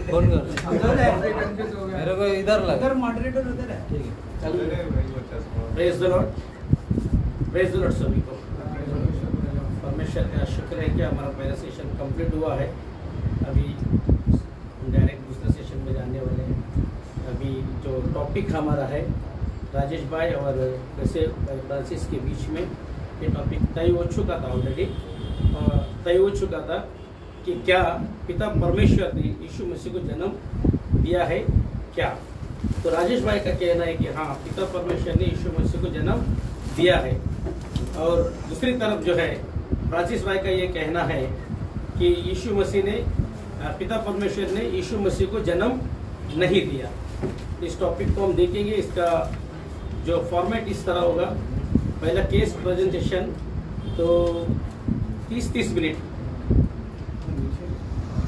कौन कर मेरे को इधर लगा मॉडरेटर उधर है। ठीक है praise the Lord, praise the Lord सभी को। परमेश्वर का शुक्र है कि हमारा पहला सेशन कंप्लीट हुआ है। अभी डायरेक्ट दूसरे सेशन में जाने वाले हैं। अभी जो टॉपिक हमारा है राजेश भाई और वैसे भाई फ्रांसिस के बीच में ये टॉपिक तय हो चुका था ऑलरेडी, तय हो चुका था कि क्या पिता परमेश्वर ने यीशु मसीह को जन्म दिया है क्या। तो राजेश भाई का कहना है कि हाँ, पिता परमेश्वर ने यीशु मसीह को जन्म दिया है। और दूसरी तरफ जो है फ्रांसिस भाई का ये कहना है कि यीशु मसीह ने, पिता परमेश्वर ने यीशु मसीह को जन्म नहीं दिया। इस टॉपिक को हम देखेंगे। इसका जो फॉर्मेट इस तरह होगा, पहला केस प्रेजेंटेशन तो 30-30 मिनट,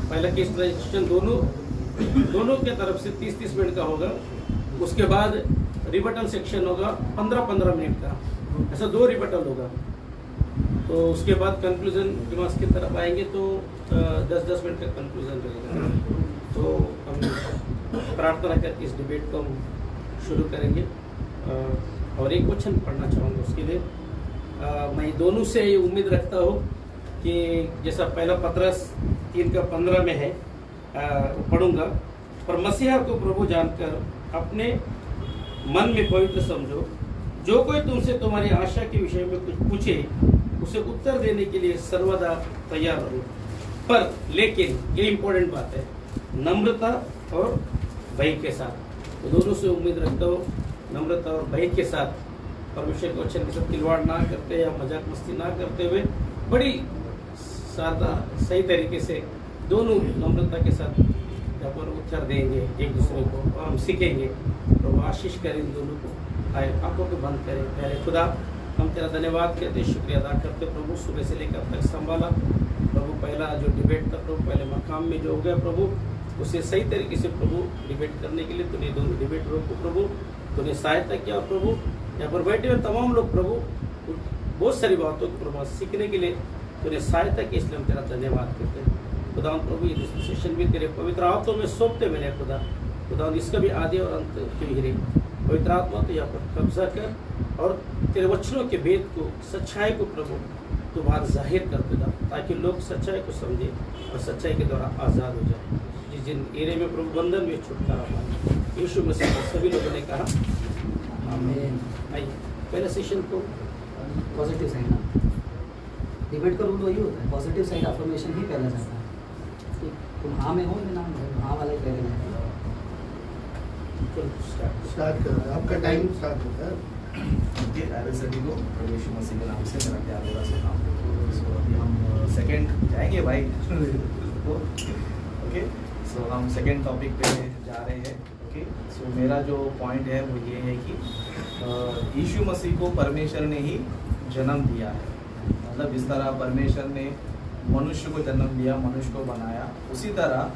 पहला केस प्रेजेंटेशन दोनों के तरफ से 30-30 मिनट का होगा। उसके बाद रिबटल सेक्शन होगा 15-15 मिनट का, ऐसा 2 रिबटल होगा। तो उसके बाद कंक्लूजन दिमाग की तरफ आएंगे तो 10-10 मिनट का कंक्लूजन रहेगा। तो हम प्रार्थना करके इस डिबेट को हम शुरू करेंगे। और एक क्वेश्चन पढ़ना चाहूँगा उसके लिए। मैं दोनों से ये उम्मीद रखता हूँ कि जैसा पहला पत्रस 3:15 में है, पढ़ूंगा। पर मसीहा को प्रभु जानकर अपने मन में पवित्र समझो। जो कोई तुमसे तुम्हारी आशा के विषय में कुछ पूछे उसे उत्तर देने के लिए सर्वदा तैयार रहो। पर लेकिन ये इम्पोर्टेंट बात है, नम्रता और भय के साथ। तो दोनों से उम्मीद रखता हूँ नम्रता और भय के साथ, परमेश्वर के वचन के साथ खिलवाड़ ना करते या मजाक मस्ती ना करते हुए बड़ी सादा सही तरीके से दोनों नम्रता के साथ यहाँ पर उत्तर देंगे एक दूसरे को, और हम सीखेंगे। प्रभु आशीष करें इन दोनों को। आए आंखों को बंद करें। प्यारे खुदा, हम तेरा धन्यवाद करते, शुक्रिया अदा करते प्रभु, सुबह से लेकर अब तक संभाला प्रभु। पहला जो डिबेट था प्रभु, पहले मकाम में जो हो गया प्रभु, उसे सही तरीके से प्रभु डिबेट करने के लिए तूने दोनों डिबेटरों को प्रभु तूने सहायता किया। प्रभु यहाँ पर बैठे हुए तमाम लोग प्रभु बहुत सारी बातों को प्रभु सीखने के लिए तूने सहायता की, इसलिए हम तेरा धन्यवाद करते हैं खुदा। प्रभु ये दूसरा सेशन भी तेरे पवित्र हाथों में सौंपते मैंने खुदा, इसका भी आदि और अंत तू ही रहे। पवित्र आत्मा तो यहाँ पर कब्जा कर और तेरे वचनों के भेद को, सच्चाई को प्रभु तू बाहर जाहिर कर देगा, ताकि लोग सच्चाई को समझे और सच्चाई के द्वारा आज़ाद हो जाए। जिस जिन एरिया में प्रभु बंधन में छुटकारा पाए, यीशु मसीह को सभी लोगों ने कहा आमीन। आइए पहला सेशन को पॉजिटिव साइड, डिबेट का रूल वही होता है, पॉजिटिव साइड अफर्मेशन ही पहला जाता है। तुम हाँ में हो या ना हो, हाँ वाला ही पहले जाता है। स्टार्ट करो, आपका टाइम स्टार्ट होता है। सभी को प्रभु यीशु मसीह के नाम से मेरा प्यार भरा सलाम। सो अभी हम सेकंड जाएंगे भाई ओके। सो हम सेकंड टॉपिक पे जा रहे हैं। ओके, सो मेरा जो पॉइंट है वो ये है कि यीशु मसीह को परमेश्वर ने ही जन्म दिया है। मतलब जिस तरह परमेश्वर ने मनुष्य को जन्म दिया, मनुष्य को बनाया, उसी तरह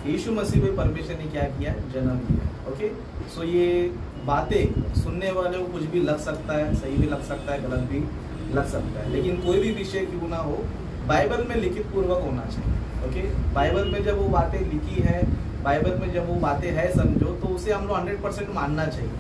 यीशु मसीह को परमेश्वर ने क्या किया, जन्म दिया। ओके, सो ये बातें सुनने वाले को कुछ भी लग सकता है, सही भी लग सकता है, गलत भी लग सकता है, लेकिन कोई भी विषय क्यों ना हो, बाइबल में लिखित पूर्वक होना चाहिए। ओके, बाइबल में जब वो बातें लिखी है, बाइबल में जब वो बातें है समझो, तो उसे हम लोग 100% मानना चाहिए।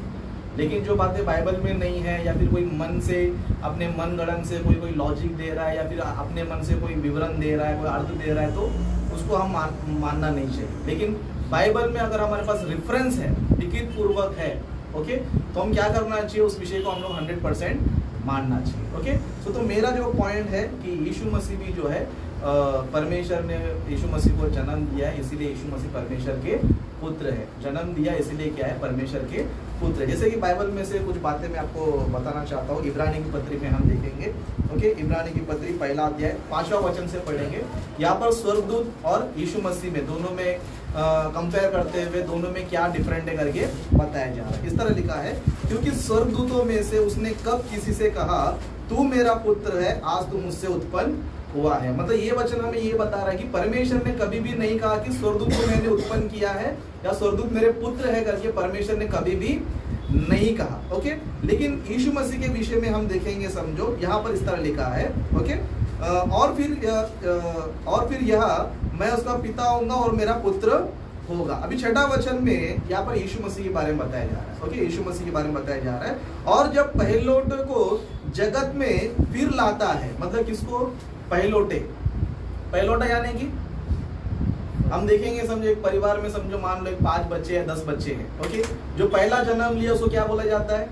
लेकिन जो बातें बाइबल में नहीं है, या फिर कोई मन से, अपने मन गढ़न से कोई लॉजिक दे रहा है, या फिर अपने मन से कोई विवरण दे रहा है, कोई अर्थ दे रहा है, तो उसको हम मानना नहीं चाहिए। लेकिन बाइबल में अगर हमारे पास रेफरेंस है, लिखित पूर्वक है, ओके, तो हम क्या करना चाहिए, उस विषय को हम लोग 100% मानना चाहिए। ओके, तो मेरा जो पॉइंट है कि यीशु मसीह भी जो है, परमेश्वर ने यीशु मसीह को जन्म दिया है, इसीलिए यीशु मसीह परमेश्वर के पुत्र है। जन्म दिया इसलिए क्या है, परमेश्वर के पुत्र है। जैसे कि बाइबल में से कुछ बातें मैं आपको बताना चाहता हूँ। इब्रानी की पत्री में हम देखेंगे। ओके, इब्रानी की पत्री 1 अध्याय 5वां वचन से पढ़ेंगे। यहाँ पर स्वर्गदूत और यीशु मसीह में दोनों में कंपेयर करते हुए दोनों में क्या डिफरेंट है करके बताया जा रहा है। इस तरह लिखा है, क्योंकि स्वर्गदूतों में से उसने कब किसी से कहा तू मेरा पुत्र है, आज तू मुझसे उत्पन्न हुआ है। मतलब ये वचन हमें ये बता रहा है कि परमेश्वर ने कभी भी नहीं कहा कि स्वर्गदूत को मैंने उत्पन्न किया है या स्वर्गदूत मेरे पुत्र है करके परमेश्वर ने कभी भी नहीं कहा। ओके, लेकिन यीशु मसीह के विषय में हम देखेंगे, समझो यहाँ पर इस तरह लिखा है। ओके, और फिर यह मैं उसका पिता होऊंगा और मेरा पुत्र होगा। अभी छठा वचन में यहाँ पर यीशु मसीह के बारे में बताया जा रहा है। ओके, यीशु मसीह के बारे में बताया जा रहा है। और जब पहलोट को जगत में फिर लाता है, मतलब किसको? पहलोटे, पहलोटा यानी कि हम देखेंगे, समझो एक परिवार में समझो मान लो 5 बच्चे या 10 बच्चे हैं। ओके, जो पहला जन्म लिया उसको क्या बोला जाता है?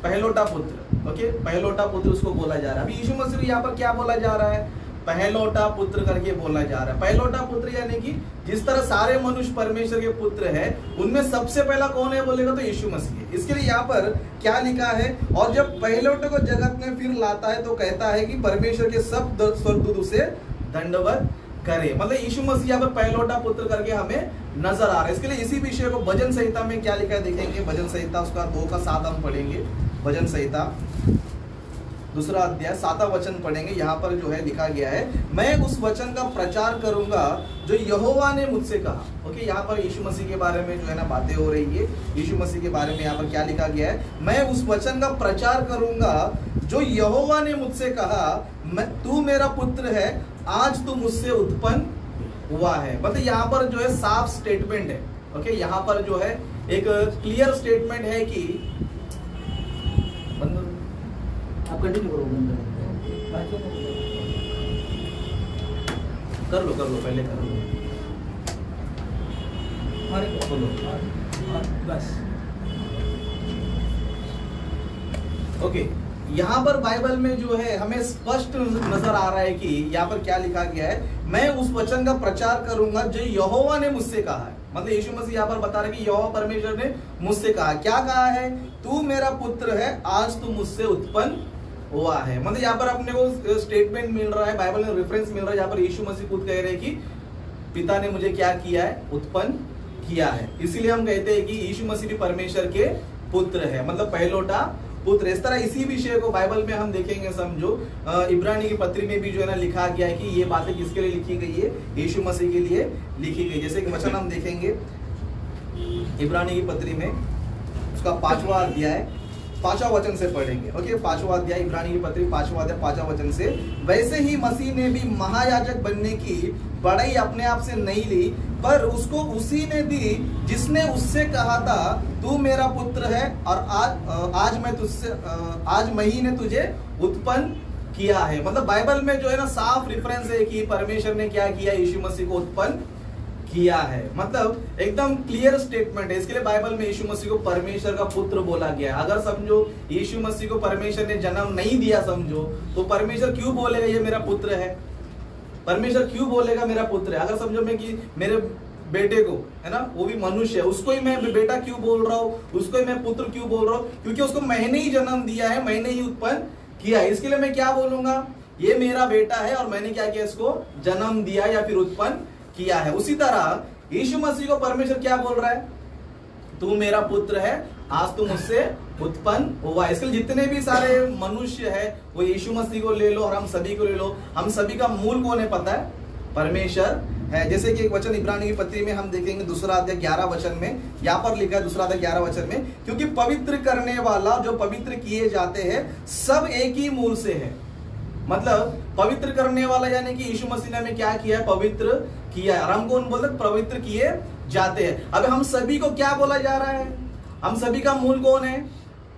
पहलोटा पुत्र। ओके, पहलोटा पुत्र उसको बोला जा रहा है। अभी यीशु मसीह यहाँ पर क्या बोला जा रहा है? पहलोटा पुत्र करके बोला जा रहा है। पहलोटा पुत्र यानी कि जिस तरह सारे मनुष्य परमेश्वर के पुत्र है, उनमें सबसे पहला कौन है बोलेगा तो यीशु मसीह है। इसके लिए यहाँ पर क्या लिखा है? और जब पहलोटे को जगत में फिर लाता है तो कहता है कि परमेश्वर के सब स्वर्गदूत उसे दंडवत करे। मतलब यीशु मसीह यहाँ पर पहलोटा पुत्र करके हमें नजर आ रहा है। इसके लिए इसी विषय को भजन संहिता में क्या लिखा है देखेंगे। भजन संहिता उसका 2:7 हम पढ़ेंगे। भजन संहिता 2 अध्याय 7 वचन पढ़ेंगे। यहाँ पर जो है लिखा गया है, मैं उस वचन का प्रचार करूंगा जो यहोवा ने मुझसे कहा। ओके, यहाँ पर यीशु मसीह के बारे में जो है ना बातें हो रही है। यीशु मसीह के बारे में यहाँ पर क्या लिखा गया है? मैं उस वचन का प्रचार करूंगा जो यहोवा ने मुझसे कहा, तू मेरा पुत्र है, आज तू मुझसे उत्पन्न हुआ है। मतलब यहाँ पर जो है साफ स्टेटमेंट है। ओके, यहाँ पर जो है एक क्लियर स्टेटमेंट है कि आप कंटिन्यू करो, कर लो पहले कर लो। बोलो बस। ओके, यहाँ पर बाइबल में जो है हमें स्पष्ट नजर आ रहा है कि यहाँ पर क्या लिखा गया है, मैं उस वचन का प्रचार करूंगा जो यहोवा ने मुझसे कहा है। मतलब यीशु मसीह यहाँ पर बता रहे कि यहोवा परमेश्वर ने मुझसे कहा। क्या कहा है? तू मेरा पुत्र है, आज तू मुझसे उत्पन्न हुआ है। मतलब यहाँ पर अपने को स्टेटमेंट मिल रहा है, बाइबल में रेफरेंस मिल रहा है, यहाँ पर यीशु मसीह खुद कह रहे हैं कि पिता ने मुझे क्या किया है? उत्पन्न किया है। इसीलिए हम कहते हैं कि यीशु मसीह भी परमेश्वर के पुत्र है, मतलब पहलोटा पुत्र। इस तरह इसी विषय को बाइबल में हम देखेंगे, समझो इब्रानी की पत्री में भी जो है ना लिखा गया है कि ये बातें किसके लिए लिखी गई है? यीशु मसीह के लिए लिखी गई। जैसे कि वचन हम देखेंगे इब्रानी की पत्री में, उसका 5वां अध्याय 5वां वचन से पढ़ेंगे। ओके, 5वां अध्याय इब्रानी की पत्री 5वां अध्याय 5वां वचन से, वैसे ही मसीह ने भी महायाजक बनने की बड़ाई अपने आप से नहीं ली, पर उसको उसी ने दी जिसने उससे कहा था, तू मेरा पुत्र है और आज मैं ही ने तुझे उत्पन्न किया है। मतलब बाइबल में जो है ना साफ रेफरेंस है कि परमेश्वर ने क्या किया? यीशु मसीह को उत्पन्न किया है। मतलब एकदम क्लियर स्टेटमेंट है। इसके लिए बाइबल में यीशु मसीह को परमेश्वर का पुत्र बोला गया है। अगर समझो यीशु मसीह को परमेश्वर ने जन्म नहीं दिया समझो, तो परमेश्वर क्यों बोलेगा ये मेरा पुत्र है? परमेश्वर क्यों बोलेगा मेरा पुत्र है? अगर समझो मैं कि मेरे बेटे को है ना, वो भी मनुष्य है, उसको ही मैं बेटा क्यों बोल रहा हूँ, उसको ही मैं पुत्र क्यों बोल रहा हूँ? क्योंकि उसको मैंने ही जन्म दिया है, मैंने ही उत्पन्न किया है। इसके लिए मैं क्या बोलूंगा? ये मेरा बेटा है और मैंने क्या किया? इसको जन्म दिया या फिर उत्पन्न किया है। उसी तरह यीशु मसीह को परमेश्वर क्या बोल रहा है? तू मेरा पुत्र है, आज तू मुझसे उत्पन्न हुआ। इसके लिए जितने भी सारे मनुष्य है वो यीशु मसीह को ले लो और हम सभी को ले लो। हम सभी का मूल कौन है पता है? परमेश्वर है। जैसे कि एक वचन इब्रानी की पत्री में हम देखेंगे 2 अध्याय 11 वचन में, यहाँ पर लिखा है 2 अध्याय 11 वचन में, क्योंकि पवित्र करने वाला जो पवित्र किए जाते हैं सब एक ही मूल से है। मतलब पवित्र करने वाला यानी कि यीशु मसीह ने हमें क्या किया है? पवित्र किया है। और हम कौन बोलते? पवित्र किए जाते हैं। अब हम सभी को क्या बोला जा रहा है? हम सभी का मूल कौन है?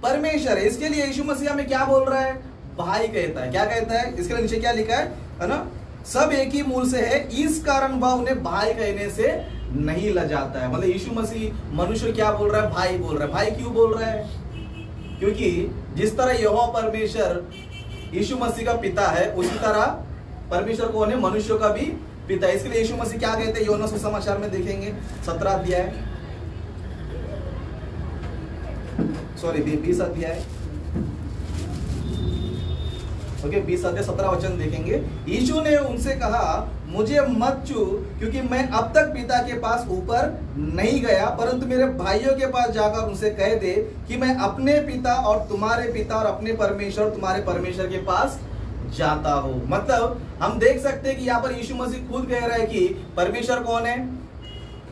परमेश्वर है। इसके लिए यीशु मसीह हमें क्या बोल रहा है? भाई कहता है। क्या कहता है? इसके नीचे क्या लिखा है ना? सब एक ही मूल से है, इस कारण वह उन्हें भाई कहने से नहीं लजाता है। मतलब यीशु मसीह मनुष्य क्या बोल रहा है? भाई बोल रहा है। भाई क्यों बोल रहा है? क्योंकि जिस तरह यहोवा परमेश्वर यीशु मसीह का पिता है, उसी तरह परमेश्वर कौन है? मनुष्यों का भी पिता है। इसके लिए यीशु मसीह क्या कहते हैं? योना सुसमाचार में देखेंगे 17 अध्याय 20 अध्याय ओके 20 अध्याय 17 वचन देखेंगे। यीशु ने उनसे कहा, मुझे मत छू, क्योंकि मैं अब तक पिता के पास ऊपर नहीं गया, परंतु मेरे भाइयों के पास जाकर उनसे कह दे कि मैं अपने पिता और तुम्हारे पिता और अपने परमेश्वर तुम्हारे परमेश्वर के पास जाता हूं। मतलब हम देख सकते हैं कि यहाँ पर यीशु मसीह खुद कह रहा है कि परमेश्वर कौन है?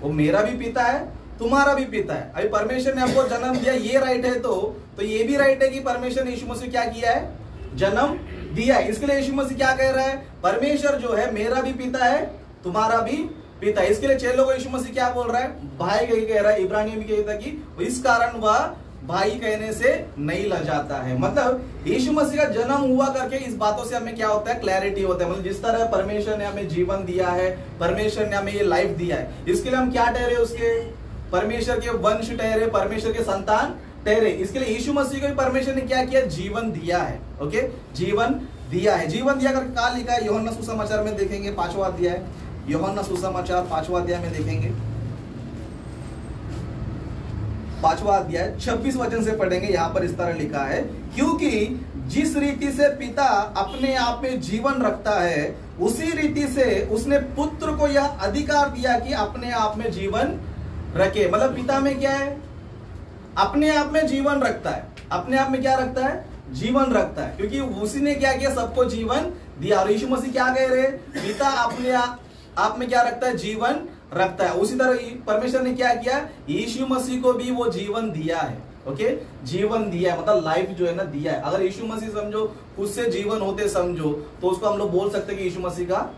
वो मेरा भी पिता है, तुम्हारा भी पिता है। अभी परमेश्वर ने आपको जन्म दिया, ये राइट है, तो ये भी राइट है कि परमेश्वर ने यीशु मसीह क्या किया है? जन्म दिया है। इसके लिए यीशु मसीह क्या कह रहा है? परमेश्वर जो है मेरा भी पिता है, तुम्हारा भी पिता। इसके लिए चेलों को यीशु मसीह क्या बोल रहा है? भाई कह रहा है। इब्रानियों में कहता है कि इस कारण वह भाई कहने से नहीं लजाता है। मतलब यीशु मसीह का जन्म हुआ करके इस बातों से हमें क्या होता है? क्लैरिटी होता है। मतलब जिस तरह परमेश्वर ने हमें जीवन दिया है, परमेश्वर ने हमें ये लाइफ दिया है, इसके लिए हम क्या ठहरे? उसके परमेश्वर के वंश ठहरे, परमेश्वर के संतान ठहरे। इसके लिए यीशु मसीह को भी परमेश्वर ने क्या किया? जीवन दिया है। ओके, जीवन दिया है। जीवन दिया करके कहा लिखा है? यूहन्ना सुसमाचार में देखेंगे 5वां अध्याय, यूहन्ना सुसमाचार 5वां अध्याय में देखेंगे, 5वां अध्याय 26 वचन से पढ़ेंगे। यहां पर इस तरह लिखा है, क्योंकि जिस रीति से पिता अपने आप में जीवन रखता है, उसी रीति से उसने पुत्र को यह अधिकार दिया कि अपने आप में जीवन रखे। मतलब पिता में क्या है? अपने आप में जीवन रखता है। अपने आप में क्या रखता है? जीवन रखता है, क्योंकि उसी ने क्या किया? सबको जीवन दिया। और यीशु मसीह क्या कह रहे? पिता अपने आप में क्या रखता है? जीवन रखता है। उसी तरह परमेश्वर ने क्या किया? यीशु मसीह को भी वो जीवन दिया है। ओके, जीवन दिया है, मतलब लाइफ जो है ना दिया है। अगर यीशु मसीह समझो खुद से जीवन होते समझो तो उसको हम लोग बोल सकते हैं कि यीशु मसीह का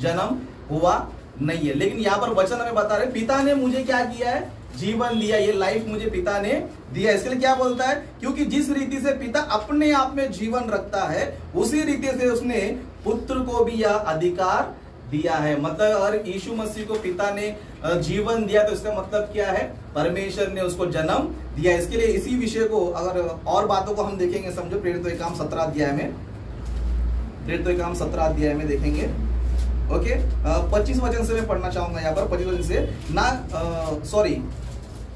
जन्म हुआ नहीं है। लेकिन यहाँ पर वचन हमें बता रहे पिता ने मुझे क्या किया है? जीवन दिया। ये लाइफ मुझे पिता ने दिया। इसके लिए क्या बोलता है? क्योंकि जिस रीति से पिता अपने आप में जीवन रखता है, उसी रीति से उसने पुत्र को भी यह अधिकार दिया है। मतलब अगर यीशु मसीह को पिता ने जीवन दिया तो इसका मतलब क्या है? परमेश्वर ने उसको जन्म दिया। इसके लिए इसी विषय को अगर और बातों को हम देखेंगे, समझो प्रेरितों के काम 17 अध्याय में, प्रेरितों के काम 17 अध्याय में देखेंगे। ओके, 25 वचन से मैं पढ़ना चाहूंगा यहाँ पर। 25 वचन से ना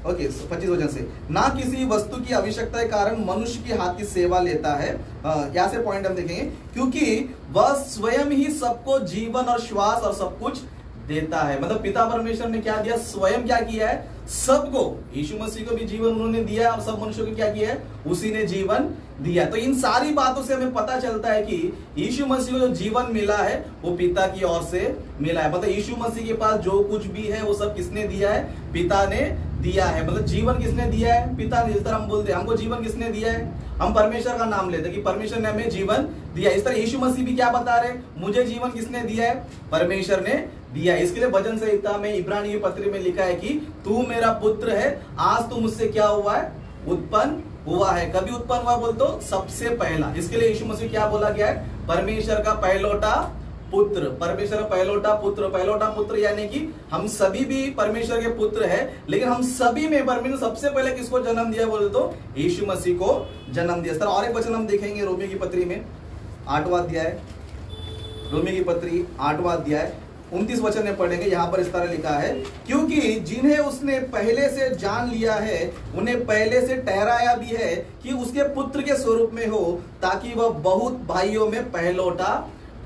25 वचन से, ना किसी वस्तु की आवश्यकता के कारण मनुष्य की हाथ की सेवा लेता है। यहाँ से पॉइंट हम देखेंगे, क्योंकि वह स्वयं ही सबको जीवन और श्वास और सब कुछ देता है। मतलब पिता परमेश्वर ने क्या दिया? स्वयं क्या किया है? सबको, यीशु मसीह को भी जीवन उन्होंने दिया और सब मनुष्यों को क्या किया है? उसी ने जीवन दिया। तो इन सारी बातों से हमें पता चलता है कि यीशु मसीह को जो जीवन मिला है वो पिता की ओर से मिला है। मतलब यीशु मसीह के पास जो कुछ भी है वो सब किसने दिया है? पिता ने दिया है। मतलब जीवन किसने दिया है? पिता ने। जिस तरह हम बोलते हैं हमको जीवन किसने दिया है, हम परमेश्वर का नाम लेते हैं कि परमेश्वर ने हमें जीवन दिया। इस तरह यीशु मसीह भी क्या बता रहे? मुझे जीवन किसने दिया है? परमेश्वर ने दिया। इसके लिए भजन संहिता में इब्रानी की पत्री में लिखा है कि तू मेरा पुत्र है, आज तू मुझसे क्या हुआ है? उत्पन्न हुआ है। कभी उत्पन्न हुआ बोल तो सबसे पहला। इसके लिए यीशु मसीह क्या बोला गया है? परमेश्वर का पहलौठा पुत्र। परमेश्वर का पहलौठा पुत्र। पहलौठा पुत्र यानी कि हम सभी भी परमेश्वर के पुत्र है, लेकिन हम सभी में परमेश्वर सबसे पहले किसको जन्म दिया बोले तो यीशु मसीह को जन्म दिया। और एक वचन हम देखेंगे रोमियो की पत्री में 8वां अध्याय, रोमियो की पत्री 8वां अध्याय 29 वचन में पढ़ेंगे। यहाँ पर इस तरह लिखा है, क्योंकि जिन्हें उसने पहले से जान लिया है उन्हें पहले से ठहराया भी है कि उसके पुत्र के स्वरूप में हो, ताकि वह बहुत भाइयों में पहलौठा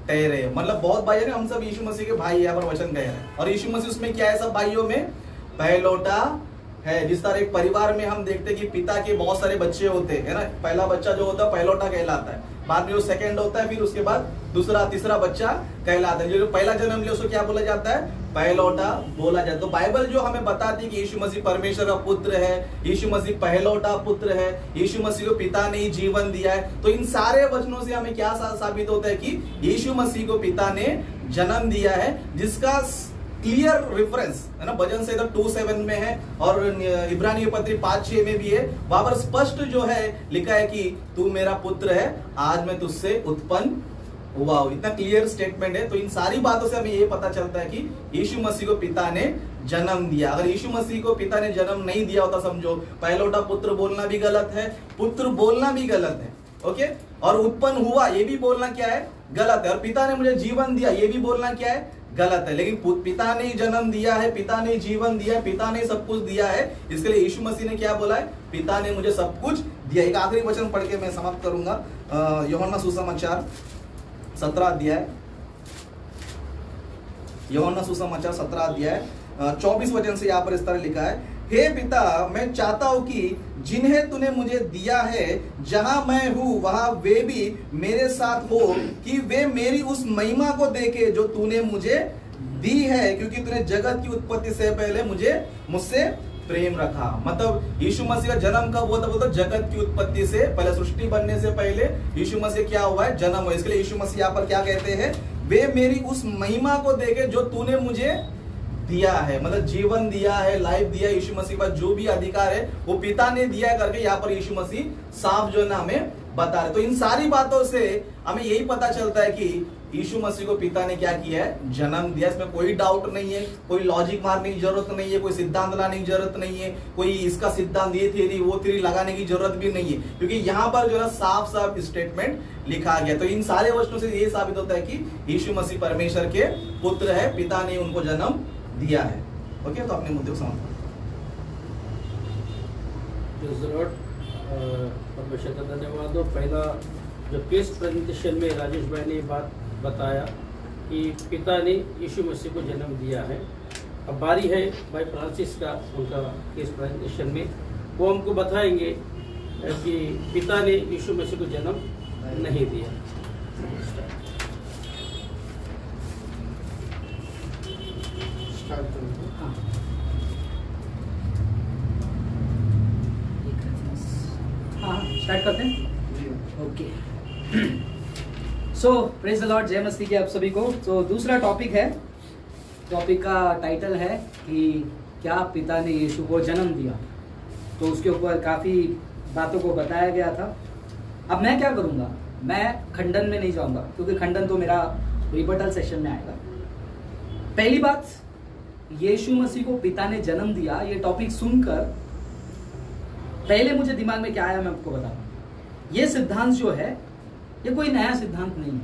ठहरे। मतलब बहुत भाई है, हम सब यीशु मसीह के भाई यहाँ पर वचन कह रहे हैं। और यीशु मसीह उसमें क्या है? सब भाइयों में पहलौठा है। जिस तरह एक परिवार में हम देखते हैं कि पिता के बहुत सारे बच्चे होते हैं, है ना। पहला बच्चा जो होता है पहलौठा कहलाता है, बाद में जो सेकंड होता है, फिर उसके बाद दूसरा तीसरा बच्चा कहलाता है। जो पहला जन्म लिया उसको क्या बोला जाता है? पहलौठा बोला जाता है। तो बाइबल जो हमें बताती है कि यीशु मसीह परमेश्वर का पुत्र है, यीशु मसीह पहलौठा पुत्र है, यीशु मसीह को पिता ने ही जीवन दिया है। तो इन सारे वचनों से हमें क्या साबित होता है कि यीशु मसीह को पिता ने जन्म दिया है, जिसका क्लियर रेफरेंस है ना भजन संहिता 2:7 में है और इब्रानी की पत्री 5:6 में भी है। वहां पर स्पष्ट जो है लिखा है कि तू मेरा पुत्र है, आज मैं तुझसे उत्पन्न हुआ हूं। इतना क्लियर स्टेटमेंट है। तो इन सारी बातों से हमें ये पता चलता है कि यीशु मसीह को पिता ने जन्म दिया। अगर यीशु मसीह को पिता ने जन्म नहीं दिया होता, समझो पहलौठा पुत्र बोलना भी गलत है, पुत्र बोलना भी गलत है। ओके, और उत्पन्न हुआ ये भी बोलना क्या है? गलत है। और पिता ने मुझे जीवन दिया ये भी बोलना क्या है? गलत है। लेकिन पिता ने जन्म दिया है, पिता ने जीवन दिया है, पिता ने सब कुछ दिया है। इसके लिए यीशु मसीह ने क्या बोला है? पिता ने मुझे सब कुछ दिया। एक आखिरी वचन पढ़ के मैं समाप्त करूंगा। यूहन्ना सुसमाचार 17 अध्याय, यूहन्ना सुसमाचार 17 अध्याय 24 वचन से यहाँ पर इस तरह लिखा है, हे पिता, मैं चाहता हूं कि जिन्हें तूने मुझे दिया है, जहां मैं हूं वहां वे भी मेरे साथ हो, कि वे मेरी उस महिमा को देखे जो तूने मुझे दी है, क्योंकि तूने जगत की उत्पत्ति से पहले मुझसे प्रेम रखा। मतलब यीशु मसीह का जन्म कब हुआ था? बोलते जगत की उत्पत्ति से पहले, सृष्टि बनने से पहले यीशु मसीह क्या हुआ है? जन्म हुआ। इसके लिए यीशु मसीह यहाँ पर क्या कहते हैं? वे मेरी उस महिमा को देखे जो तूने मुझे दिया है, मतलब जीवन दिया है, लाइफ दिया है, यीशु मसीह के पास जो भी अधिकार है वो पिता ने दिया है करके यहाँ पर यीशु मसीह साफ जो है ना हमें बता रहे। तो इन सारी बातों से हमें यही पता चलता है कि यीशु मसीह को पिता ने क्या किया है, जन्म दिया। इसमें कोई डाउट नहीं है, कोई लॉजिक मारने की जरूरत नहीं है, कोई सिद्धांत लाने की जरूरत नहीं है, कोई इसका सिद्धांत ये थ्योरी वो थ्योरी लगाने की जरूरत भी नहीं है, क्योंकि यहाँ पर जो है साफ साफ स्टेटमेंट लिखा गया। तो इन सारे वचनों से ये साबित होता है कि यीशु मसीह परमेश्वर के पुत्र है, पिता ने उनको जन्म दिया है। ओके, तो अपने मुद्दे को समाप्त। परमेश्वर का धन्यवाद हो। पहला जो केस प्रेजेंटेशन में राजेश भाई ने बात बताया कि पिता ने यीशु मसीह को जन्म दिया है। अब बारी है भाई फ्रांसिस का, उनका केस प्रेजेंटेशन में वो हमको बताएंगे कि पिता ने यीशु मसीह को जन्म नहीं दिया। स्टार्ट करते हैं। Okay, so praise the Lord, जय मसीह की आप सभी को। तो दूसरा टॉपिक है, टॉपिक का टाइटल है कि क्या पिता ने यीशु को जन्म दिया। तो उसके ऊपर काफ़ी बातों को बताया गया था। अब मैं क्या करूँगा, मैं खंडन में नहीं जाऊँगा क्योंकि खंडन तो मेरा रिबटल सेशन में आएगा। पहली बात, यीशु मसीह को पिता ने जन्म दिया, ये टॉपिक सुनकर पहले मुझे दिमाग में क्या आया मैं आपको बता रहा हूं। ये सिद्धांत जो है ये कोई नया सिद्धांत नहीं है।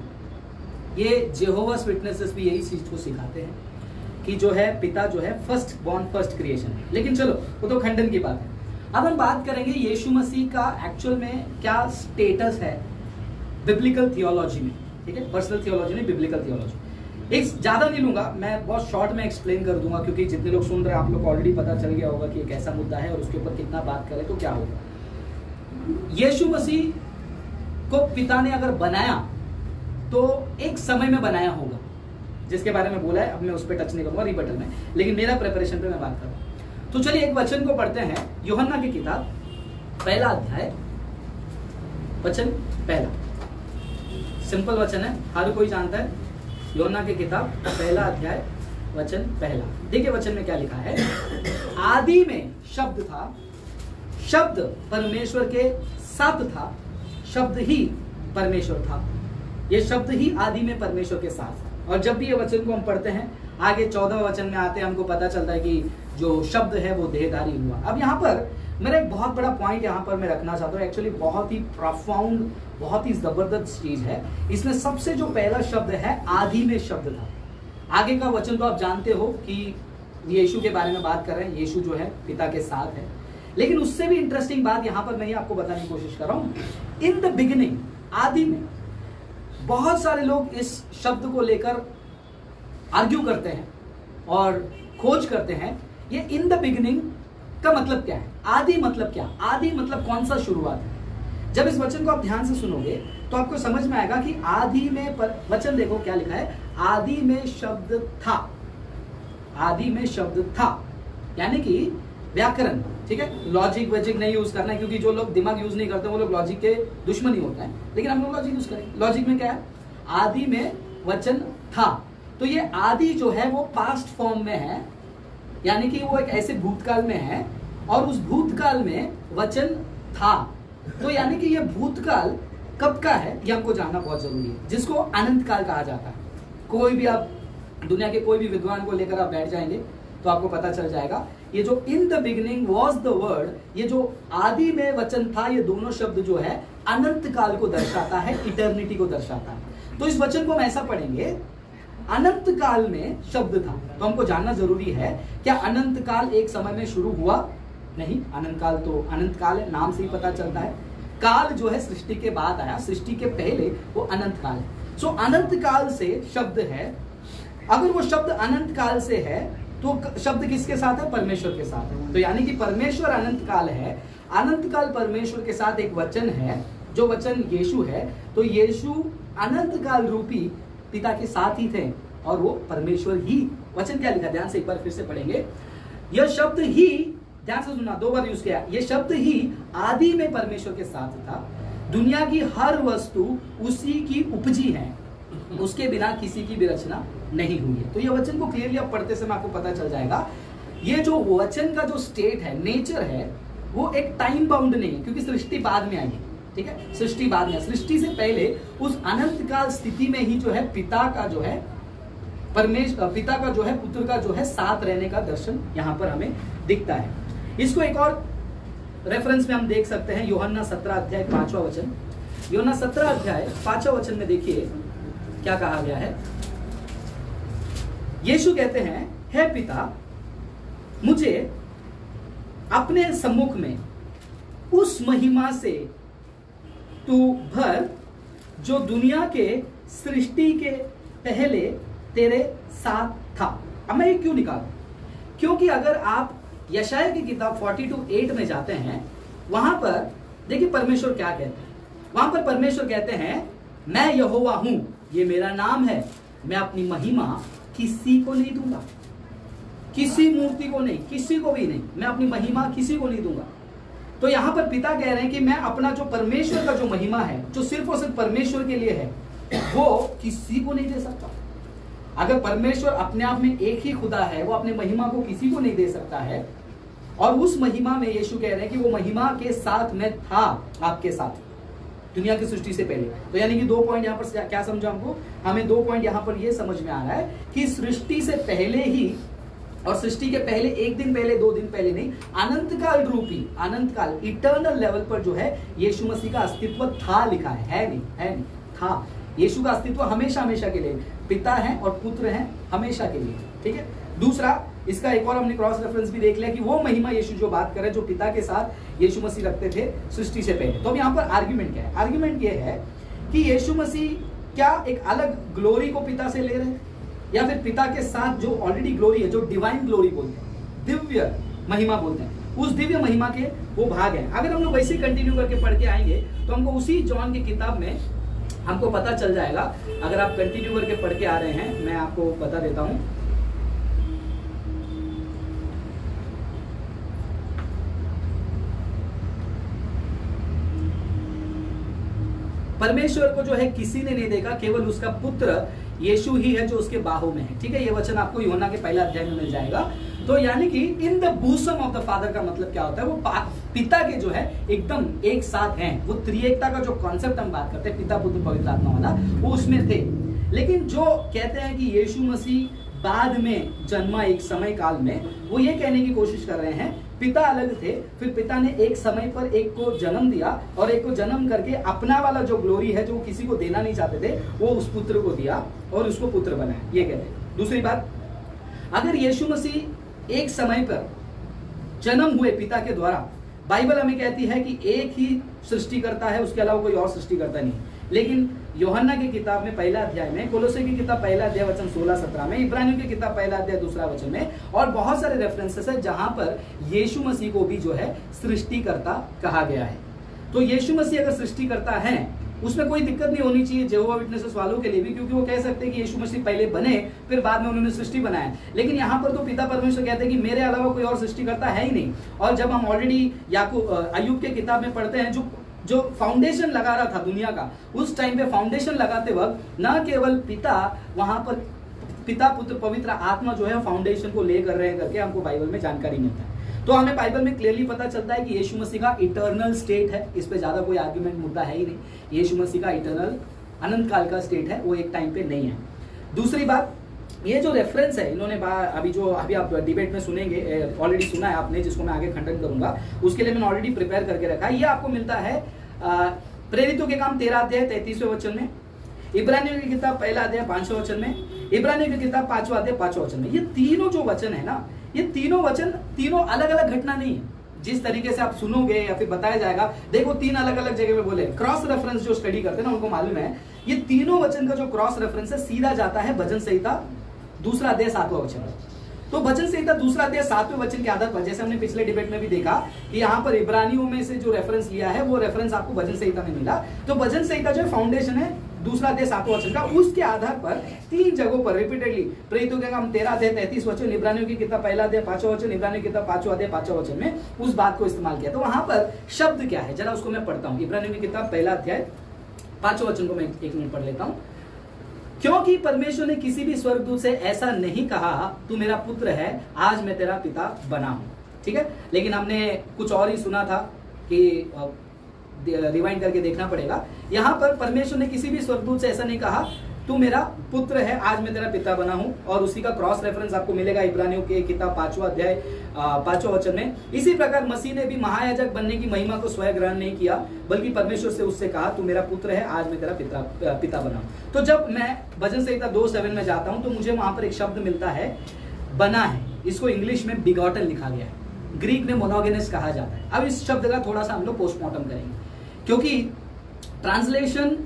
ये जेहोवास विटनेसेस भी यही चीज को सिखाते हैं कि जो है पिता जो है फर्स्ट बॉर्न, फर्स्ट क्रिएशन है। लेकिन चलो वो तो खंडन की बात है। अब हम बात करेंगे यीशु मसीह का एक्चुअल में क्या स्टेटस है बिब्लिकल थियोलॉजी में। ठीक है, पर्सनल थियोलॉजी नहीं, बिब्लिकल थियोलॉजी। एक ज्यादा नहीं लूंगा, मैं बहुत शॉर्ट में एक्सप्लेन कर दूंगा क्योंकि जितने लोग सुन रहे हैं आप लोग ऑलरेडी पता चल गया होगा कि एक ऐसा मुद्दा है और उसके ऊपर कितना बात करें तो क्या होगा। यीशु मसीह को पिता ने अगर बनाया तो एक समय में बनाया होगा जिसके बारे में बोला है। अब मैं उस पर टच नहीं करूंगा रिबटल में, लेकिन मेरा प्रिपरेशन पे मैं बात कर रहा हूं। तो चलिए एक वचन को पढ़ते हैं, यूहन्ना की किताब पहला अध्याय, वचन पहला। सिंपल वचन है, हर कोई जानता है। यूहन्ना की किताब पहला अध्याय वचन पहला। देखिए वचन में क्या लिखा है। आदि में शब्द था, शब्द परमेश्वर के साथ था, शब्द ही परमेश्वर था। ये शब्द ही आदि में परमेश्वर के साथ था। और जब भी ये वचन को हम पढ़ते हैं आगे 14 वचन में आते हैं, हमको पता चलता है कि जो शब्द है वो देहधारी हुआ। अब यहाँ पर मेरा एक बहुत बड़ा पॉइंट यहाँ पर मैं रखना चाहता हूँ, एक्चुअली बहुत ही प्रोफाउंड, बहुत ही जबरदस्त चीज है। इसमें सबसे जो पहला शब्द है आदि में शब्द था। आगे का वचन तो आप जानते हो कि यीशु के बारे में बात कर रहे हैं, यीशु जो है पिता के साथ है। लेकिन उससे भी इंटरेस्टिंग बात यहाँ पर मैं आपको बताने की कोशिश कर रहा हूँ। इन द बिगिनिंग, आदि में, बहुत सारे लोग इस शब्द को लेकर आर्ग्यू करते हैं और खोज करते हैं। ये इन द बिगिनिंग का मतलब क्या है, आदि मतलब क्या, आदि मतलब कौन सा शुरुआत है। जब इस वचन को आप ध्यान से सुनोगे तो आपको समझ में आएगा कि आदि में वचन देखो क्या लिखा है, आदि में शब्द था, आदि में शब्द था, यानी कि व्याकरण। ठीक है, लॉजिक वॉजिक नहीं यूज करना है क्योंकि जो लोग दिमाग यूज नहीं करते वो लोग लॉजिक के दुश्मनी होते हैं, लेकिन हम लोग लॉजिक यूज करें। लॉजिक में क्या है, आदि में वचन था। तो ये आदि जो है वो पास्ट फॉर्म में है, यानी कि वो एक ऐसे भूतकाल में है और उस भूतकाल में वचन था। तो यानी कि ये भूतकाल कब का है ये हमको जानना बहुत जरूरी है, जिसको अनंत काल कहा जाता है। कोई भी आप दुनिया के कोई भी विद्वान को लेकर आप बैठ जाएंगे तो आपको पता चल जाएगा ये जो in the beginning was the word, ये जो आदि में वचन था, ये दोनों शब्द जो है अनंत काल को दर्शाता है, इटर्निटी को दर्शाता है। तो इस वचन को हम ऐसा पढ़ेंगे, अनंत काल में शब्द था। तो हमको जानना जरूरी है क्या अनंत काल एक समय में शुरू हुआ? नहीं, अनंत काल तो अनंत काल है, नाम से ही पता चलता है। काल जो है सृष्टि के बाद आया, सृष्टि के पहले वो अनंत काल है। सो अनंत काल से शब्द है। अगर वो शब्द अनंत काल से है तो शब्द किसके साथ है? परमेश्वर के साथ है। तो यानी कि परमेश्वर अनंत काल है, अनंत काल परमेश्वर के साथ एक वचन है, जो वचन यीशु है। तो यीशु अनंत काल रूपी पिता के साथ ही थे और वो परमेश्वर ही। वचन क्या लिखा, ध्यान से एक बार फिर से पढ़ेंगे। यह शब्द ही, ध्यान से सुनना, 2 बार यूज किया, ये शब्द ही आदि में परमेश्वर के साथ था। दुनिया की हर वस्तु उसी की उपजी है। उसके बिना किसी की भी रचना नहीं हुई है। तो ये वचन को क्लियरली आप पढ़ते समय आपको पता चल जाएगा, ये जो वचन का जो स्टेट है, नेचर है, वो एक टाइम बाउंड नहीं है, क्योंकि सृष्टि बाद में आई है। ठीक है, सृष्टि बाद में, सृष्टि से पहले उस अनंत काल स्थिति में ही जो है पिता का जो है पिता का जो है पुत्र का जो है साथ रहने का दर्शन यहाँ पर हमें दिखता है। इसको एक और रेफरेंस में हम देख सकते हैं, यूहन्ना 17 अध्याय 5वां वचन। यूहन्ना 17 अध्याय 5वां वचन में देखिए क्या कहा गया है। यीशु कहते हैं, हे पिता, मुझे अपने सम्मुख में उस महिमा से तू भर जो दुनिया के सृष्टि के पहले तेरे साथ था। अब मैं ये क्यों निकालूं? क्योंकि अगर आप यशाया की किताब 42:8 में जाते हैं, वहां पर देखिए परमेश्वर क्या कहते हैं। वहां पर परमेश्वर कहते हैं, मैं यहोवा हूं, ये मेरा नाम है, मैं अपनी महिमा किसी को नहीं दूंगा, किसी मूर्ति को नहीं, किसी को भी नहीं, मैं अपनी महिमा किसी को नहीं दूंगा। तो यहां पर पिता कह रहे हैं कि मैं अपना जो परमेश्वर का जो महिमा है, जो सिर्फ और सिर्फ परमेश्वर के लिए है, वो किसी को नहीं दे सकता। अगर परमेश्वर अपने आप में एक ही खुदा है, वो अपने महिमा को किसी को नहीं दे सकता है, और उस महिमा में यीशु कह रहे हैं कि वो महिमा के साथ मैं था आपके साथ दुनिया की सृष्टि से पहले। तो यानी कि 2 पॉइंट यहाँ पर क्या समझा हमको, हमें 2 पॉइंट यहाँ पर ये समझ में आ रहा है कि सृष्टि से पहले ही, और सृष्टि के पहले 1 दिन पहले 2 दिन पहले नहीं, अनंत काल रूपी, अनंत काल इटर्नल लेवल पर जो है यीशु मसीह का अस्तित्व था लिखा है नहीं था। यीशु का अस्तित्व हमेशा हमेशा के लिए, पिता है और पुत्र है हमेशा के लिए। ठीक है, दूसरा इसका एक और हमने क्रॉस रेफरेंस भी देख लिया कि वो महिमा यीशु जो बात कर रहे, जो पिता के साथ यीशु मसीह रखते थे सृष्टि से पहले। तो अब यहाँ पर आर्ग्यूमेंट क्या है? आर्ग्यूमेंट ये है कि यीशु मसीह क्या एक अलग ग्लोरी को पिता से ले रहे हैं, या फिर पिता के साथ जो ऑलरेडी ग्लोरी है, जो डिवाइन ग्लोरी बोलते हैं, दिव्य महिमा बोलते हैं, उस दिव्य महिमा के वो भाग है। अगर हम लोग वैसे ही कंटिन्यू करके पढ़ के आएंगे तो हमको उसी जॉन की किताब में हमको पता चल जाएगा। अगर आप कंटिन्यू करके पढ़ के आ रहे हैं, मैं आपको बता देता हूं। परमेश्वर को जो है किसी ने नहीं देखा, केवल उसका पुत्र यीशु ही है जो उसके बाहों में है। ठीक है, ये वचन आपको यूहन्ना के पहले अध्याय में मिल जाएगा। तो यानी कि in the bosom of the father का मतलब क्या होता है, वो पिता के जो है एकदम एक साथ हैं। वो त्रिएकता का जो कॉन्सेप्ट हम बात करते हैं, पिता पुत्र पवित्र आत्मा वाला, वो उसमें थे। लेकिन जो कहते हैं कि यीशु मसीह बाद में जन्मा एक समय काल में, वो ये कहने की कोशिश कर रहे हैं पिता अलग थे, फिर पिता ने एक समय पर एक को जन्म दिया, और एक को जन्म करके अपना वाला जो ग्लोरी है, जो किसी को देना नहीं चाहते थे, वो उस पुत्र को दिया और उसको पुत्र बनाया, ये कहते हैं। दूसरी बात, अगर यीशु मसीह एक समय पर जन्म हुए पिता के द्वारा, बाइबल हमें कहती है कि एक ही सृष्टि करता है, उसके अलावा कोई और सृष्टि करता नहीं। लेकिन यूहन्ना की किताब में पहला अध्याय में, कोलोसे की किताब पहला अध्याय वचन 16-17 में, इब्रानियों की किताब पहला अध्याय 2 वचन में, और बहुत सारे रेफरेंसेस है जहां पर यीशु मसीह को भी जो है सृष्टिकर्ता कहा गया है। तो यीशु मसीह अगर सृष्टिकर्ता है, उसमें कोई दिक्कत नहीं होनी चाहिए जेहोवा विटनेसेस वालों के लिए भी, क्योंकि वो कह सकते हैं कि यीशु मसीह पहले बने, फिर बाद में उन्होंने सृष्टि बनाया। लेकिन यहाँ पर तो पिता परमेश्वर कहते हैं कि मेरे अलावा कोई और सृष्टिकर्ता है ही नहीं। और जब हम ऑलरेडी अय्यूब के किताब में पढ़ते हैं, जो फाउंडेशन लगा रहा था दुनिया का, उस टाइम पे फाउंडेशन लगाते वक्त न केवल पिता, वहां पर पिता पुत्र पवित्र आत्मा जो है फाउंडेशन को ले कर रहे हैं करके हमको बाइबल में जानकारी मिलता है। तो हमें बाइबल में क्लियरली पता चलता है कि यीशु मसीह का इटर्नल स्टेट है, इस पे ज्यादा कोई आर्गुमेंट मुद्दा है ही नहीं। यीशु मसीह का इटर्नल अनंत काल का स्टेट है, वो एक टाइम पे नहीं है। दूसरी बात, ये जो रेफरेंस है इन्होंने अभी आप डिबेट में सुनेंगे, ऑलरेडी सुना है आपने, जिसको मैं आगे खंडन करूंगा, उसके लिए मैंने ऑलरेडी प्रिपेयर करके रखा है। ये आपको मिलता है प्रेरितों के काम 13 अध्याय 33वें वचन में, इब्रानियों की किताब पहला अध्याय 5वें वचन में, इब्रानियों की किताब 5वां अध्याय 5वें वचन में। ये तीनों जो वचन है ना, ये तीनों वचन तीनों अलग अलग घटना नहीं है। जिस तरीके से आप सुनोगे या फिर बताया जाएगा, देखो 3 अलग अलग जगह में बोले। क्रॉस रेफरेंस जो स्टडी करते हैं ना, उनको मालूम है ये तीनों वचन का जो क्रॉस रेफरेंस है सीधा जाता है भजन संहिता 2 अध्याय 7वां वचन। तो भजन संहिता 2 अध्याय 7वें वचन के आधार पर, जैसे हमने पिछले डिबेट में भी देखा कि यहाँ पर इब्रानियों में से जो रेफरेंस लिया है, वो रेफरेंस आपको भजन संहिता में मिला। तो भजन संहिता जो फाउंडेशन है 2 अध्याय 7वां वचन का, उसके आधार पर 3 जगहों पर रिपीटेडली प्रेरितों के काम 13 अध्याय 33 वचन, इब्रानियों की किताब पहला अध्याय 5वां वचन, इब्रानियों की किताब 5वां अध्याय 5वां वचन में उस बात को इस्तेमाल किया। तो वहां पर शब्द क्या है, जरा उसको मैं पढ़ता हूँ। इब्रानियों की किताब पहला अध्याय 5वां वचन को मैं 1 मिनट पढ़ लेता हूँ। क्योंकि परमेश्वर ने किसी भी स्वर्गदूत से ऐसा नहीं कहा तू मेरा पुत्र है, आज मैं तेरा पिता बना हूं। ठीक है, लेकिन हमने कुछ और ही सुना था कि रिवाइंड करके देखना पड़ेगा। यहां पर परमेश्वर ने किसी भी स्वर्गदूत से ऐसा नहीं कहा तू मेरा पुत्र है, आज मैं तेरा पिता बना हूं। और उसी का क्रॉस रेफरेंस आपको मिलेगा इब्रानियों के किताब 5वां अध्याय 5वां वचन में। इसी प्रकार मसीह ने भी महायाजक बनने की महिमा को स्वयं ग्रहण नहीं किया, बल्कि परमेश्वर से उससे कहा तू मेरा पुत्र है, आज मैं तेरा पिता बना हूं। तो जब मैं भजन संहिता 2:7 में जाता हूं तो मुझे वहां पर एक शब्द मिलता है बना है। इसको इंग्लिश में बिगॉटन लिखा गया है, ग्रीक में मोनोगेनेस कहा जाता है। अब इस शब्द का थोड़ा सा हम लोग पोस्टमार्टम करेंगे, क्योंकि ट्रांसलेशन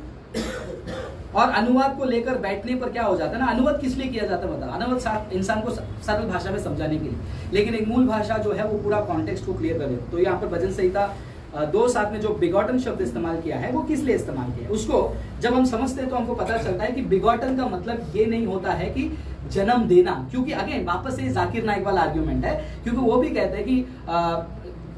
और अनुवाद को लेकर बैठने पर क्या हो जाता है ना, अनुवाद किस लिए किया जाता है बता, अनुवाद इंसान को सरल भाषा में समझाने के लिए, लेकिन एक मूल भाषा जो है वो पूरा कॉन्टेक्स्ट को क्लियर कर दे। तो यहाँ पर भजन संहिता 2:7 में जो बिगॉटन शब्द इस्तेमाल किया है वो किस लिए इस्तेमाल किया है, उसको जब हम समझते हैं तो हमको पता चलता है कि बिगॉटन का मतलब ये नहीं होता है कि जन्म देना, क्योंकि अगेन वापस से जाकिर नाइक वाला आर्ग्यूमेंट है, क्योंकि वो भी कहते हैं कि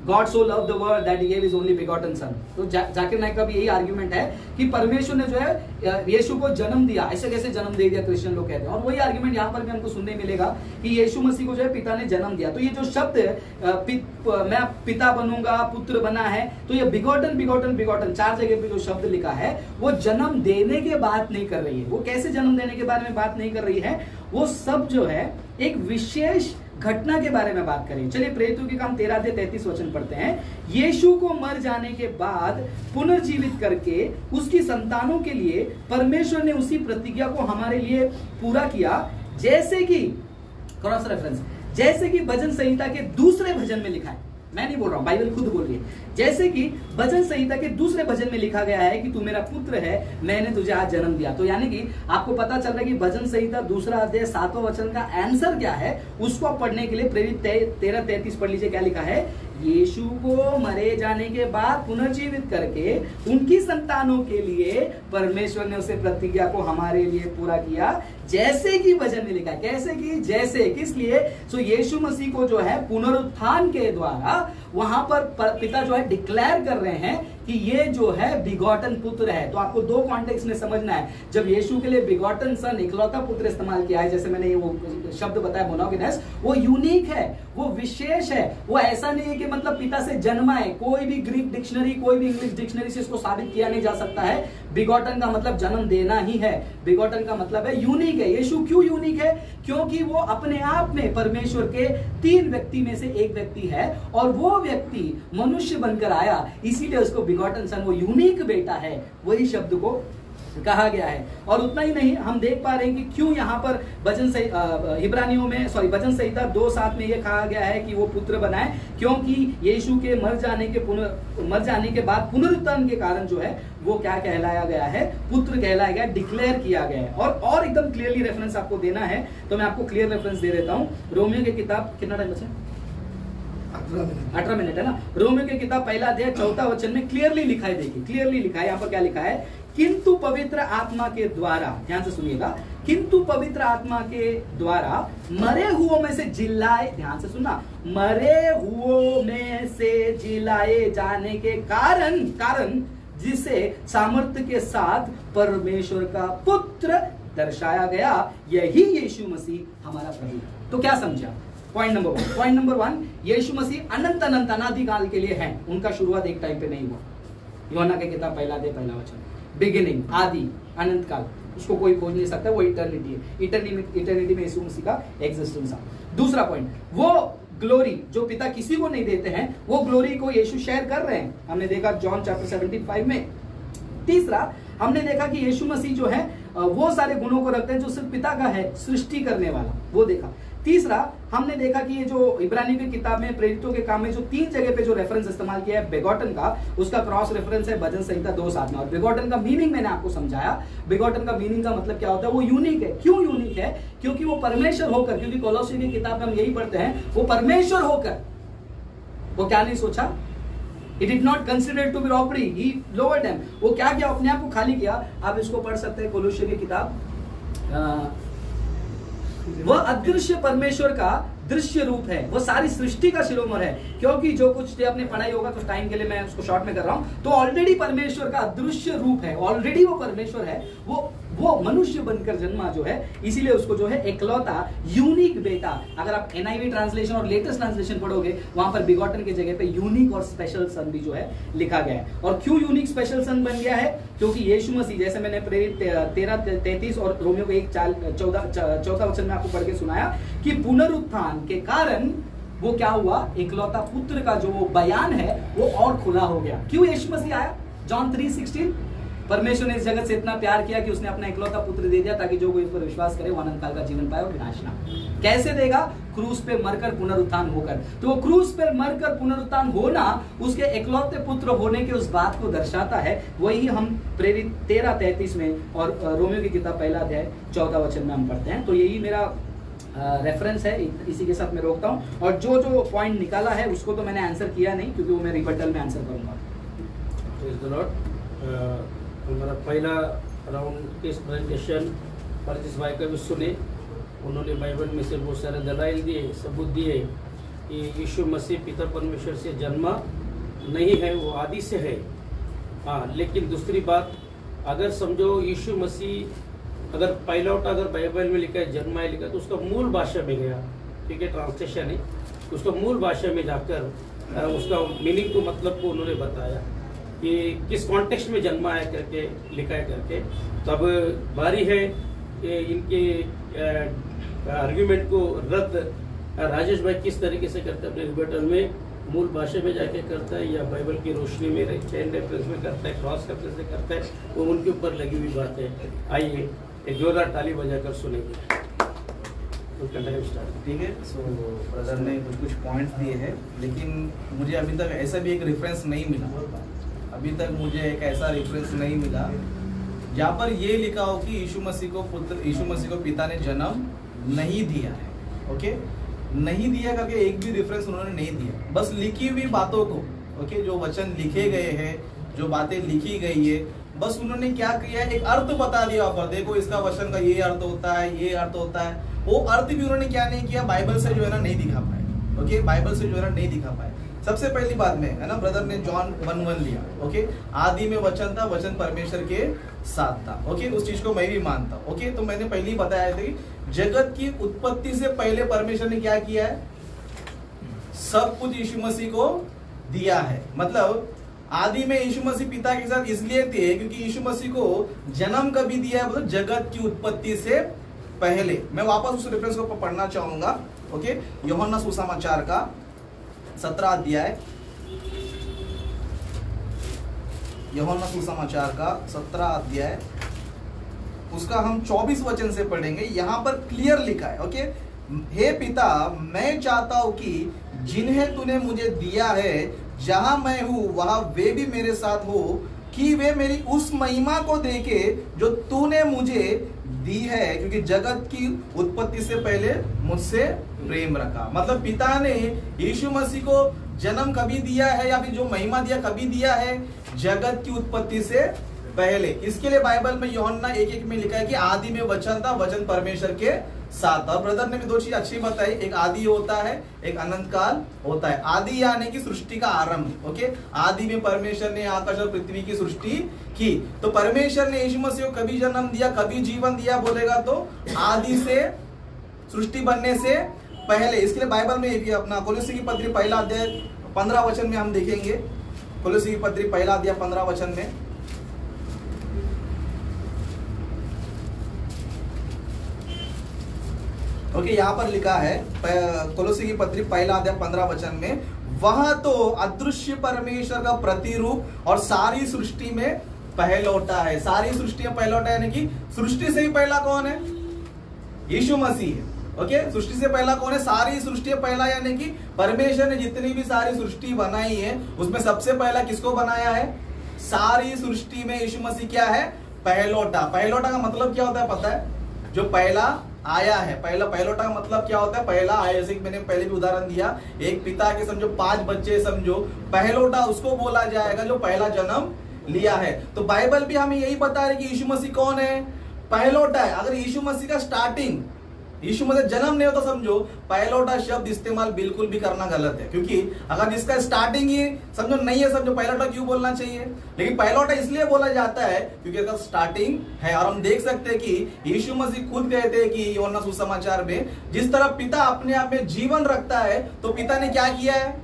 God so loved the world that he gave his only begotten son। तो जाकिर नाइक का भी यही आर्ग्यूमेंट है कि परमेश्वर ने जो है यीशु को जन्म दिया। ऐसे कैसे जन्म दे दिया, क्रिश्चियन लोग कहते हैं, और वही आर्ग्यूमेंट यहाँ पर भी हमको सुनने मिलेगा कि यीशु मसीह को जो है पिता ने जन्म दिया। तो ये जो शब्द मैं पिता बनूंगा, पुत्र बना है, तो ये बिगॉटन बिगॉटन बिगॉटन 4 जगह पे जो शब्द लिखा है वो जन्म देने के बात नहीं कर रही है। वो कैसे जन्म देने के बारे में बात नहीं कर रही है, वो सब जो है एक विशेष घटना के बारे में बात करें। चलिए प्रेरितों के काम 13-33 वचन पढ़ते हैं। यीशु को मर जाने के बाद पुनर्जीवित करके उसकी संतानों के लिए परमेश्वर ने उसी प्रतिज्ञा को हमारे लिए पूरा किया, जैसे कि क्रॉस रेफरेंस, जैसे कि भजन संहिता के दूसरे भजन में लिखा है। मैं नहीं बोल रहा हूं, बाइबल खुद बोल रही है। जैसे कि भजन संहिता के दूसरे भजन में लिखा गया है कि तू मेरा पुत्र है, मैंने तुझे आज जन्म दिया। तो यानी कि आपको पता चल रहा है कि भजन संहिता 2 अध्याय 7वां वचन का आंसर क्या है, उसको आप पढ़ने के लिए प्रेरित 13:33 पढ़ लीजिए। क्या लिखा है, यीशु को मरे जाने के बाद पुनर्जीवित करके उनकी संतानों के लिए परमेश्वर ने उसे प्रतिज्ञा को हमारे लिए पूरा किया, जैसे कि वचन में लिखा है। कैसे कि, जैसे, किस लिए, सो यीशु मसीह को जो है पुनरुत्थान के द्वारा वहां पर पिता जो है डिक्लेयर कर रहे हैं कि ये जो है बिगॉटन पुत्र है। तो आपको 2 कॉन्टेक्स्ट में समझना है। जब यीशु के लिए बिगॉटन सन, इकलौता पुत्र इस्तेमाल किया है, जैसे मैंने वो शब्द बताया मोनोगेनेस, वो यूनिक है, वो विशेष है। वो ऐसा नहीं है कि मतलब पिता से जन्मा है। कोई भी ग्रीक डिक्शनरी, कोई भी इंग्लिश डिक्शनरी से इसको साबित किया नहीं जा सकता है। बिगॉटन का मतलब जन्म देना ही है। बिगॉटन का मतलब है यूनिक है। यीशु क्यों यूनिक है, क्योंकि वो अपने आप में परमेश्वर के 3 व्यक्ति में से एक व्यक्ति है, और वो व्यक्ति मनुष्य बनकर आया, इसीलिए उसको बिगॉटन सन, वो यूनिक बेटा है, वही शब्द को कहा गया है। और उतना ही नहीं, हम देख पा रहे हैं कि क्यों यहाँ पर भजन संहिता 2:7 में ये कहा गया है कि वो पुत्र बनाए, क्योंकि यीशु के मर जाने के बाद पुनरुत्थान के कारण जो है वो क्या कहलाया गया है, पुत्र कहलाया गया, डिक्लेयर किया गया है। और एकदम क्लियरली रेफरेंस आपको देना है, तो मैं आपको क्लियर रेफरेंस दे देता हूँ। रोमियो की किताब, कितना टाइम बचा, 18 मिनट है ना। रोमियो की किताब 1 अध्याय 4 वचन में क्लियरली लिखा है, देखिए क्लियरली लिखा है। यहाँ पर क्या लिखा है, किंतु पवित्र आत्मा के द्वारा, ध्यान से सुनिएगा, किंतु पवित्र आत्मा के द्वारा मरे हुओं में से जिलाए, ध्यान से सुनना, मरे हुओं में से जिलाए जाने के कारण जिसे सामर्थ्य के साथ परमेश्वर का पुत्र दर्शाया गया, यही यीशु मसीह हमारा प्रभु। तो क्या समझा, पॉइंट नंबर 1, यीशु मसीह अनंत अनादिकाल के लिए है। उनका शुरुआत एक टाइम पे नहीं हुआ। यूहन्ना की किताब 1 अध्याय 1 वचन, बिगिनिंग, आदि, अनंत काल, उसको कोई खोज नहीं सकता, वो इटर्निटी है। इटर्निटी में यीशु मसीह का एग्जिस्टेंस है। दूसरा पॉइंट, वो ग्लोरी जो पिता किसी को नहीं देते हैं, वो ग्लोरी को यीशु शेयर कर रहे हैं, हमने देखा जॉन चैप्टर 17:5 में। तीसरा, हमने देखा कि यीशु मसीह जो है वो सारे गुणों को रखते हैं जो सिर्फ पिता का है, सृष्टि करने वाला, वो देखा। तीसरा, हमने देखा कि ये जो इब्रानियों की किताब में, प्रेरितों के काम में जो 3 जगह पे जो रेफरेंस इस्तेमाल किया है बेगॉटन का, उसका क्रॉस रेफरेंस है भजन संहिता 2:7 में। और बेगॉटन का मीनिंग मैंने आपको समझाया। बेगॉटन का मीनिंग का मतलब क्या होता है, वो यूनिक है। क्यों यूनिक है, क्योंकि वो परमेश्वर होकर, क्योंकि कोलोसी की किताब में हम यही पढ़ते हैं, वो परमेश्वर होकर वो क्या नहीं सोचा, He did not consider to be robbery, he lowered them। वो क्या किया, अपने आप को खाली किया। आप इसको पढ़ सकते हैं कोलोसी की किताब। वह अदृश्य परमेश्वर का दृश्य रूप है, वो सारी सृष्टि का शिरोमणि है। क्योंकि जो कुछ आपने पढ़ाई होगा, तो टाइम के लिए मैं उसको शॉर्ट में कर रहा हूं। तो ऑलरेडी परमेश्वर का अदृश्य रूप है, ऑलरेडी वो परमेश्वर है, वो वो मनुष्य बनकर जन्मा जो है, इसीलिए उसको जो है एकलौता यूनिक बेटा, अगर आप NIV ट्रांसलेशन और लेटेस्ट ट्रांसलेशन पढ़ोगे वहां पर बिगॉटन की जगह पे यूनिक और स्पेशल सन भी जो है लिखा गया है। और क्यों यूनिक स्पेशल सन बन गया है? क्योंकि यीशु मसीह, जैसे मैंने प्रेरित 13:33 और रोमियो के 1:14 वचन में आपको पढ़ के सुनाया कि पुनरुत्थान के कारण वो क्या हुआ, एकलौता पुत्र का जो वो बयान है वो और खुला हो गया। क्यों यीशु मसीह आया? जॉन 3:16, परमेश्वर ने इस जगत से इतना प्यार किया कि उसने अपना एकलौता पुत्र दे दिया ताकि जो कोई इस पर विश्वास करे वो अनंत काल का जीवन पाए और विनाश ना। कैसे देगा? क्रूस पे मरकर पुनरुत्थान होकर। तो वो क्रूस पे मरकर पुनरुत्थान होना उसके एकलौते पुत्र होने के उस बात को दर्शाता है। वही हम प्रेरित 13:33 में और रोमियो की किताब 1:14 में हम पढ़ते हैं। तो यही मेरा रेफरेंस है, इसी के साथ मैं रोकता हूँ। और जो जो पॉइंट निकाला है उसको तो मैंने आंसर किया नहीं, क्योंकि वो मैं रिबटल में आंसर करूंगा। हमारा पहला राउंड इस प्रेजेंटेशन परजिस भाई का भी सुने। उन्होंने बाइबल में से बहुत सारे दलाइल दिए, सबूत दिए कि यीशु मसीह पिता परमेश्वर से जन्मा नहीं है, वो आदि से है। हाँ, लेकिन दूसरी बात, अगर समझो यीशु मसीह अगर पायलट अगर बाइबल में लिखा है जन्मा है लिखा, तो उसका मूल भाषा में गया, ठीक है, ट्रांसलेशन है, उसका मूल भाषा में जाकर उसका मीनिंग को, मतलब को उन्होंने बताया कि किस कॉन्टेक्स्ट में जन्मा है करके लिखा है करके। तब बारी है इनके आर्ग्यूमेंट को रद्द राजेश भाई किस तरीके से करते हैं, अपने रिबेटल में मूल भाषा में जाके करता है या बाइबल की रोशनी में चैन रेफरेंस में करता है, क्रॉस रेफरेंस से करता है, वो उनके ऊपर लगी हुई बात है। आइए एक जोरदार ताली बजाकर सुनेंगे। ठीक है, सो ब्रदर ने कुछ पॉइंट्स दिए हैं, लेकिन मुझे अभी तक ऐसा भी एक रेफरेंस नहीं मिला, अभी तक मुझे एक ऐसा रेफरेंस नहीं मिला जहाँ पर ये लिखा हो कि यीशु मसीह को पिता ने जन्म नहीं दिया है। ओके, नहीं दिया करके एक भी रेफरेंस उन्होंने नहीं दिया, बस लिखी हुई बातों को, ओके, जो वचन लिखे गए हैं, जो बातें लिखी गई है, बस उन्होंने क्या किया है, एक अर्थ बता दिया पर देखो इसका वचन का ये अर्थ होता है, ये अर्थ होता है। वो अर्थ भी उन्होंने क्या नहीं किया, बाइबल से जो है ना नहीं दिखा पाए। ओके, बाइबल से जो है ना नहीं दिखा पाए। सबसे पहली बात में है ना, ब्रदर ने जॉन 1:1 लिया। ओके, आदि में वचन था, वचन परमेश्वर के साथ था। ओके, उस चीज को मैं भी मानता हूँ। ओके, तो मैंने पहले ही बताया था कि जगत की उत्पत्ति से पहले परमेश्वर ने क्या किया है, सब कुछ यीशु मसीह को दिया है। मतलब आदि में यीशु मसीह पिता के साथ इसलिए थे क्योंकि यीशु मसीह को जन्म कभी दिया है, मतलब जगत की उत्पत्ति से पहले। मैं वापस उस रेफरेंस को पढ़ना चाहूंगा। ओके, यूहन्ना सुसमाचार का 17 अध्याय, यूहन्ना सुसमाचार का 17 अध्याय, उसका हम 24 वचन से पढ़ेंगे। यहां पर क्लियर लिखा है, ओके, हे पिता, मैं चाहता हूं कि जिन्हें तूने मुझे दिया है, जहां मैं हूं वहां वे भी मेरे साथ हो, कि वे मेरी उस महिमा को देखे जो तूने मुझे दी है, क्योंकि जगत की उत्पत्ति से पहले मुझसे प्रेम रखा। मतलब पिता ने यीशु मसीह को जन्म कभी दिया है या फिर जो महिमा दिया कभी दिया है, जगत की उत्पत्ति से पहले। इसके लिए बाइबल में यूहन्ना 1:1 में लिखा है कि आदि में वचन था, वचन परमेश्वर के साथ। और ब्रदर ने भी दो चीज अच्छी बताई, एक आदि होता है, एक अनंत काल होता है। आदि यानी कि सृष्टि का आरंभ। ओके, आदि में परमेश्वर ने आकाश और पृथ्वी की सृष्टि की। तो परमेश्वर ने यीशु मसीह को कभी जन्म दिया, कभी जीवन दिया बोलेगा तो आदि से, सृष्टि बनने से पहले। इसके लिए बाइबल में अपना कोलोसी की पत्री 1 अध्याय 15 वचन में हम देखेंगे। कोलोसी की पत्री 1 अध्याय 15 वचन में, ओके, यहाँ पर लिखा है कोलोसी की पत्री 1 अध्याय 15 वचन में, वह तो अदृश्य परमेश्वर का प्रतिरूप और सारी सृष्टि में पहलौठा है। सारी सृष्टि में पहलौठा यानी कि सृष्टि से ही पहला कौन है, यीशु मसीह है। ओके, सृष्टि से पहला कौन है, सारी सृष्टि पहला, यानी कि परमेश्वर ने जितनी भी सारी सृष्टि बनाई है उसमें सबसे पहला किसको बनाया है, सारी सृष्टि में यीशु मसीह क्या है, पहलौठा। पहलौठा का मतलब क्या होता है पता है, जो पहला आया है। पहलौठा का मतलब क्या होता है, पहला आया। जैसे मैंने पहले भी उदाहरण दिया, एक पिता के समझो 5 बच्चे समझो, पहलौठा उसको बोला जाएगा जो पहला जन्म लिया है। तो बाइबल भी हमें यही बता रही कि यीशु मसीह कौन है, पहलौठा है। अगर यीशु मसीह का स्टार्टिंग यीशु मसीह जन्म नहीं होता समझो, पैलोटा शब्द इस्तेमाल बिल्कुल भी करना गलत है, क्योंकि अगर इसका स्टार्टिंग ही समझो नहीं है, समझो पैलोटा क्यों बोलना चाहिए, लेकिन पैलोटा इसलिए बोला जाता है क्योंकि अगर स्टार्टिंग है। और हम देख सकते हैं कि यीशु मसीह खुद कहते हैं कि यूहन्ना सुसमाचार में, जिस तरह पिता अपने आप में जीवन रखता है तो पिता ने क्या किया है,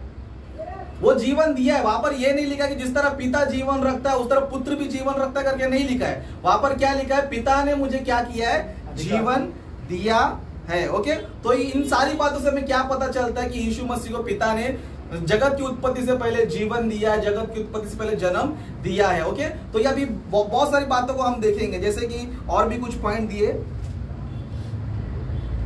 वो जीवन दिया है। वहां पर ये नहीं लिखा कि जिस तरह पिता जीवन रखता है उस तरह पुत्र भी जीवन रखता है करके नहीं लिखा है। वहां पर क्या लिखा है, पिता ने मुझे क्या किया है, जीवन दिया है। ओके, तो इन सारी बातों से हमें क्या पता चलता है कि यीशु मसीह को पिता ने जगत की उत्पत्ति से पहले जीवन दिया है, जगत की उत्पत्ति से पहले जन्म दिया है। ओके, तो ये अभी बहुत सारी बातों को हम देखेंगे, जैसे कि और भी कुछ पॉइंट दिए।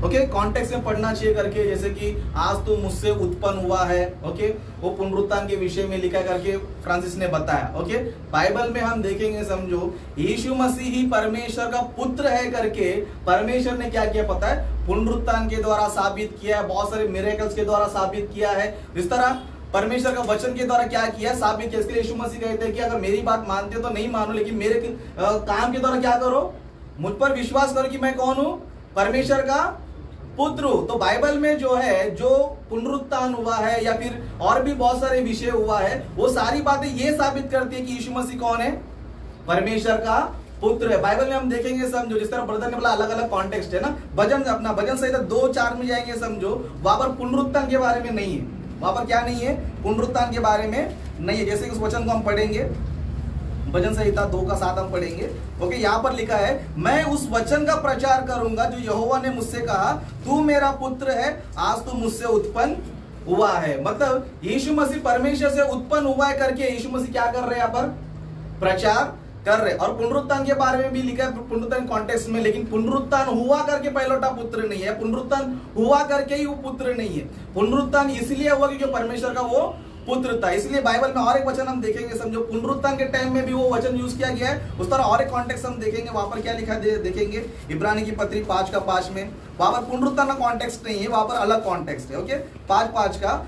ओके, कॉन्टेक्स्ट में पढ़ना चाहिए करके, जैसे कि आज तू मुझसे उत्पन्न हुआ है। ओके, वो पुनरुत्थान के विषय में लिखा करके फ्रांसिस ने बताया। ओके, बाइबल में हम देखेंगे समझो, यीशु मसीह ही परमेश्वर का पुत्र है करके परमेश्वर ने क्या किया पता है, पुनरुत्थान के द्वारा साबित किया है, बहुत सारे मिरेकल्स के द्वारा साबित किया है। इस तरह परमेश्वर का वचन के द्वारा क्या किया, साबित किया। इसके लिए यीशु मसीह कहते हैं कि अगर मेरी बात मानते हो तो नहीं मानो, लेकिन मेरे काम के द्वारा क्या करो, मुझ पर विश्वास करो कि मैं कौन हूं, परमेश्वर का पुत्र। तो बाइबल में जो है, जो पुनरुत्थान हुआ है या फिर और भी बहुत सारे विषय हुआ है, वो सारी बातें ये साबित करती है कि यीशु मसीह कौन है, परमेश्वर का पुत्र है। बाइबल में हम देखेंगे समझो, जिस तरह ब्रदर ने बोला अलग अलग कॉन्टेक्स्ट है ना, भजन संहिता 2:4 में जाएंगे समझो, वहां पर पुनरुत्थान के बारे में नहीं है, वहां पर क्या नहीं है, पुनरुत्थान के बारे में नहीं है। जैसे कि उस वचन को हम पढ़ेंगे, भजन संहिता 2:7 हम पढ़ेंगे। ओके, यहाँ पर लिखा है, मैं उस वचन का प्रचार करूंगा जो यहोवा ने मुझसे कहा, तू मेरा पुत्र है, आज तू मुझसे उत्पन्न हुआ है। मतलब यीशु मसीह परमेश्वर से उत्पन्न हुआ है करके यीशु मसीह क्या कर रहे हैं, यहाँ पर प्रचार कर रहे। और पुनरुत्थान के बारे में भी लिखा है, पुनरुत्थान कॉन्टेक्स्ट में, लेकिन पुनरुत्थान हुआ करके पहलोटा पुत्र नहीं है, पुनरुत्थान हुआ करके ही वो पुत्र नहीं है। पुनरुत्थान इसलिए हुआ क्योंकि परमेश्वर का वो पुत्र था। इसलिए बाइबल में और एक वचन हम देखेंगे समझो, पुनरुत्थान के टाइम में भी वो वचन यूज किया गया है। उस तरह और एक कॉन्टेक्स्ट हम देखेंगे, वहां पर क्या लिखा देखेंगे, इब्रानी की पत्री 5:5 में, वहां पर पुनरुत्थान का कॉन्टेक्स्ट नहीं है, वहां पर अलग कॉन्टेक्स्ट है। ओके, 5:5 का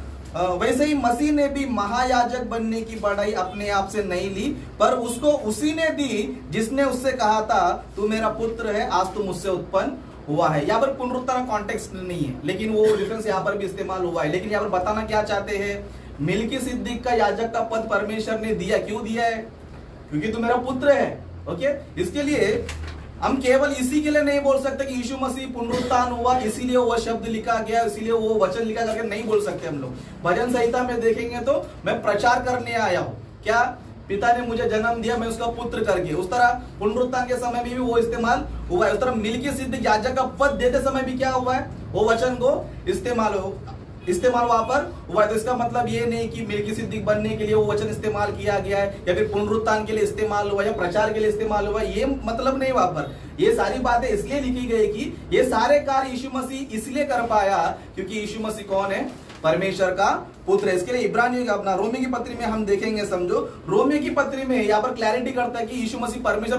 वैसे ही मसीह ने भी महायाजक बनने की बड़ाई अपने आप से नहीं ली, पर उसको उसी ने दी जिसने उससे कहा था, तू मेरा पुत्र है, आज तू मुझसे उत्पन्न हुआ है। यहाँ पर पुनरुत्थान कॉन्टेक्स्ट नहीं है, लेकिन वो रेफरेंस यहाँ पर भी इस्तेमाल हुआ है। लेकिन यहाँ पर बताना क्या चाहते हैं, मिल्कीसिदक का याजक का पद परमेश्वर ने दिया, क्यों दिया है, क्योंकि तू मेरा पुत्र है। ओके, इसके लिए हम केवल इसी के लिए नहीं बोल सकते कि यीशु मसीह पुनरुत्थान हुआ इसीलिए वो शब्द लिखा गया, इसीलिए वो वचन लिखा करके नहीं बोल सकते हम लोग। भजन संहिता में देखेंगे तो मैं प्रचार करने आया हूं, क्या, पिता ने मुझे जन्म दिया, मैं उसका पुत्र करके। उस तरह पुनरुत्थान के समय भी वो इस्तेमाल हुआ है। उस तरह मिल्कीसिदक याजक का पद देते समय भी क्या हुआ है, वो वचन को इस्तेमाल वहां पर हुआ है। तो इसका मतलब ये नहीं कि मिल्कीसिदक बनने के लिए वो वचन इस्तेमाल किया गया है, या फिर पुनरुत्थान के लिए इस्तेमाल हुआ, या प्रचार के लिए इस्तेमाल हुआ, ये मतलब नहीं। वहां पर ये सारी बातें इसलिए लिखी गई कि ये सारे कार्य यीशु मसीह इसलिए कर पाया क्योंकि यीशु मसीह कौन है, परमेश्वर का पुत्र है। इसके लिए इब्रानी अपना रोमी की पत्री में हम देखेंगे समझो, रोमी की पत्री में यहाँ पर क्लैरिटी करता है कि यीशु मसीह परमेश्वर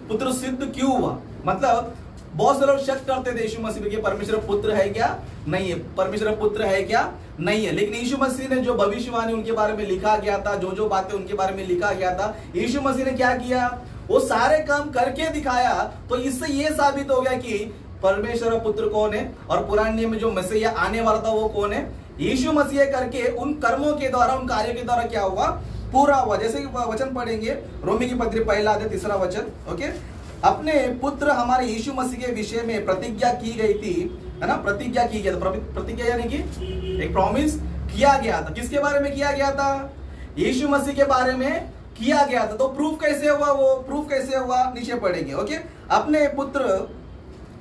पुत्र सिद्ध क्यों हुआ। मतलब बहुत से लोग शक करते थे यीशु मसीह के परमेश्वर पुत्र है क्या, नहीं है, परमेश्वर पुत्र है क्या, नहीं है। लेकिन यीशु मसीह ने जो भविष्यवाणी उनके बारे में लिखा गया था, जो जो बातें उनके बारे में लिखा गया था, यीशु मसीह ने क्या किया, वो सारे काम करके दिखाया। तो इससे ये साबित हो गया कि परमेश्वर पुत्र कौन है, और पुराने नियम में जो मसीहा आने वाला था वो कौन है, यीशु मसीह करके उन कर्मों के द्वारा, उन कार्यों के द्वारा क्या हुआ, पूरा हुआ। जैसे कि वचन पढ़ेंगे रोमी की पत्री 1:3 वचन। ओके, अपने पुत्र हमारे यीशु मसीह के विषय में प्रतिज्ञा की गई थी, है ना, प्रतिज्ञा की गई, प्रतिज्ञा यानी कि एक प्रॉमिस किया गया था। किसके बारे में किया गया था, यीशु मसीह के बारे में किया गया था। तो प्रूफ कैसे हुआ, वो प्रूफ कैसे हुआ नीचे पढ़ेंगे। ओके, अपने पुत्र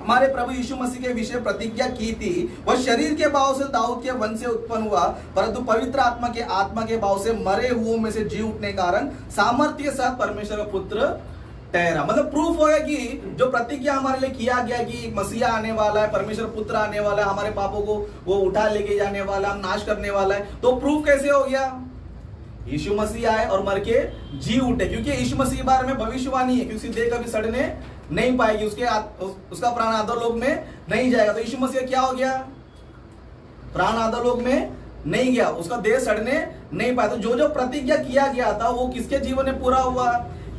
हमारे प्रभु यीशु मसीह के विषय प्रतिज्ञा की थी, वह शरीर के भाव से दाऊद के वंश से उत्पन्न हुआ, परंतु पवित्र आत्मा के भाव से मरे हुओं में से जी उठने कारण सामर्थ्य के साथ परमेश्वर का पुत्र ठहरा। मतलब प्रूफ हो गया कि जो प्रतिज्ञा हमारे लिए किया गया कि मसीहा आने वाला है, परमेश्वर पुत्र आने वाला है, हमारे पापों को वो उठा लेके जाने वाला, हम नाश करने वाला है। तो प्रूफ कैसे हो गया, यीशु मसीह आए और मर के जी उठे, क्योंकि यीशु मसीह के बारे में भविष्यवाणी है कि उसकी देह कभी सड़ने नहीं पाएगी, उसका प्राण अधोलोक में नहीं जाएगा। तो यीशु मसीह क्या हो गया, प्राण अधोलोक में नहीं गया, उसका देह सड़ने नहीं पाया। तो जो जो प्रतिज्ञा किया गया था वो किसके जीवन में पूरा हुआ,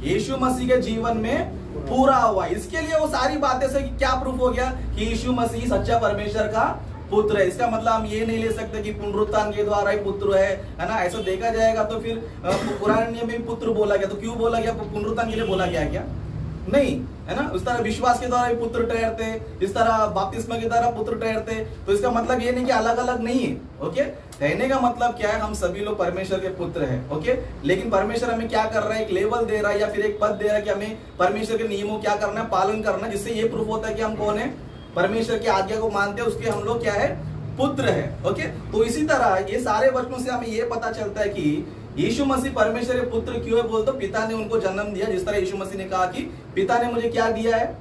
यीशु मसीह के जीवन में पूरा हुआ। इसके लिए वो सारी बातें से क्या प्रूफ हो गया कि यीशु मसीह सच्चा परमेश्वर का पुत्र है। इसका मतलब हम ये नहीं ले सकते कि पुनरुत्थान के द्वारा ही पुत्र है ना। ऐसा देखा जाएगा तो फिर पुराने नियम में पुत्र बोला गया, तो क्यों बोला गया? पुनरुत्थान के लिए बोला गया क्या? नहीं, है ना। उस तरह विश्वास के द्वारा भी पुत्र ठहरते, इस तरह बपतिस्मा के द्वारा पुत्र ठहरते। तो इसका मतलब ये नहीं कि अलग अलग नहीं है। ओके, कहने का मतलब क्या है? हम सभी लोग परमेश्वर के पुत्र हैं। ओके, लेकिन परमेश्वर हमें क्या कर रहा है? एक लेवल दे रहा है या फिर एक पद दे रहा है कि हमें परमेश्वर के नियमों क्या करना है, पालन करना है, जिससे ये प्रूफ होता है कि हम कौन है, परमेश्वर की आज्ञा को मानते हैं, उसके हम लोग क्या है, पुत्र है। ओके, तो इसी तरह ये सारे वचनों से हमें ये पता चलता है कि यीशु मसीह परमेश्वर के पुत्र क्यों है? बोल तो पिता ने उनको जन्म दिया। जिस तरह यीशु मसीह ने कहा कि पिता ने मुझे क्या दिया है?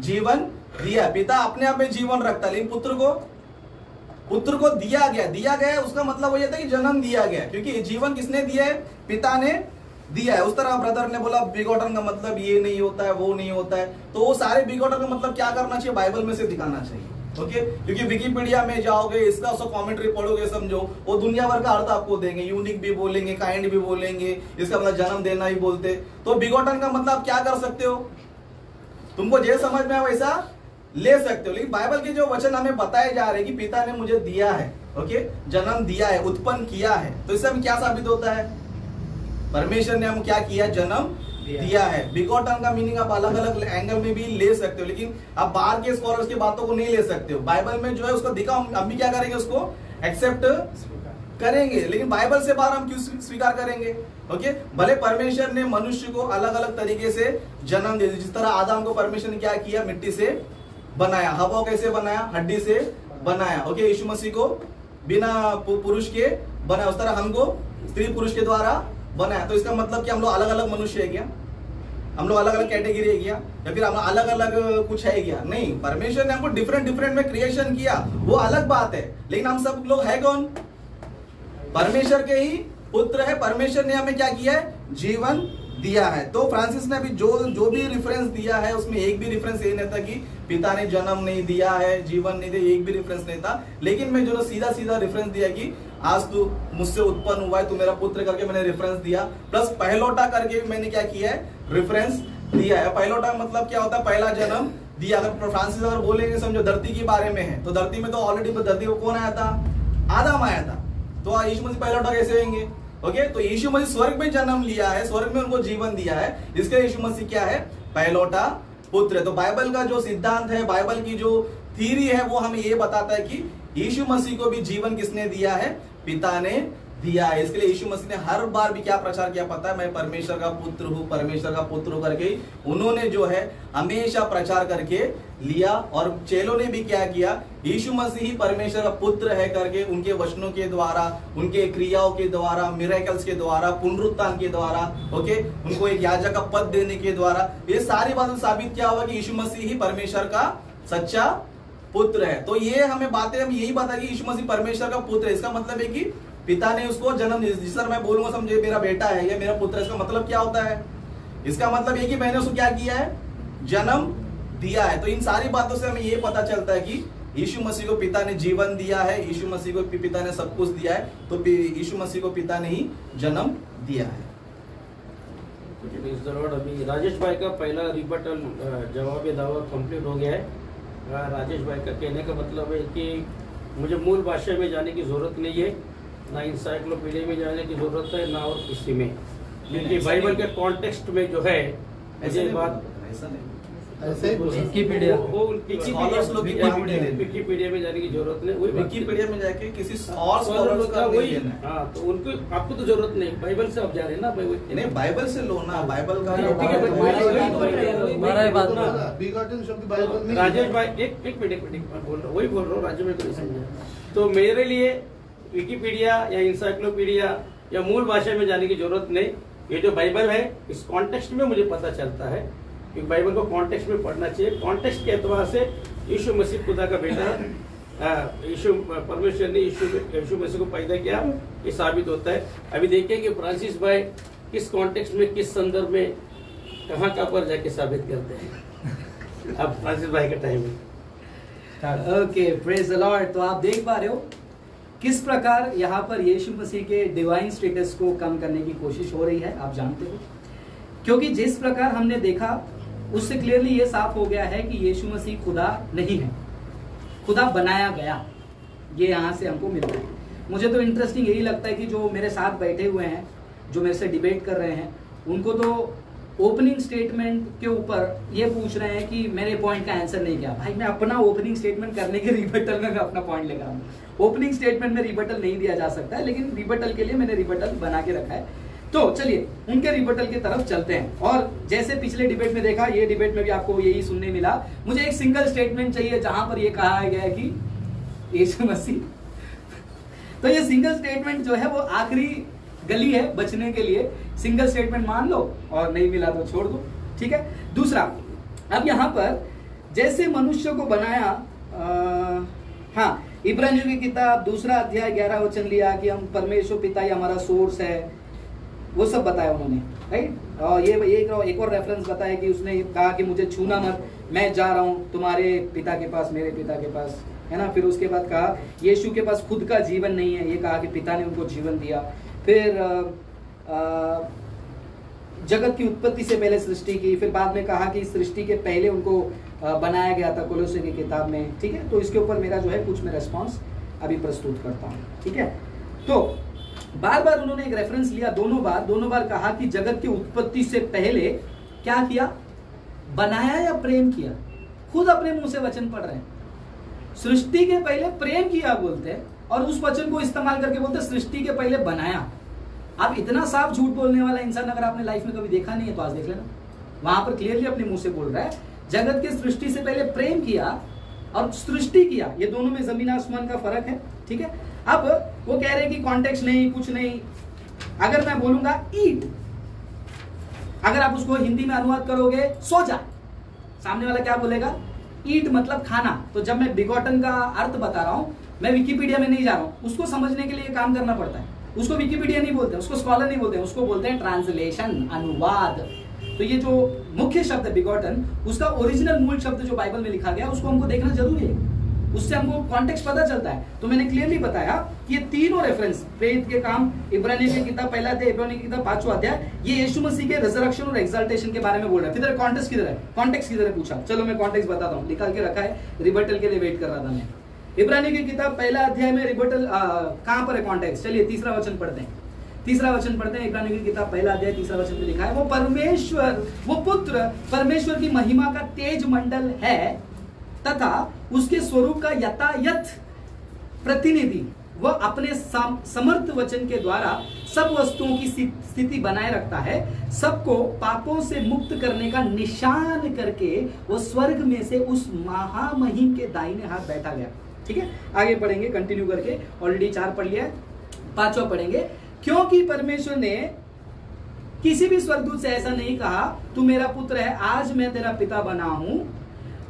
जीवन दिया। पिता अपने आप में जीवन रखता है, लेकिन पुत्र को दिया गया। उसका मतलब वो ये था कि जन्म दिया गया, क्योंकि जीवन किसने दिया है? पिता ने दिया है। उस तरह ब्रदर ने बोला बिगॉटन का मतलब ये नहीं होता है, वो नहीं होता है। तो वो सारे बिगॉटन का मतलब क्या करना चाहिए? बाइबल में से दिखाना चाहिए। ओके, क्योंकि विकिपीडिया में जाओगे, इसका उसका कमेंट्री पढ़ोगे, समझो, वो दुनिया भर का अर्थ आपको देंगे। यूनिक भी बोलेंगे, काइंड भी बोलेंगे, इसका मतलब जन्म देना ही बोलते। तो बिगॉटन का मतलब क्या कर सकते हो? तुमको जैसे समझ में आए वैसा ले सकते हो, लेकिन बाइबल के जो वचन हमें बताए जा रहे हैं कि पिता ने मुझे दिया है, ओके, जन्म दिया है, उत्पन्न किया है, तो इससे हमें क्या साबित होता है? परमेश्वर ने हम क्या किया? जन्म दिया है। बिगॉटन का मीनिंग आप अलग अलग एंगल में भी ले सकते हो, लेकिन आप बाहर के स्कॉलर्स की बातों को नहीं ले सकते हो। बाइबल में जो है उसको दिखा, हम भी क्या करेंगे? उसको एक्सेप्ट करेंगे, लेकिन बाइबल से बाहर हम क्यों स्वीकार करेंगे? ओके, भले परमेश्वर ने मनुष्य को अलग अलग तरीके से जन्म दिया। जिस तरह आदम को परमेश्वर ने क्या किया? मिट्टी से बनाया। हवा कैसे बनाया? हड्डी से बनाया। ओके, यीशु मसीह को बिना पुरुष के बनाया। उस तरह हमको स्त्री पुरुष के द्वारा बनाया। तो इसका मतलब कि हम लोग अलग अलग मनुष्य है क्या? हम लोग अलग अलग कैटेगरी है क्या? या फिर हम अलग अलग कुछ है क्या? नहीं, परमेश्वर ने हमको डिफरेंट में क्रिएशन किया, वो अलग बात है। लेकिन हम सब लोग है कौन? परमेश्वर के ही पुत्र है। परमेश्वर ने हमें क्या किया है? जीवन दिया है। तो फ्रांसिस ने अभी जो भी रेफरेंस दिया है, उसमें एक भी रेफरेंस ये नहीं था कि पिता ने जन्म नहीं दिया है, जीवन नहीं दिया, एक भी रेफरेंस नहीं था। लेकिन मैं जो सीधा रेफरेंस दिया कि आज तू मुझसे उत्पन्न हुआ है, तू मेरा पुत्र करके मैंने रेफरेंस दिया, प्लस पहलोटा करके भी मैंने क्या किया है? रेफरेंस दिया है। पहलोटा मतलब क्या होता है? पहला जन्म दिया। अगर फ्रांसिस अगर बोलेंगे, समझो धरती के बारे में है, तो धरती में तो ऑलरेडी धरती को कौन आया था? आदम आया था। तो यीशु मसीह पहलोटा कैसे होंगे? ओके, तो यीशु मसीह स्वर्ग में जन्म लिया है, स्वर्ग में उनको जीवन दिया है, इसके यीशु मसीह क्या है? पहलोटा पुत्र है। तो बाइबल का जो सिद्धांत है, बाइबल की जो थ्योरी है, वो हमें ये बताता है कि यीशु मसीह को भी जीवन किसने दिया है? पिता ने दिया है। इसके लिए यीशु मसीह ने हर बार भी क्या प्रचार किया पता है? मैं परमेश्वर का पुत्र हूँ, परमेश्वर का पुत्र करके उन्होंने जो है हमेशा प्रचार करके लिया। और चेलों ने भी क्या किया? यीशु मसीह ही परमेश्वर का पुत्र है करके उनके वचनों के द्वारा, उनके क्रियाओं के द्वारा, मिरेकल्स के द्वारा, पुनरुत्थान के द्वारा, ओके, उनको एक याजक का पद देने के द्वारा, ये सारी बातें साबित क्या हुआ कि यीशु मसीह ही परमेश्वर का सच्चा पुत्र है। तो ये हमें बातें हम यही बता कि यीशु मसीह परमेश्वर का पुत्र है। इसका मतलब है कि पिता ने उसको जन्म दिया। जिस तरह मैं बोलूंगा, समझे मेरा बेटा है, ये मेरा पुत्र है, इसका मतलब क्या होता है? इसका मतलब ये कि मैंने उसको क्या किया है? जन्म दिया है। तो इन सारी बातों से हमें ये पता चलता है कि यीशु मसीह को पिता ने जीवन दिया है, यीशु मसीह को पिता ने सब कुछ दिया है, तो यीशु मसीह को पिता ने ही जन्म दिया है। अभी राजेश भाई का पहला रिबटल जवाब दावा कंप्लीट हो गया है। राजेश भाई का कहने का मतलब है कि मुझे मूल भाषा में जाने की जरूरत नहीं है, ना इंसाइक्लोपीडिया में जाने की जरूरत है, ना और किसी में, क्योंकि बाइबल के कॉन्टेक्स्ट में जो है मुझे बात ऐसा नहीं, विकिपीडिया विकिपीडिया में जाने की जरूरत नहीं। वही विकिपीडिया में जाके किसी और स्कॉलर का वही, हाँ, तो उनको आपको तो जरूरत नहीं, बाइबल से आप जा रहे हैं ना भाई। नहीं, बाइबल से लो ना, बाइबल का राजेश भाई एक मिनट बोल रहा हूँ, वही बोल रहा हूँ, राजेश भाई को नहीं समझा। तो मेरे लिए विकिपीडिया या इंसाइक्लोपीडिया या मूल भाषा में जाने की जरूरत नहीं। ये जो बाइबल है, इस कॉन्टेक्स्ट में मुझे पता चलता है, क्योंकि बाइबल को कॉन्टेक्स्ट में पढ़ना चाहिए। कॉन्टेक्स्ट के एतबार से यीशु मसीह खुदा का बेटा, यीशु परमेश्वर ने यीशु मसीह को पैदा किया, ये साबित होता है। अभी देखिए कि फ्रांसिस भाई किस कॉन्टेक्स्ट में, किस संदर्भ में, कहाँ पर जाके साबित करते हैं। अब फ्रांसिस भाई का टाइम है। Okay, praise the Lord. तो आप देख पा रहे हो किस प्रकार यहाँ पर यीशु मसीह के डिवाइन स्टेटस को कम करने की कोशिश हो रही है। आप जानते हो क्योंकि जिस प्रकार हमने देखा उससे क्लियरली ये साफ हो गया है कि यीशु मसीह खुदा नहीं है, खुदा बनाया गया, ये यहाँ से हमको मिलता है। मुझे तो इंटरेस्टिंग यही लगता है कि जो मेरे साथ बैठे हुए हैं, जो मेरे से डिबेट कर रहे हैं, उनको तो ओपनिंग स्टेटमेंट के ऊपर ये पूछ रहे हैं कि मेरे पॉइंट का आंसर नहीं किया। भाई मैं अपना ओपनिंग स्टेटमेंट करने के रिबटल में मैं अपना पॉइंट लेकर आऊँ। ओपनिंग स्टेटमेंट में रिबटल नहीं दिया जा सकता है, लेकिन रिबटल के लिए मैंने रिबटल बना के रखा है। तो चलिए उनके रिबटल की तरफ चलते हैं। और जैसे पिछले डिबेट में देखा, ये डिबेट में भी आपको यही सुनने मिला। मुझे एक सिंगल स्टेटमेंट चाहिए जहां पर ये कहा गया है कि यीशु मसीह, तो ये सिंगल स्टेटमेंट जो है वो आखिरी गली है बचने के लिए। सिंगल स्टेटमेंट मान लो और नहीं मिला तो छोड़ दो, ठीक है। दूसरा, अब यहां पर जैसे मनुष्य को बनाया, हाँ, इब्रानियों की किताब 2 अध्याय 11 वचन लिया कि हम परमेश्वर पिता ही हमारा सोर्स है, वो सब बताया उन्होंने, राइट। और ये एक और रेफरेंस बताया कि उसने कहा कि मुझे छूना मत, मैं जा रहा हूँ तुम्हारे पिता के पास, मेरे पिता के पास, है ना। फिर उसके बाद कहा यीशु के पास खुद का जीवन नहीं है, ये कहा कि पिता ने उनको जीवन दिया। फिर जगत की उत्पत्ति से पहले सृष्टि की, फिर बाद में कहा कि सृष्टि के पहले उनको बनाया गया था कोलोसे की किताब में, ठीक है। तो इसके ऊपर मेरा जो है कुछ मैं रेस्पॉन्स अभी प्रस्तुत करता हूँ, ठीक है। तो बार बार उन्होंने एक रेफरेंस लिया, दोनों बार कहा कि जगत की उत्पत्ति से पहले क्या किया, बनाया या प्रेम किया। खुद अपने मुंह से वचन पढ़ रहे हैं, सृष्टि के पहले प्रेम किया बोलते हैं, और उस वचन को इस्तेमाल करके बोलते हैं सृष्टि के पहले बनाया। अब इतना साफ झूठ बोलने वाला इंसान अगर आपने लाइफ में कभी देखा नहीं है तो आज देख लेना। वहां पर क्लियरली अपने मुंह से बोल रहा है जगत के सृष्टि से पहले प्रेम किया और सृष्टि किया, ये दोनों में जमीन आसमान का फर्क है, ठीक है। अब वो कह रहे हैं कि कॉन्टेक्स्ट नहीं, कुछ नहीं। अगर मैं बोलूंगा ईट, अगर आप उसको हिंदी में अनुवाद करोगे सो जा, सामने वाला क्या बोलेगा, ईट मतलब खाना। तो जब मैं बिगॉटन का अर्थ बता रहा हूं, मैं विकिपीडिया में नहीं जा रहा हूं, उसको समझने के लिए काम करना पड़ता है। उसको विकिपीडिया नहीं बोलते, उसको स्कॉलर नहीं बोलते, उसको बोलते हैं ट्रांसलेशन, अनुवाद। तो ये जो मुख्य शब्द है बिगॉटन, उसका ओरिजिनल मूल शब्द जो बाइबल में लिखा गया उसको हमको देखना जरूरी है, उससे हमको कॉन्टेक्स्ट पता चलता है। तो मैंने क्लियरली बताया कि ये तीनों रेफरेंस, प्रेरित के काम, इब्रानियों की किताब 1 अध्याय, इब्रानियों की किताब 5वां अध्याय, ये यीशु मसीह के रिजरेक्शन और एक्सल्टेशन के बारे में बोल रहा है। फिर कॉन्टेक्स्ट किधर है, कॉन्टेक्स्ट किधर है पूछा, चलो मैं कॉन्टेक्स्ट बताता हूँ, निकाल के रखा है, रिबटल के लिए वेट कर रहा था मैं। इब्रानियों की किताब 1 अध्याय में रिबटल कहां पर है कॉन्टेक्स्ट, चलिए तीसरा वचन पढ़ते हैं। इब्रानियों की किताब 1 अध्याय 3 वचन में लिखा है, वो परमेश्वर, वो पुत्र परमेश्वर की महिमा का तेज मंडल है तथा उसके स्वरूप का यथायथ प्रतिनिधि, वह अपने समर्थ वचन के द्वारा सब वस्तुओं की स्थिति बनाए रखता है। सबको पापों से मुक्त करने का निशान करके वो स्वर्ग में से उस महामहिम के दाहिने हाथ बैठा गया, ठीक है। आगे पढ़ेंगे कंटिन्यू करके, ऑलरेडी 4 पढ़ लिया है, 5वां पढ़ेंगे। क्योंकि परमेश्वर ने किसी भी स्वर्गदूत से ऐसा नहीं कहा तू मेरा पुत्र है, आज मैं तेरा पिता बना हूं,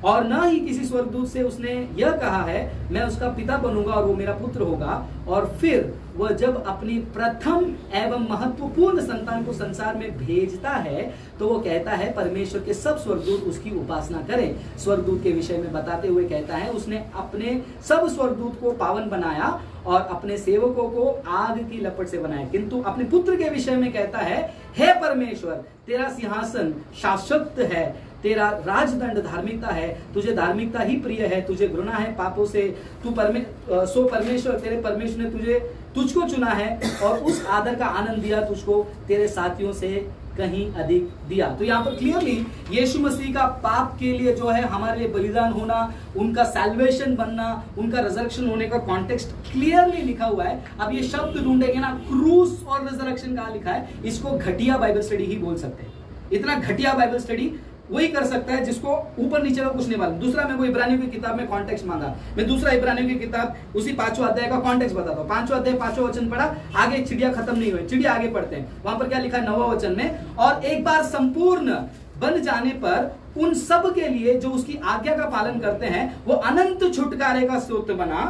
और न ही किसी स्वर्गदूत से उसने यह कहा है मैं उसका पिता बनूंगा और वो मेरा पुत्र होगा। और फिर वह जब अपनी प्रथम एवं महत्वपूर्ण संतान को संसार में भेजता है तो वो कहता है परमेश्वर के सब स्वर्गदूत उसकी उपासना करें। स्वर्गदूत के विषय में बताते हुए कहता है उसने अपने सब स्वर्गदूत को पावन बनाया और अपने सेवकों को आग की लपट से बनाया, किंतु अपने पुत्र के विषय में कहता है हे परमेश्वर तेरा सिंहासन शाश्वत है, तेरा राजदंड धार्मिकता है, तुझे धार्मिकता ही प्रिय है, तुझे घृणा है पापों से, सो परमेश्वर तेरे परमेश्वर ने तुझको चुना है और उस आदर का आनंद दिया तुझको तेरे साथियों से कहीं अधिक दिया। तो यहाँ पर क्लियरली यीशु मसीह का पाप के लिए जो है हमारे लिए बलिदान होना, उनका सैल्वेशन बनना, उनका रिजरेक्शन होने का कॉन्टेक्स्ट क्लियरली लिखा हुआ है। अब ये शब्द ढूंढेंगे ना, क्रूस और रिजरेक्शन कहाँ लिखा है, इसको घटिया बाइबल स्टडी ही बोल सकते हैं। इतना घटिया बाइबल स्टडी वही कर सकता है जिसको ऊपर नीचे का कुछ नहीं मालूम। दूसरा, मैं वो इब्रानियों की किताब में कॉन्टेक्स्ट मांगा, मैं दूसरा इब्रानियों की किताब उसी 5वां अध्याय का कॉन्टेक्स्ट बताता हूँ। 5वां अध्याय 5वां वचन पढ़ा, आगे चिड़िया खत्म नहीं हुई, चिड़िया आगे पढ़ते हैं। वहां पर क्या लिखा है 9वां वचन में, और एक बार संपूर्ण बन जाने पर उन सब के लिए जो उसकी आज्ञा का पालन करते हैं वो अनंत छुटकारे का स्रोत बना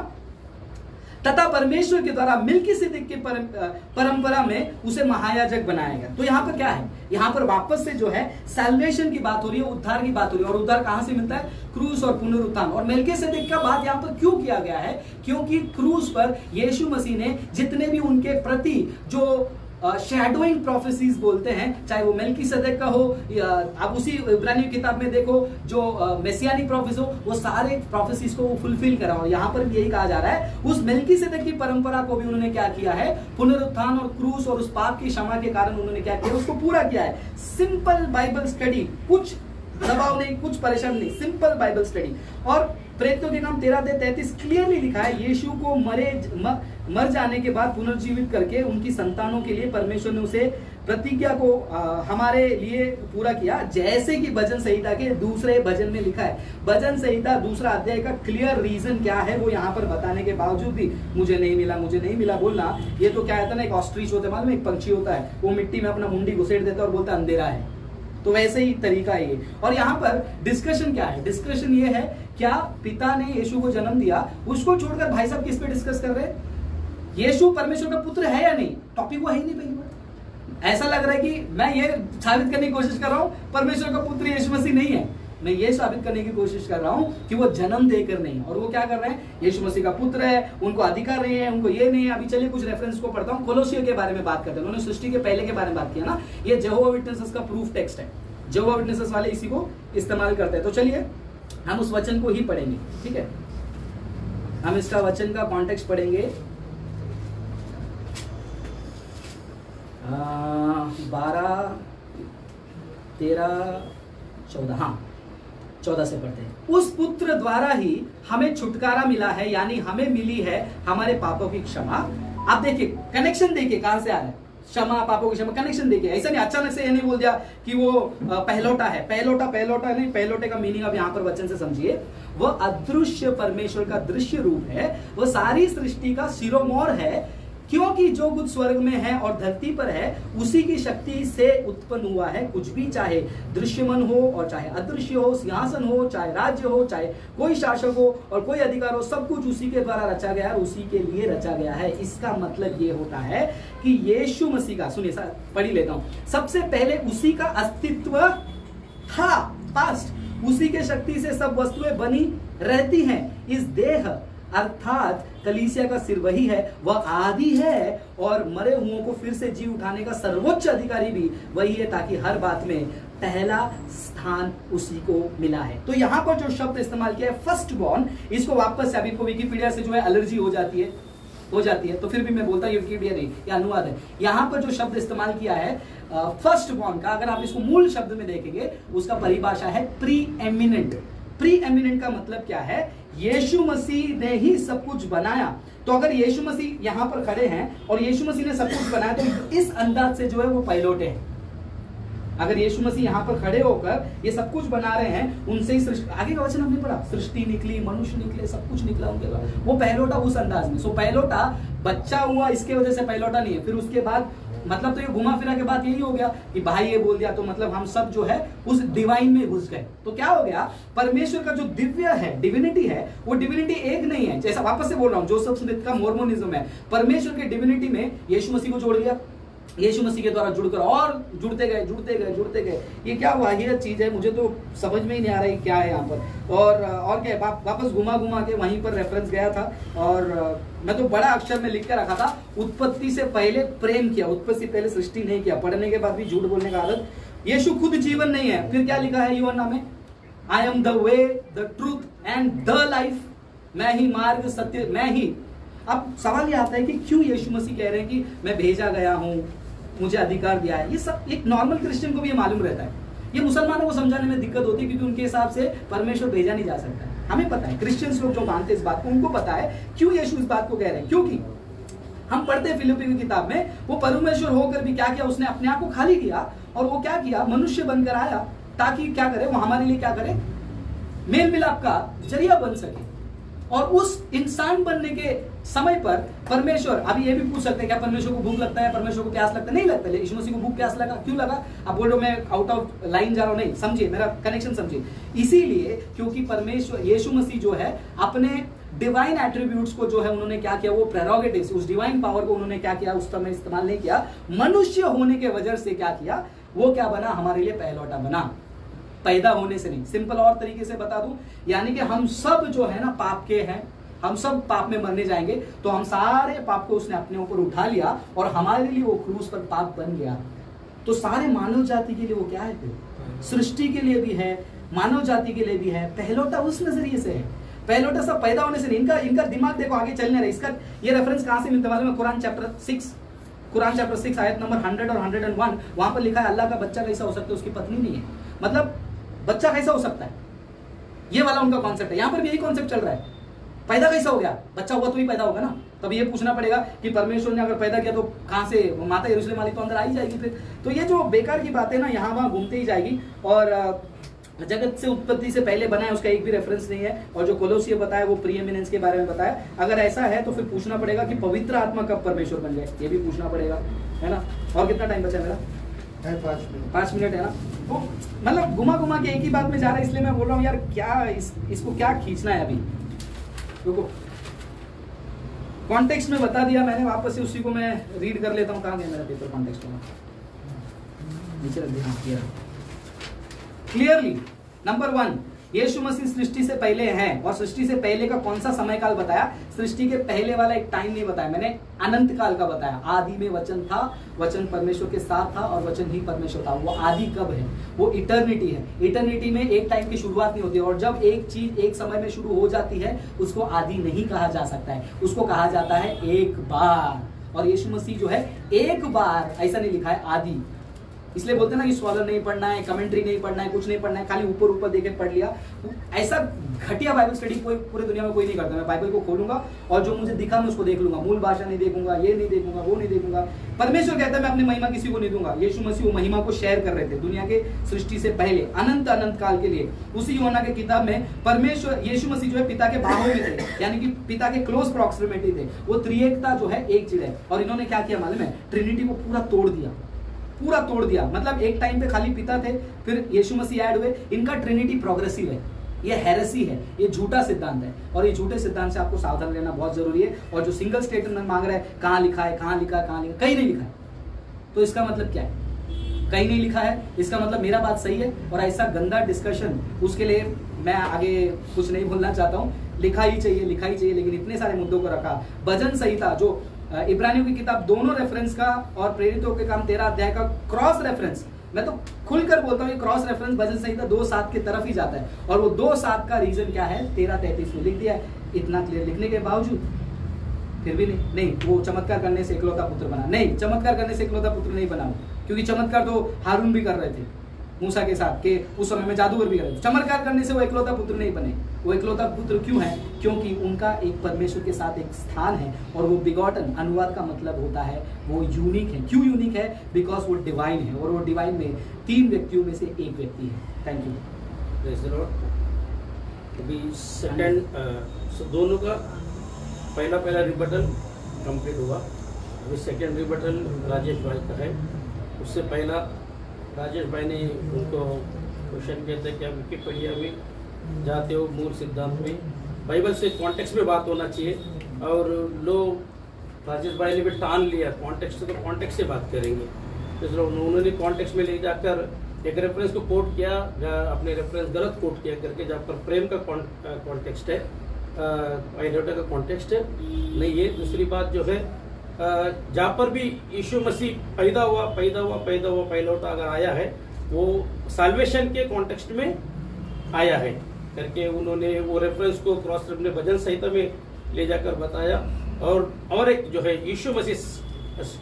तथा परमेश्वर के द्वारा मिल्कीसेदेक की परंपरा में उसे महायाजक बनाया गया। तो यहाँ पर क्या है, यहाँ पर वापस से जो है सैल्वेशन की बात हो रही है, उद्धार की बात हो रही है। और उद्धार कहां से मिलता है, क्रूस और पुनरुत्थान। और मिल्कीसेदेक का बात यहाँ पर क्यों किया गया है, क्योंकि क्रूस पर यीशु मसीह ने जितने भी उनके प्रति जो शैडोइंग प्रोफेसीज बोलते हैं, चाहे वो मेल्कीसेदेक का हो या आप उसी इब्रानी किताब में देखो जो मेसियानिक प्रोफेस हो, वो सारे प्रोफेसीज को वो फुलफिल करा हो। यहाँ पर भी यही कहा जा रहा है, उस मेल्कीसेदेक की परंपरा को भी उन्होंने क्या किया है, पुनरुत्थान और क्रूस और उस पाप की क्षमा के कारण उन्होंने क्या किया, उसको पूरा किया है। सिंपल बाइबल स्टडी, कुछ दबाव नहीं, कुछ परेशान नहीं, सिंपल बाइबल स्टडी। और प्रेरितों के काम 13-33 क्लियरली लिखा है, यीशु को मर जाने के बाद पुनर्जीवित करके उनकी संतानों के लिए परमेश्वर ने उसे प्रतिज्ञा को हमारे लिए पूरा किया, जैसे कि भजन संहिता के दूसरे भजन में लिखा है। भजन संहिता दूसरा अध्याय का क्लियर रीजन क्या है वो यहाँ पर बताने के बावजूद भी मुझे नहीं मिला बोलना, ये तो क्या होता है ना, एक ऑस्ट्रिच होता है, मालूम है, एक पंछी होता है, वो मिट्टी में अपना मुंडी घुसेड़ देता है और बोलता है अंधेरा है। तो वैसे ही तरीका ये। और यहाँ पर डिस्कशन क्या है, डिस्कशन ये है, क्या पिता ने यीशु को जन्म दिया, उसको छोड़कर भाई साहब किस पे डिस्कस कर रहे हैं, यीशु परमेश्वर का पुत्र है या नहीं, टॉपिक वो है ही नहीं। पहली बार ऐसा लग रहा है कि मैं ये साबित करने की कोशिश कर रहा हूं परमेश्वर का पुत्र यीशु मसीह नहीं है, मैं ये साबित करने की कोशिश कर रहा हूं कि वो जन्म देकर नहीं। और वो क्या कर रहे हैं, यीशु मसीह का पुत्र है, उनको अधिकार नहीं है, उनको ये नहीं है। अभी चलिए कुछ रेफरेंस को पढ़ता हूं। कोलोसियों के बारे में बात करते हैं, उन्होंने सृष्टि के पहले के बारे में बात किया ना, ये जेहोवा विटनेसेस का प्रूफ टेक्स्ट है, जेहोवा विटनेसेस वाले इसी को इस्तेमाल करते हैं। तो चलिए हम उस वचन को ही पढ़ेंगे, ठीक है, हम इसका वचन का कॉन्टेक्स्ट पढ़ेंगे। 12, 13, 14, हाँ 14 से पढ़ते हैं। उस पुत्र द्वारा ही हमें छुटकारा मिला है, यानी हमें मिली है हमारे पापों की क्षमा। आप देखिए कनेक्शन देखिए कहां से आ रहा है, क्षमा, पापों की क्षमा, कनेक्शन देखिए। ऐसा नहीं अचानक से ये नहीं बोल दिया कि वो पहलोटा है, पहलोटा नहीं, पहलोटे का मीनिंग अब यहाँ पर वचन से समझिए, वह अदृश्य परमेश्वर का दृश्य रूप है, वह सारी सृष्टि का शिरोमोर है, क्योंकि जो कुछ स्वर्ग में है और धरती पर है उसी की शक्ति से उत्पन्न हुआ है। कुछ भी चाहे दृश्यमान हो और चाहे अदृश्य हो, सिंहासन हो, चाहे राज्य हो, चाहे कोई शासक हो और कोई अधिकार हो, सब कुछ उसी के द्वारा रचा गया है, उसी के लिए रचा गया है। इसका मतलब ये होता है कि यीशु मसीह का, सुनिए पढ़ी लेता हूं, सबसे पहले उसी का अस्तित्व था, पास्ट, उसी के शक्ति से सब वस्तुएं बनी रहती हैं। इस देह अर्थात कलीसिया का सिर वही है, वह आदि है और मरे हुओं को फिर से जी उठाने का सर्वोच्च अधिकारी भी वही है, ताकि हर बात में पहला स्थान उसी को मिला है। तो यहाँ पर जो शब्द इस्तेमाल किया है फर्स्ट बॉर्न, इसको वापस से अभी को विकिपीडिया से जो है एलर्जी हो जाती है, तो फिर भी मैं बोलता हूँ विकिपीडिया नहीं, यह अनुवाद है। यहाँ पर जो शब्द इस्तेमाल किया है फर्स्ट बॉर्न का, अगर आप इसको मूल शब्द में देखेंगे उसका परिभाषा है प्री एमिनेंट। प्री एमिनेंट का मतलब क्या है, यीशु मसीह ने ही सब कुछ बनाया। तो अगर यीशु मसीह यहाँ पर खड़े हैं और यीशु मसीह ने सब कुछ बनाया, तो इस अंदाज से जो है वो पहलोटे हैं। अगर यीशु मसीह यहाँ पर खड़े होकर ये सब कुछ बना रहे हैं, उनसे ही सृष्टि, आगे का वचन हमने पढ़ा, सृष्टि निकली, मनुष्य निकले, सब कुछ निकला उनके बाद, वो पहलोटा उस अंदाज में। सो पहलोटा बच्चा हुआ इसके वजह से पहलोटा नहीं है। फिर उसके बाद मतलब तो ये घुमा फिरा के बाद यही हो गया कि भाई ये बोल दिया तो मतलब हम सब जो है उस डिवाइन में घुस गए। तो क्या हो गया, परमेश्वर का जो दिव्य है, डिविनिटी है, वो डिविनिटी एक नहीं है। जैसा वापस से बोल रहा हूं, जोसेफ स्मिथ का मोर्मोनिज्म है, परमेश्वर के डिविनिटी में यीशु मसीह को जोड़ दिया, यीशु मसीह के द्वारा जुड़कर और जुड़ते गए। ये क्या वाहियत चीज है, मुझे तो समझ में ही नहीं आ रहा है क्या है यहाँ पर। और क्या, वापस घुमा के वहीं पर रेफरेंस गया था, और मैं तो बड़ा अक्षर में लिख के रखा था, उत्पत्ति से पहले प्रेम किया, उत्पत्ति से पहले सृष्टि नहीं किया। पढ़ने के बाद भी झूठ बोलने का आदत। यीशु खुद जीवन नहीं है, फिर क्या लिखा है यूहन्ना में, I am the way, the truth and the life, मैं ही मार्ग, सत्य, मैं ही। अब सवाल ये आता है कि क्यों यीशु मसीह कह रहे हैं कि मैं भेजा गया हूं, मुझे अधिकार दिया है। ये सब एक नॉर्मल क्रिश्चियन को भी ये मालूम रहता है, ये मुसलमानों को समझाने में दिक्कत होती है, क्योंकि उनके हिसाब से परमेश्वर भेजा नहीं जा सकता है। हमें पता है, क्रिश्चियंस लोग जो मानते हैं इस बात को, उनको पता है क्यों यीशु इस बात को कह रहे हैं। क्योंकि हम पढ़ते हैं फिलिप्पी की किताब में, वो परमेश्वर होकर भी क्या किया, उसने अपने आप को खाली किया, और वो क्या किया, मनुष्य बनकर आया, ताकि क्या करे, वो हमारे लिए क्या करे, मेल मिलाप का जरिया बन सके। और उस इंसान बनने के समय पर परमेश्वर, अभी ये भी पूछ सकते हैं क्या परमेश्वर को भूख लगता है, परमेश्वर को प्यास लगता है? नहीं लगता। यीशु मसीह को भूख प्यास लगा, क्यों लगा? आप बोल रहे हो मैं आउट ऑफ लाइन जा रहा हूं, नहीं, समझिए मेरा कनेक्शन समझिए। इसीलिए क्योंकि परमेश्वर यीशु मसीह जो है अपने डिवाइन एट्रीब्यूट्स को जो है उन्होंने क्या किया, वो प्रेरोगेटिव्स, उस डिवाइन पावर को उन्होंने क्या किया, उस समय इस्तेमाल नहीं किया। मनुष्य होने के वजह से क्या किया, वो क्या बना, हमारे लिए पहलौटा बना, पैदा होने से नहीं। सिंपल और तरीके से बता दूं, यानी कि हम सब जो है ना पाप के हैं, हम सब पाप में मरने जाएंगे, तो हम सारे पाप को उसने अपने ऊपर उठा लिया और हमारे लिए वो क्रूस पर पाप बन गया। तो सारे मानव जाति के लिए वो क्या है, फिर सृष्टि के लिए भी है, मानव जाति के लिए भी है। पहलौठा उस नजरिए से है, पहलौठा सब पैदा होने से नहीं। इनका दिमाग देखो आगे चलने रहे। इसका ये रेफरेंस कहां से मिलता है मालूम है? कुरान चैप्टर 6 आयत नंबर 100 और 101, वहां पर लिखा है अल्लाह का बच्चा कैसा हो सकता है, उसकी पत्नी नहीं है। मतलब बच्चा कैसा हो सकता है, ये वाला उनका कॉन्सेप्ट है। यहाँ पर भी यही कॉन्सेप्ट चल रहा है, पैदा कैसा हो गया, बच्चा हुआ तो ही पैदा होगा ना। तब ये पूछना पड़ेगा कि परमेश्वर ने अगर पैदा किया तो कहां से, माता यरूशलेम वाली तो अंदर आ ही जाएगी फिर। तो ये जो बेकार की बातें ना यहाँ वहां घूमते ही जाएगी। और जगत से उत्पत्ति से पहले बना है उसका एक भी रेफरेंस नहीं है। और जो कोलोसिया बताया वो प्रीएमिनेंस के बारे में बताया। अगर ऐसा है तो फिर पूछना पड़ेगा कि पवित्र आत्मा कब परमेश्वर बन जाए, ये भी पूछना पड़ेगा, है ना। और कितना टाइम बचा है मेरा? 5 मिनट है ना। तो मतलब घुमा के एक ही बात में जा रहा है, इसलिए मैं बोल रहा हूँ यार क्या इसको क्या खींचना है अभी। देखो कॉन्टेक्स्ट में बता दिया मैंने, वापस से उसी को मैं रीड कर लेता हूँ। कहाँ गया मेरा पेपर कॉन्टेक्स्ट में? नीचे रख दिया। क्लियरली नंबर 1, यीशु मसीह सृष्टि से पहले है। और सृष्टि से पहले का कौन सा समय काल बताया? सृष्टि के पहले वाला एक टाइम नहीं बताया मैंने, अनंत काल का बताया। आदि में वचन था, वचन परमेश्वर के साथ था और वचन ही परमेश्वर था। वो आदि कब है? वो इटर्निटी है। इटर्निटी में एक टाइम की शुरुआत नहीं होती, और जब एक चीज एक समय में शुरू हो जाती है उसको आदि नहीं कहा जा सकता है, उसको कहा जाता है एक बार। और यीशु मसीह जो है एक बार, ऐसा नहीं लिखा है आदि। इसलिए बोलते ना कि स्कॉलर नहीं पढ़ना है, कमेंट्री नहीं पढ़ना है, कुछ नहीं पढ़ना है, खाली ऊपर देके पढ़ लिया। ऐसा घटिया बाइबल स्टडी कोई पूरी दुनिया में कोई नहीं करता। मैं बाइबल को खोलूंगा और जो मुझे दिखा मैं उसको देख लूंगा, मूल भाषा नहीं देखूंगा, ये नहीं देखूंगा, वो नहीं देखूंगा। परमेश्वर कहता है मैं अपनी महिमा किसी को नहीं दूंगा। यीशु मसीह वो महिमा को शेयर कर रहे थे दुनिया के सृष्टि से पहले, अनंत काल के लिए। उसी यूहन्ना के किताब में परमेश्वर यीशु मसीह जो है पिता के बाहों में थे, यानी कि पिता के क्लोज प्रॉक्सिमिटी थे। वो त्रिएकता जो है एक चीज है। और इन्होंने क्या किया मालूम है? ट्रिनिटी को पूरा तोड़ दिया। मतलब एक टाइम पे खाली पिता थे, फिर यीशु मसीह ऐड हुए। इनका ट्रिनिटी प्रोग्रेसिव है, ये हेरेसी है, ये झूठा सिद्धांत है। और ये झूठे सिद्धांत से आपको सावधान रहना बहुत जरूरी है। और जो सिंगल स्टेटमेंट मांग रहा है, कहाँ लिखा है, कहीं नहीं लिखा है, तो इसका मतलब क्या है? कहीं नहीं लिखा है, इसका मतलब मेरा बात सही है। और ऐसा गंदा डिस्कशन, उसके लिए मैं आगे कुछ नहीं बोलना चाहता हूँ। लिखा ही चाहिए, लेकिन इतने सारे मुद्दों को रखा। भजन संहिता जो इब्रानियों की किताब, दोनों रेफरेंस का और प्रेरितों के काम 13 अध्याय का क्रॉस रेफरेंस, मैं तो खुलकर बोलता हूँ, ये क्रॉस रेफरेंस भजन संहिता 2:7 की तरफ ही जाता है। और वो 2:7 का रीजन क्या है? 13:33 में लिख दिया है। इतना क्लियर लिखने के बावजूद फिर भी नहीं, वो चमत्कार करने से इकलौता पुत्र बना। नहीं, चमत्कार करने से इकलौता पुत्र नहीं बना, क्योंकि चमत्कार तो हारून भी कर रहे थे मूसा के साथ, के उस समय में जादूगर भी कर रहे थे। चमत्कार करने से वो इकलौता पुत्र नहीं बने। वो इकलौता पुत्र क्यों है? क्योंकि उनका एक परमेश्वर के साथ एक स्थान है। और वो बिगॉटन, अनुवाद का मतलब होता है वो यूनिक है। क्यों यूनिक है? बिकॉज वो डिवाइन है, और वो डिवाइन में 3 व्यक्तियों में से एक व्यक्ति है। Thank you. अभी सेकंड दोनों का पहला रिबटल कंप्लीट हुआ। अभी सेकंड रिबटल राजेश भाई का है। उससे पहला राजेश भाई ने उनको क्वेश्चन किया था कि आप विकिपीडिया में जाते हो, मूल सिद्धांत में बाइबल से कॉन्टेक्स्ट में बात होना चाहिए। और लोग राजेश भाई ने भी टान लिया कॉन्टेक्स्ट से, तो कॉन्टेक्स्ट से बात करेंगे। तो उन्होंने कॉन्टेक्स्ट में ले जाकर एक रेफरेंस को कोट किया, अपने रेफरेंस गलत कोट किया करके, जहाँ पर प्रेम का कॉन्टेक्स्ट है, पाइलोटा का कॉन्टेक्स्ट है नहीं। ये दूसरी बात जो है, जहाँ पर भी यीशु मसीह पैदा हुआ पाइलोटा अगर आया है, वो साल्वेशन के कॉन्टेक्स्ट में आया है करके उन्होंने वो रेफरेंस को क्रॉस अपने भजन संहिता में ले जाकर बताया। और एक जो है यीशु मसीह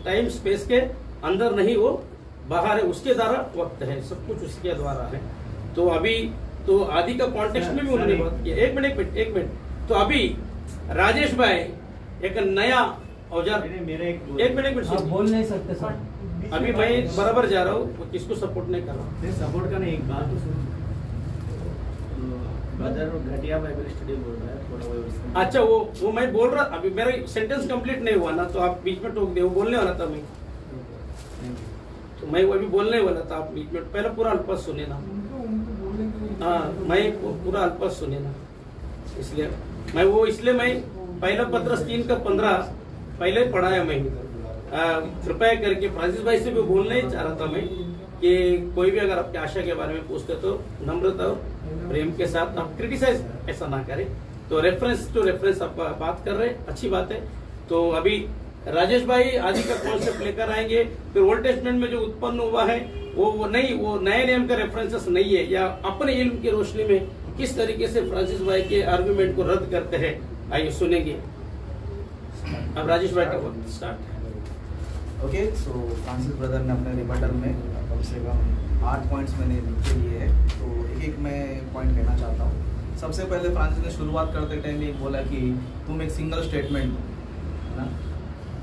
टाइम स्पेस के अंदर नहीं, वो बाहर है, उसके द्वारा वक्त है, सब कुछ उसके द्वारा है। तो अभी तो आदि का कॉन्टेक्स्ट में भी उन्होंने बात किया। एक मिनट। तो अभी राजेश भाई एक नया औजार, एक मिनट आप बोल नहीं सकते सर। अभी मैं बराबर जा रहा हूँ, किसको सपोर्ट नहीं कर रहा। सपोर्ट का नहीं, एक बात तो सुन। ब्रदर घटिया बाइबल स्टडी बोल रहा है, थोड़ा व्यवस्था। अच्छा, वो मैं बोल रहा, अभी मेरा सेंटेंस कंप्लीट नहीं हुआ ना, तो आप बीच में टोक दे। वो बोलने वाला था मैं, तो मैं वो अभी बोलने वाला था, आप बीच में पहले पूरा अल्पस सुने ना। हाँ, मैं पूरा अल्पस सुने ना, इसलिए मैं पहला पत्रस 3:15 पहले पढ़ाया मैं। कृपया करके फ्रांसिस भाई से भी बोलना ही चाह रहा था मैं कि कोई भी अगर आपकी आशा के बारे में पूछते तो नम्रता और प्रेम के साथ आप क्रिटिसाइज ऐसा ना करें। तो रेफरेंस टू रेफरेंस आप बात कर रहे हैं, अच्छी बात है। तो अभी राजेश भाई आदि का कॉन्सेप्ट लेकर आएंगे। फिर ओल्ड टेस्टमेंट में जो उत्पन्न हुआ है वो नए नियम का रेफरेंसेस नहीं है, या अपने इल्म की रोशनी में किस तरीके से फ्रांसिस भाई के आर्गुमेंट को रद्द करते हैं, आइए सुनेंगे। अब राजेश भाई का वक्त स्टार्ट। ओके, सो फ्रांसिस ब्रदर ने अपने रिबटल में कम से कम 8 पॉइंट्स मैंने लिख के लिए है, तो एक एक मैं पॉइंट कहना चाहता हूँ। सबसे पहले फ्रांसिस ने शुरुआत करते टाइम एक बोला कि तुम एक सिंगल स्टेटमेंट है ना।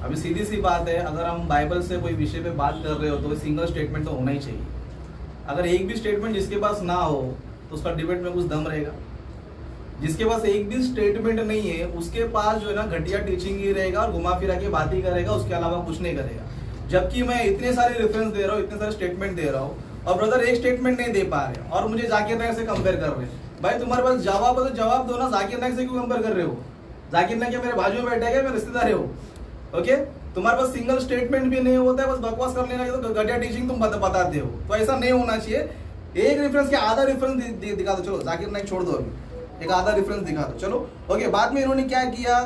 अभी सीधी सी बात है, अगर हम बाइबल से कोई विषय पे बात कर रहे हो तो सिंगल स्टेटमेंट तो होना ही चाहिए। अगर एक भी स्टेटमेंट जिसके पास ना हो तो उसका डिबेट में कुछ दम रहेगा। जिसके पास एक भी स्टेटमेंट नहीं है उसके पास जो है ना घटिया टीचिंग ही रहेगा और घुमा फिरा के बात ही करेगा, उसके अलावा कुछ नहीं करेगा। जबकि मैं इतने सारे रेफरेंस दे रहा हूँ, इतने सारे स्टेटमेंट दे रहा हूँ, और ब्रदर एक स्टेटमेंट नहीं दे पा रहे और मुझे जाकिर नायक से कंपेयर कर रहे हैं। भाई तुम्हारे पास जवाब है तो जवाब दो ना, जाकिर नायक से क्यों कंपेयर कर रहे हो? जाकिर नायक मेरे बाजू में बैठे, मेरे रिश्तेदार हो। ओके, तुम्हारे पास सिंगल स्टेटमेंट भी नहीं होता है, बस बकवास करने लगे तो घटिया टीचिंग तुम बताते हो। तो ऐसा नहीं होना चाहिए। एक रेफरेंस के आधा रेफरेंस दिखा दो, चलो जाकिर नायक छोड़ दो, अभी एक आधा रेफरेंस दिखा दो, चलो। ओके, बाद में इन्होंने क्या किया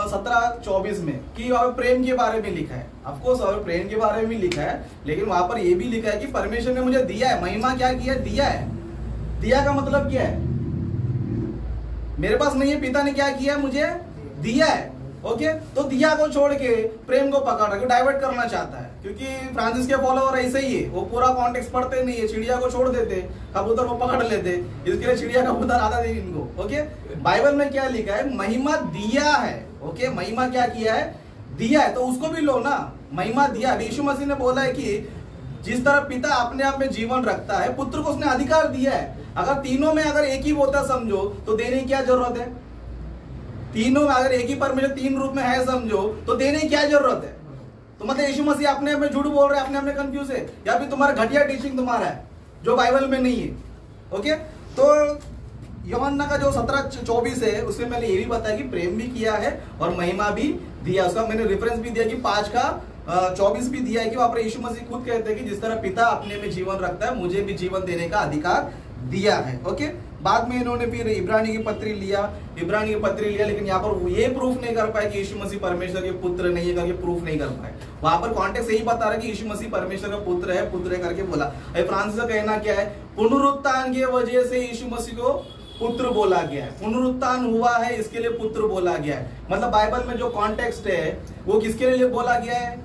17-24 में कि वहां पर प्रेम के बारे में लिखा है। ऑफकोर्स और प्रेम के बारे में भी लिखा है, लेकिन वहां पर यह भी लिखा है कि परमेश्वर ने मुझे दिया है। महिमा क्या किया? दिया है। दिया का मतलब क्या है? मेरे पास नहीं है, पिता ने क्या किया? मुझे दिया है। ओके, तो दिया को छोड़ के प्रेम को पकड़ रहा है, डाइवर्ट करना चाहता है। क्योंकि फ्रांसिस के फॉलोअर ऐसे ही है, वो पूरा कॉन्टेक्स्ट पढ़ते नहीं है, चिड़िया को छोड़ देते, कबूतर को पकड़ लेते, इसके लिए चिड़िया कबूतर आता नहीं इनको। ओके, बाइबल में क्या लिखा है? महिमा दिया है। ओके, महिमा क्या किया है? दिया है, तो उसको भी लो ना। महिमा दिया। यीशु मसीह ने बोला है कि जिस तरह पिता अपने आप में जीवन रखता है, पुत्र को उसने अधिकार दिया है। अगर तीनों में अगर एक ही होता समझो तो देने की क्या जरूरत है? तीनों में अगर एक ही परमेश्वर तीन रूप में है समझो तो देने की क्या जरूरत है? तो मतलब यीशु मसीह अपने आप में झूठ बोल रहे हैं, अपने आप में कंफ्यूज है, या फिर तुम्हारा घटिया टीचिंग तुम्हारा है जो बाइबल में नहीं है। ओके, तो यूहन्ना का जो 17-24 है उसमें मैंने ये भी बताया कि प्रेम भी किया है और महिमा भी दिया। उसका मैंने रेफरेंस भी दिया कि 5 का 24 भी दिया है कि वहां पर यीशु मसीह खुद कहते हैं कि जिस तरह पिता अपने में जीवन रखता है, मुझे भी जीवन देने का अधिकार दिया है। ओके, बाद में इन्होंने फिर इब्रानी की पत्री लिया, लेकिन यहाँ पर ये प्रूफ नहीं कर पाए कि यीशु मसीह परमेश्वर के पुत्र नहीं है करके प्रूफ नहीं कर पाए। वहां पर कॉन्टेक्स्ट यही बता रहा है कि यीशु मसीह परमेश्वर का पुत्र है करके बोला। फ्रांसिस का कहना क्या है? पुनरुत्थान की वजह से यीशु मसीह को पुत्र बोला गया है। पुनरुत्थान हुआ है इसके लिए पुत्र बोला गया है। मतलब बाइबल में जो कॉन्टेक्स्ट है वो किसके लिए बोला गया है?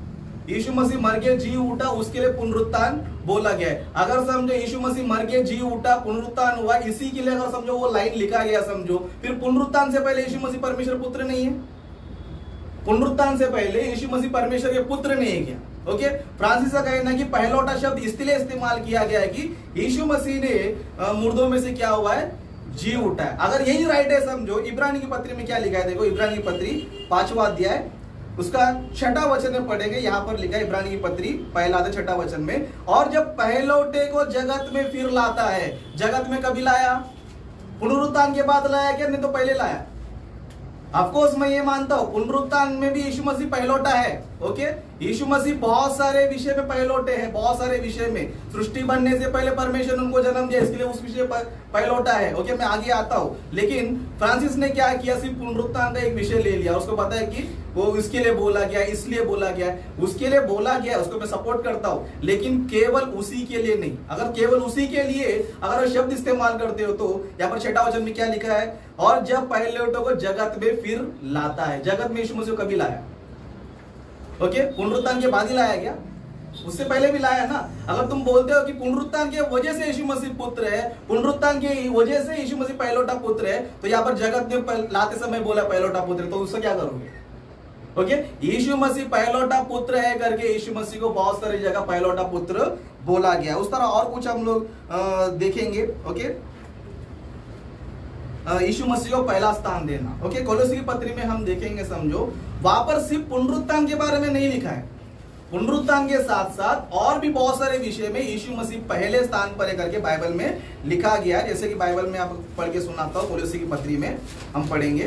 यीशु मसीह मर के जी उठा, उसके लिए पुनरुत्थान बोला गया है। अगर समझो यीशु मसीह मर के जी उठा, पुनरुत्थान हुआ, इसी के लिए अगर समझो वो लाइन लिखा गया समझो, फिर पुनरुत्थान से पहले यीशु मसीह परमेश्वर पुत्र नहीं है? पुनरुत्थान से पहले यीशु मसीह परमेश्वर के पुत्र नहीं है क्या? ओके, फ्रांसिस का कहना है कि पहलौठा शब्द इसलिए इस्तेमाल किया गया है कि यीशु मसीह ने मुर्दों में से क्या हुआ है? जी उठा है। अगर यही राइट है समझो, इब्रानी की पत्री में क्या लिखा है? देखो, इब्रानी की पत्री 5वां अध्याय उसका 6ठा वचन में पढ़ेंगे। यहाँ पर लिखा है इब्रानी की पत्री 1-6 वचन में, और जब पहलौठे को जगत में फिर लाता है। जगत में कभी लाया? पुनरुत्थान के बाद लाया क्या? नहीं तो पहले लाया? ऑफकोर्स मैं ये मानता हूं पुनरुत्थान में भी यीशु मसीह पहलौठा है। ओके, यीशु मसीह बहुत सारे विषय में पहलौठे हैं, बहुत सारे विषय में। सृष्टि बनने से पहले परमेश्वर ने उनको जन्म दिया, इसके लिए उस विषय पर पहलौठा है। ओके, मैं आगे आता हूं। लेकिन फ्रांसिस ने क्या किया? सिर्फ पुनरुत्थान का एक विषय ले लिया, उसको पता है कि वो इसके लिए बोला गया, इसलिए बोला गया, उसके लिए बोला गया, उसको मैं सपोर्ट करता हूं, लेकिन केवल उसी के लिए नहीं। अगर केवल उसी के लिए अगर शब्द इस्तेमाल करते हो तो यहाँ पर 6ठा वचन में क्या लिखा है? और जब पहलौठों को जगत में फिर लाता है। जगत में यीशु मसीह कभी लाया? ओके, पुनरुत्थान के बाद ही लाया क्या? उससे पहले भी लाया ना। अगर तुम बोलते हो कि पुनरुत्थान की वजह से यीशु मसीह पुत्र है, पुनरुत्थान की वजह से यीशु मसीह पहलौठा पुत्र है, तो यहाँ पर जगत में लाते समय बोला पहलौठा पुत्र, तो उससे क्या करोगे? ओके, यीशु मसीह पहलौठा पुत्र है करके यीशु मसीह को बहुत सारी जगह पहलौठा पुत्र बोला गया। उस तरह और कुछ हम लोग देखेंगे। ओके, यीशु मसीह को पहला स्थान देना। ओके, कोलोसी की पत्री में हम देखेंगे समझो, वहां पर सिर्फ पुनरुत्थान के बारे में नहीं लिखा है, पुनरुत्थान के साथ साथ और भी बहुत सारे विषय में यीशु मसीह पहले स्थान पर करके बाइबल में लिखा गया है। जैसे कि बाइबल में आप पढ़ के सुनाता हूं, कोलोसी की पत्री में हम पढ़ेंगे।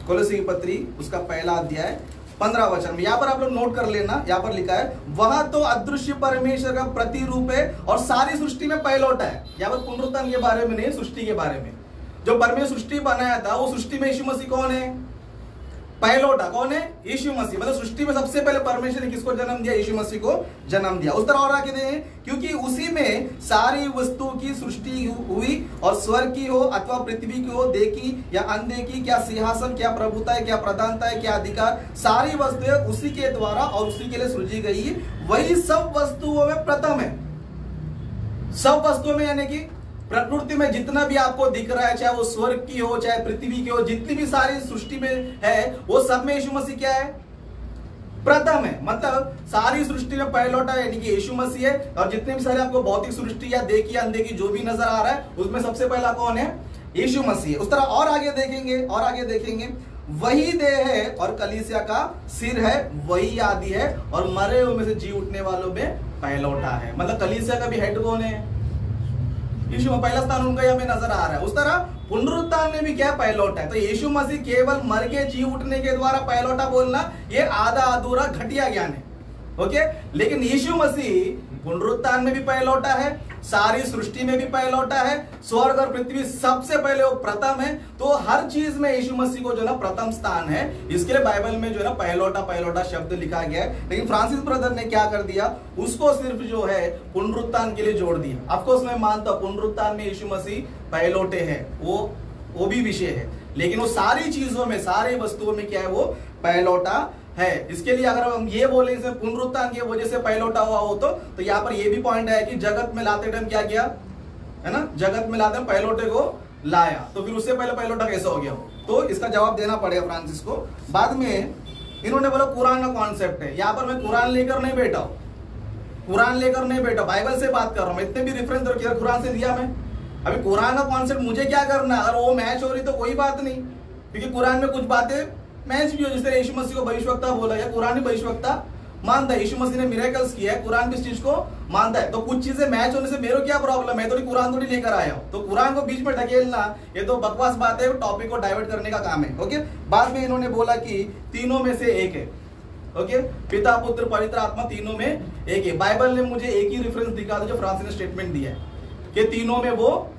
कोलोसी की पत्री उसका पहला अध्याय 15 वचन में। यहाँ पर आप लोग नोट कर लेना, यहाँ पर लिखा है वह तो अदृश्य परमेश्वर का प्रतिरूप है और सारी सृष्टि में पहलौठा है। यहाँ पर पुनरुत्थान के बारे में नहीं, सृष्टि के बारे में। जो परमेश्वर सृष्टि बनाया था वो सृष्टि में यीशु मसीह कौन है? पहलौठा कौन है? यीशु मसीह। मतलब सृष्टि में सबसे पहले परमेश्वर ने किसको जन्म दिया? यीशु मसीह को जन्म दिया। उस तरह और आगे दें, क्योंकि उसी में सारी वस्तु की सृष्टि हुई, और स्वर्ग की हो अथवा पृथ्वी की हो, देखी या अनदेखी, क्या सिंहासन, क्या प्रभुता है, क्या प्रधानता है, क्या अधिकार, सारी वस्तुएं उसी के द्वारा और उसी के लिए सृजी गई। वही सब वस्तुओं में प्रथम है। सब वस्तुओं में यानी कि प्रकृति में जितना भी आपको दिख रहा है, चाहे वो स्वर्ग की हो, चाहे पृथ्वी की हो, जितनी भी सारी सृष्टि में है, वो सब में यीशु मसीह क्या है? प्रथम है। मतलब सारी सृष्टि में पहलौठा यानी कि यीशु मसीह है। और जितने भी सारे आपको भौतिक सृष्टि या देखी या अनदेखी जो भी नजर आ रहा है, उसमें सबसे पहला कौन है? यीशु मसीह। उस तरह और आगे देखेंगे, वही देह है और कलीसिया का सिर है, वही आदि है और मरे हुए में से जी उठने वालों में पहलौठा है। मतलब कलीसिया का भी हेड कौन है? यीशु में पहला स्थान उनका यहाँ पे नजर आ रहा है। उस तरह पुनरुत्थान में भी क्या? पहलौठा है। तो यीशु मसीह केवल मर के जी उठने के द्वारा पहलौठा बोलना ये आधा अधूरा घटिया ज्ञान है। ओके, लेकिन यीशु मसीह पुनरुत्थान में भी पहलौठा है, सारी सृष्टि में भी पहलौठा है, स्वर्ग और पृथ्वी सबसे पहले वो प्रथम है। तो हर चीज में यीशु मसीह को जो ना प्रथम स्थान है। इसके लिए बाइबल में जो है ना पहलौठा शब्द लिखा गया है। लेकिन फ्रांसिस ब्रदर ने क्या कर दिया? उसको सिर्फ जो है पुनरुत्थान के लिए जोड़ दिया। ऑफकोर्स मैं मानता हूं पुनरुत्थान में यीशु मसीह पहलौठे हैं, वो भी विषय है, लेकिन वो सारी चीजों में, सारी वस्तुओं में क्या है? वो पहलौठा है। इसके लिए अगर हम ये बोले इसे पुनरुत्थान की वजह से पहलौठा हुआ हो तो यहाँ पर ये भी पॉइंट है कि जगत में लाते टाइम क्या किया है ना? जगत में लाते पहलौठे को लाया, तो फिर उससे पहले पहलौठा कैसा हो गया? तो इसका जवाब देना पड़ेगा फ्रांसिस को। बाद में इन्होंने बोला कुरान का कॉन्सेप्ट है। यहाँ पर मैं कुरान लेकर नहीं बैठा हूं, बाइबल से बात कर रहा हूं। इतने भी रेफरेंस कुरान से दिया मैं। अभी कुरान का कॉन्सेप्ट मुझे क्या करना है? अगर वो मैच हो रही तो कोई बात नहीं, क्योंकि कुरान में कुछ बातें मैच भी हो। जिस तरह यीशु मसीह को भविष्यवक्ता बोला गया, कुरान ही भविष्यवक्ता मानता है। यीशु मसीह ने मिरेकल्स किया है, कुरान किस चीज को मानता है। तो कुछ चीजें मैच होने से मेरे क्या प्रॉब्लम है? मैं थोड़ी कुरान थोड़ी लेकर आया हूं। तो कुरान को बीच में ढकेलना ये तो बकवास बात है, टॉपिक को डाइवर्ट करने का काम है। ओके, बाद में इन्होंने बोला कि तीनों में से एक है। ओके, पिता पुत्र पवित्र आत्मा तीनों में एक है। बाइबल ने मुझे एक ही रेफरेंस दिखा दो जो फ्रांसिस ने स्टेटमेंट दिया है कि तीनों में वो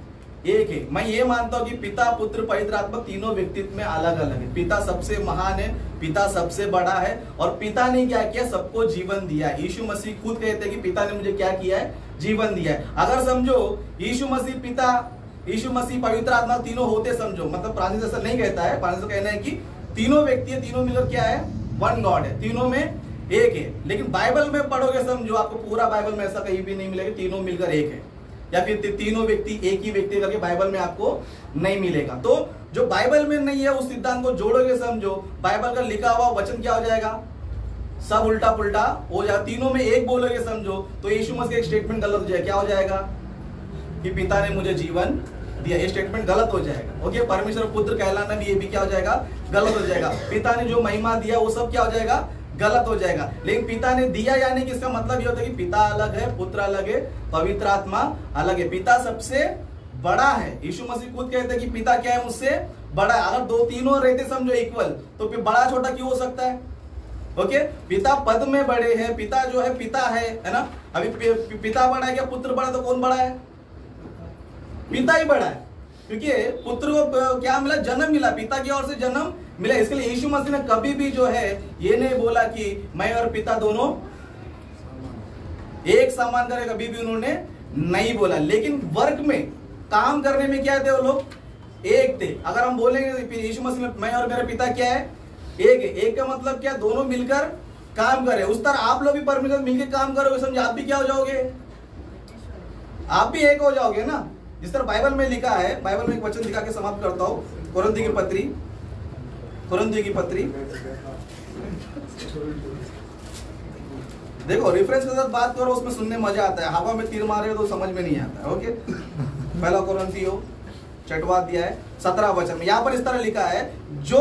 एक है। मैं ये मानता हूं कि पिता पुत्र पवित्र आत्मा तीनों व्यक्तित्व में अलग अलग है। पिता सबसे महान है, पिता सबसे बड़ा है, और पिता ने क्या किया? सबको जीवन दिया है। यीशु मसीह खुद कहते हैं कि पिता ने मुझे क्या किया है? जीवन दिया है। अगर समझो यीशु मसीह पिता, यीशु मसीह पवित्र आत्मा तीनों होते समझो, मतलब फ्रांसिस ऐसा नहीं कहता है। फ्रांसिस का कहना है कि तीनों व्यक्ति है, तीनों मिलकर क्या है? वन गॉड है, तीनों में एक है। लेकिन बाइबल में पढ़ोगे समझो, आपको पूरा बाइबल में ऐसा कहीं भी नहीं मिलेगा तीनों मिलकर एक है, या फिर तीनों व्यक्ति एक ही व्यक्ति करके बाइबल में आपको नहीं मिलेगा। तो जो बाइबल में नहीं है उस सिद्धांत को जोड़ोगे समझो, बाइबल का लिखा हुआ वचन क्या हो जाएगा? सब उल्टा पुल्टा हो जाएगा। तीनों में एक बोलोगे समझो तो यीशु मसीह एक स्टेटमेंट गलत हो जाएगा। क्या हो जाएगा? कि पिता ने मुझे जीवन दिया, ये स्टेटमेंट गलत हो जाएगा। ओके, परमेश्वर पुत्र कहलाना भी ये भी क्या हो जाएगा? गलत हो जाएगा। पिता ने जो महिमा दिया वो सब क्या हो जाएगा? गलत हो जाएगा। लेकिन पिता ने दिया यानी कि इसका मतलब ये होता है कि पिता अलग है, पुत्र अलग है, पवित्र आत्मा अलग है। पिता सबसे बड़ा है। यीशु मसीह खुद कहते हैं कि पिता क्या है? मुझसे बड़ा है। अगर दो तीनों रहते समझो इक्वल, तो फिर बड़ा छोटा क्यों हो सकता है? ओके, पिता पद में बड़े हैं, पिता जो है पिता है ना। अभी पिता बड़ा है क्या पुत्र बड़ा? तो कौन बड़ा है? पिता ही बड़ा है, क्योंकि पुत्र को क्या मिला? जन्म मिला, पिता की ओर से जन्म मिला। इसके लिए यीशु मसीह ने कभी भी जो है ये नहीं बोला कि मैं और पिता दोनों एक समान करे, कभी भी उन्होंने नहीं बोला। लेकिन वर्क में, काम करने में क्या थे वो लोग? एक थे। अगर हम बोलेंगे यीशु मसीह में मैं और मेरा पिता क्या है? एक है। एक का मतलब क्या? दोनों मिलकर काम करे। उस तरह आप लोग भी परमेश्वर मिलकर काम करोगे समझे, आप भी क्या हो जाओगे? आप भी एक हो जाओगे ना। जिस तरह बाइबल में लिखा है, बाइबल में एक वचन दिखा के समाप्त करता हूं। कुरिन्थियों की पत्री देखो, रेफरेंस के साथ बात करो, उसमें सुनने मजा आता है। हवा में तीर मारे तो समझ में नहीं आता है। ओके, पहला कुरिन्थियों 6वां अध्याय है 17 वचन में यहाँ पर इस तरह लिखा है, जो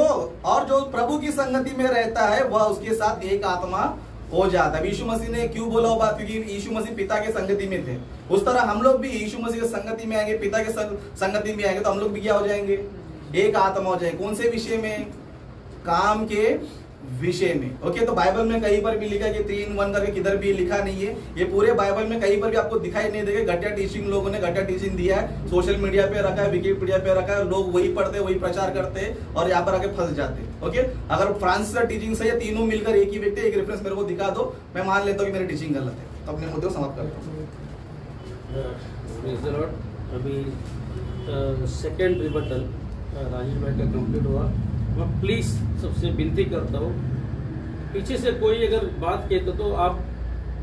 प्रभु की संगति में रहता है वह उसके साथ एक आत्मा हो जाता है। यीशु मसीह ने क्यों बोला बात? क्योंकि यीशु मसीह पिता के संगति में थे। उस तरह हम लोग भी यीशु मसीह के संगति में आएंगे, पिता के संगति में आएंगे, तो हम लोग भी क्या हो जाएंगे? एक आत्मा हो जाएंगे। कौन से विषय में? काम के विषय में। ओके, तो बाइबल में कहीं पर भी लिखा है कि 3 in 1 करके किधर भी लिखा नहीं है। ये पूरे बाइबल में कहीं पर भी आपको दिखाई नहीं देगा। घटिया टीचिंग, लोगों ने घटिया टीचिंग दिया है, सोशल मीडिया पे रखा है, विकिपीडिया पे रखा है, लोग वही पढ़ते हैं, वही प्रचार करते हैं और यहाँ पर आके फंस जाते हैं। ओके, अगर फ्रांसिस का टीचिंग सही है, तीनों मिलकर एक ही व्यक्ति, एक रेफरेंस मेरे को दिखा दो, मैं मान लेता हूँ कि मेरी टीचिंग गलत है, तो अपने मुद्दे को समाप्त करता हूँ। अभी सेकेंड रिबटल राजेश भाई का कंप्लीट हुआ। मैं प्लीज सबसे विनती करता हूँ, पीछे से कोई अगर बात कहते तो आप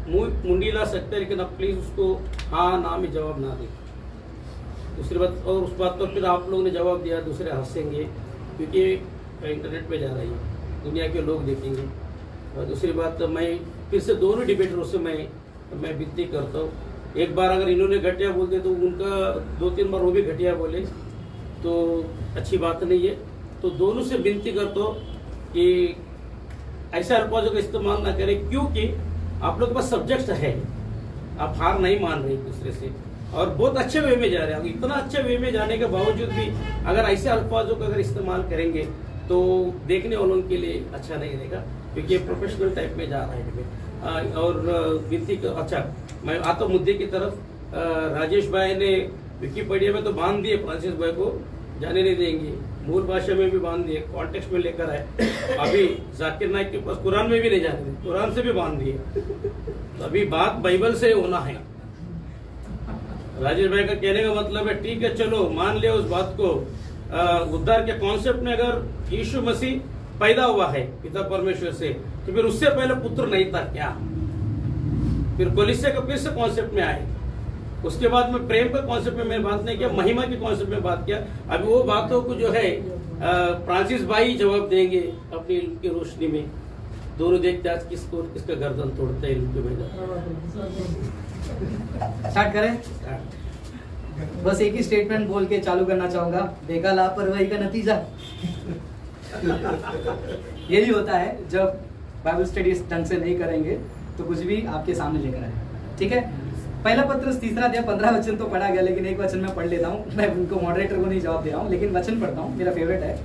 मुंडी ला सकते हैं, लेकिन आप प्लीज उसको हाँ ना में जवाब ना दें। दूसरी बात, और उस बात पर फिर आप लोगों ने जवाब दिया, दूसरे हंसेंगे क्योंकि इंटरनेट पे जा रही है, दुनिया के लोग देखेंगे। और दूसरी बात, मैं फिर से दोनों डिबेटरों से मैं विनती करता हूँ, एक बार अगर इन्होंने घटिया बोल दिया तो उनका 2-3 बार वो भी घटिया बोले तो अच्छी बात नहीं है। तो दोनों से विनती करता हूँ कि ऐसे अल्फाजों का इस्तेमाल ना करें, क्योंकि आप लोग के पास सब्जेक्ट है, आप हार नहीं मान रहे एक दूसरे से और बहुत अच्छे वे में जा रहे हैं। इतना अच्छे वे में जाने के बावजूद भी अगर ऐसे अल्फाजों का अगर इस्तेमाल करेंगे तो देखने वालों के लिए अच्छा नहीं रहेगा, क्योंकि प्रोफेशनल टाइप में जा रहा है। और विनती अच्छा, मैं आता मुद्दे की तरफ। राजेश भाई ने विकिपीडिया में तो बांध दिए, फ्रांसिस भाई को जाने नहीं देंगे, मूल भाषा में भी बांध दिए, कॉन्टेक्स्ट में लेकर आए। अभी जाकिर नाइक के पास कुरान में भी नहीं जाने दिए, कुरान से भी बांध दिए। तो अभी बात बाइबल से होना है। राजेश भाई का कहने का मतलब है, ठीक है चलो मान लिया उस बात को, उद्धार के कॉन्सेप्ट में अगर यीशु मसीह पैदा हुआ है पिता परमेश्वर से, तो फिर उससे पहले पुत्र नहीं था क्या? फिर कोलिसे का फिर से कॉन्सेप्ट में आए, उसके बाद में प्रेम के कॉन्सेप्ट में मैं बात नहीं किया, महिमा के कॉन्सेप्ट में बात किया। अभी वो बातों को जो है फ्रांसिस भाई जवाब देंगे अपनी इल्म की रोशनी में। दोनों देखते आज किसका गर्दन तोड़ते हैं इल्म के भैया। स्टार्ट करें? बस एक ही स्टेटमेंट बोल के चालू करना चाहूंगा, देखा लापरवाही का नतीजा। यही होता है जब बाइबल स्टडी ढंग से नहीं करेंगे तो कुछ भी आपके सामने लेकर आए। ठीक है, पहला पत्रस 3 अध्याय 15 वचन तो पढ़ा गया, लेकिन एक वचन मैं पढ़ लेता हूँ। मैं उनको मॉडरेटर को नहीं जवाब दे रहा हूँ, लेकिन वचन पढ़ता हूँ, मेरा फेवरेट है।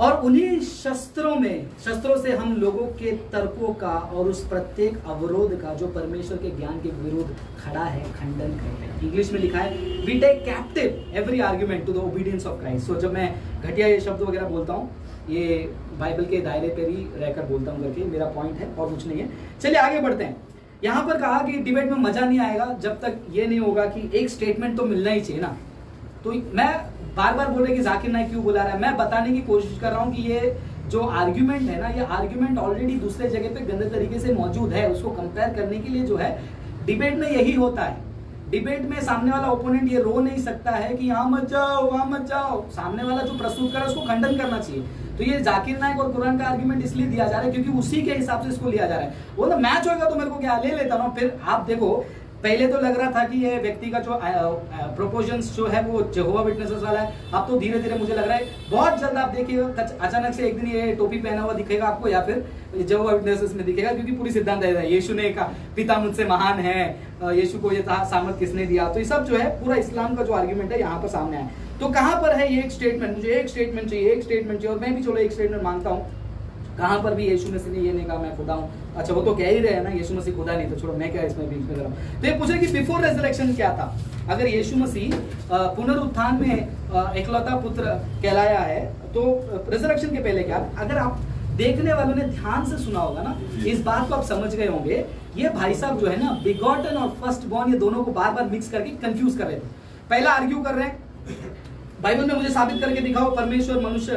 और उन्हीं शस्त्रों से हम लोगों के तर्कों का और उस प्रत्येक अवरोध का जो परमेश्वर के ज्ञान के विरुद्ध खड़ा है खंडन करते हैं। इंग्लिश में लिखा है, we take captive every argument to the obedience of Christ. So जब मैं घटिया ये शब्द वगैरह बोलता हूँ, ये बाइबल के दायरे पर ही रहकर बोलता हूँ करके मेरा पॉइंट है और कुछ नहीं है। चलिए आगे बढ़ते हैं। यहाँ पर कहा कि डिबेट में मजा नहीं आएगा जब तक ये नहीं होगा कि एक स्टेटमेंट तो मिलना ही चाहिए ना। तो मैं बार बार बोल रहे कि जाकिर नाइक क्यों बुला रहा है, मैं बताने की कोशिश कर रहा हूँ कि ये जो आर्ग्यूमेंट है ना, ये आर्ग्यूमेंट ऑलरेडी दूसरे जगह पे गंदे तरीके से मौजूद है। उसको कंपेयर करने के लिए जो है डिबेट में यही होता है। डिबेट में सामने वाला ओपोनेंट ये रो नहीं सकता है कि यहाँ मत जाओ वहां मत जाओ, सामने वाला जो प्रस्तुत कर रहा है उसको खंडन करना चाहिए। तो ये जाकिर नाइक और कुरान का आर्गुमेंट इसलिए दिया जा रहा है क्योंकि उसी के हिसाब से इसको लिया जा रहा है। वो तो मैच होगा तो मेरे को क्या ले लेता हूँ। फिर आप देखो, पहले तो लग रहा था कि ये व्यक्ति का जो प्रोपोजंस जो है वो जेहोवा विटनेसेस वाला है। अब तो धीरे धीरे मुझे लग रहा है बहुत जल्द आप देखिएगा अचानक से एक दिन ये टोपी पहना हुआ दिखेगा आपको, या फिर जेहोवा विटनेसेस में दिखेगा, क्योंकि पूरी सिद्धांत है यीशु ने कहा पिता मुझसे महान है, यीशु को ये सामर्थ किसने दिया। तो ये सब जो है पूरा इस्लाम का जो आर्ग्यूमेंट है यहाँ पर सामने आया। तो कहाँ पर है ये एक स्टेटमेंट, मुझे एक स्टेटमेंट चाहिए और मैं भी चलो एक स्टेटमेंट मांगता हूँ। कहाँ पर भी यीशु मसीह ने ये नहीं कहा मैं खुदा हूँ। अच्छा वो तो कह ही रहे हैं ना यीशु मसीह खुदा नहीं, तो छोड़ो मैं क्या इसमें बीच में कर रहा हूँ। तो ये पूछे कि बिफोर रेजरेक्शन क्या था। अगर यीशु मसीह पुनरुत्थान में इकलौता पुत्र कहलाया है तो रेजरेक्शन के पहले क्या। अगर आप देखने वालों ने ध्यान से सुना होगा ना, इस बात को आप समझ गए होंगे। ये भाई साहब जो है ना बिगॉटन और फर्स्ट बॉर्न, ये दोनों को बार बार मिक्स करके कंफ्यूज कर रहे थे। पहला आर्ग्यू कर रहे हैं बाइबल में मुझे साबित करके दिखाओ परमेश्वर मनुष्य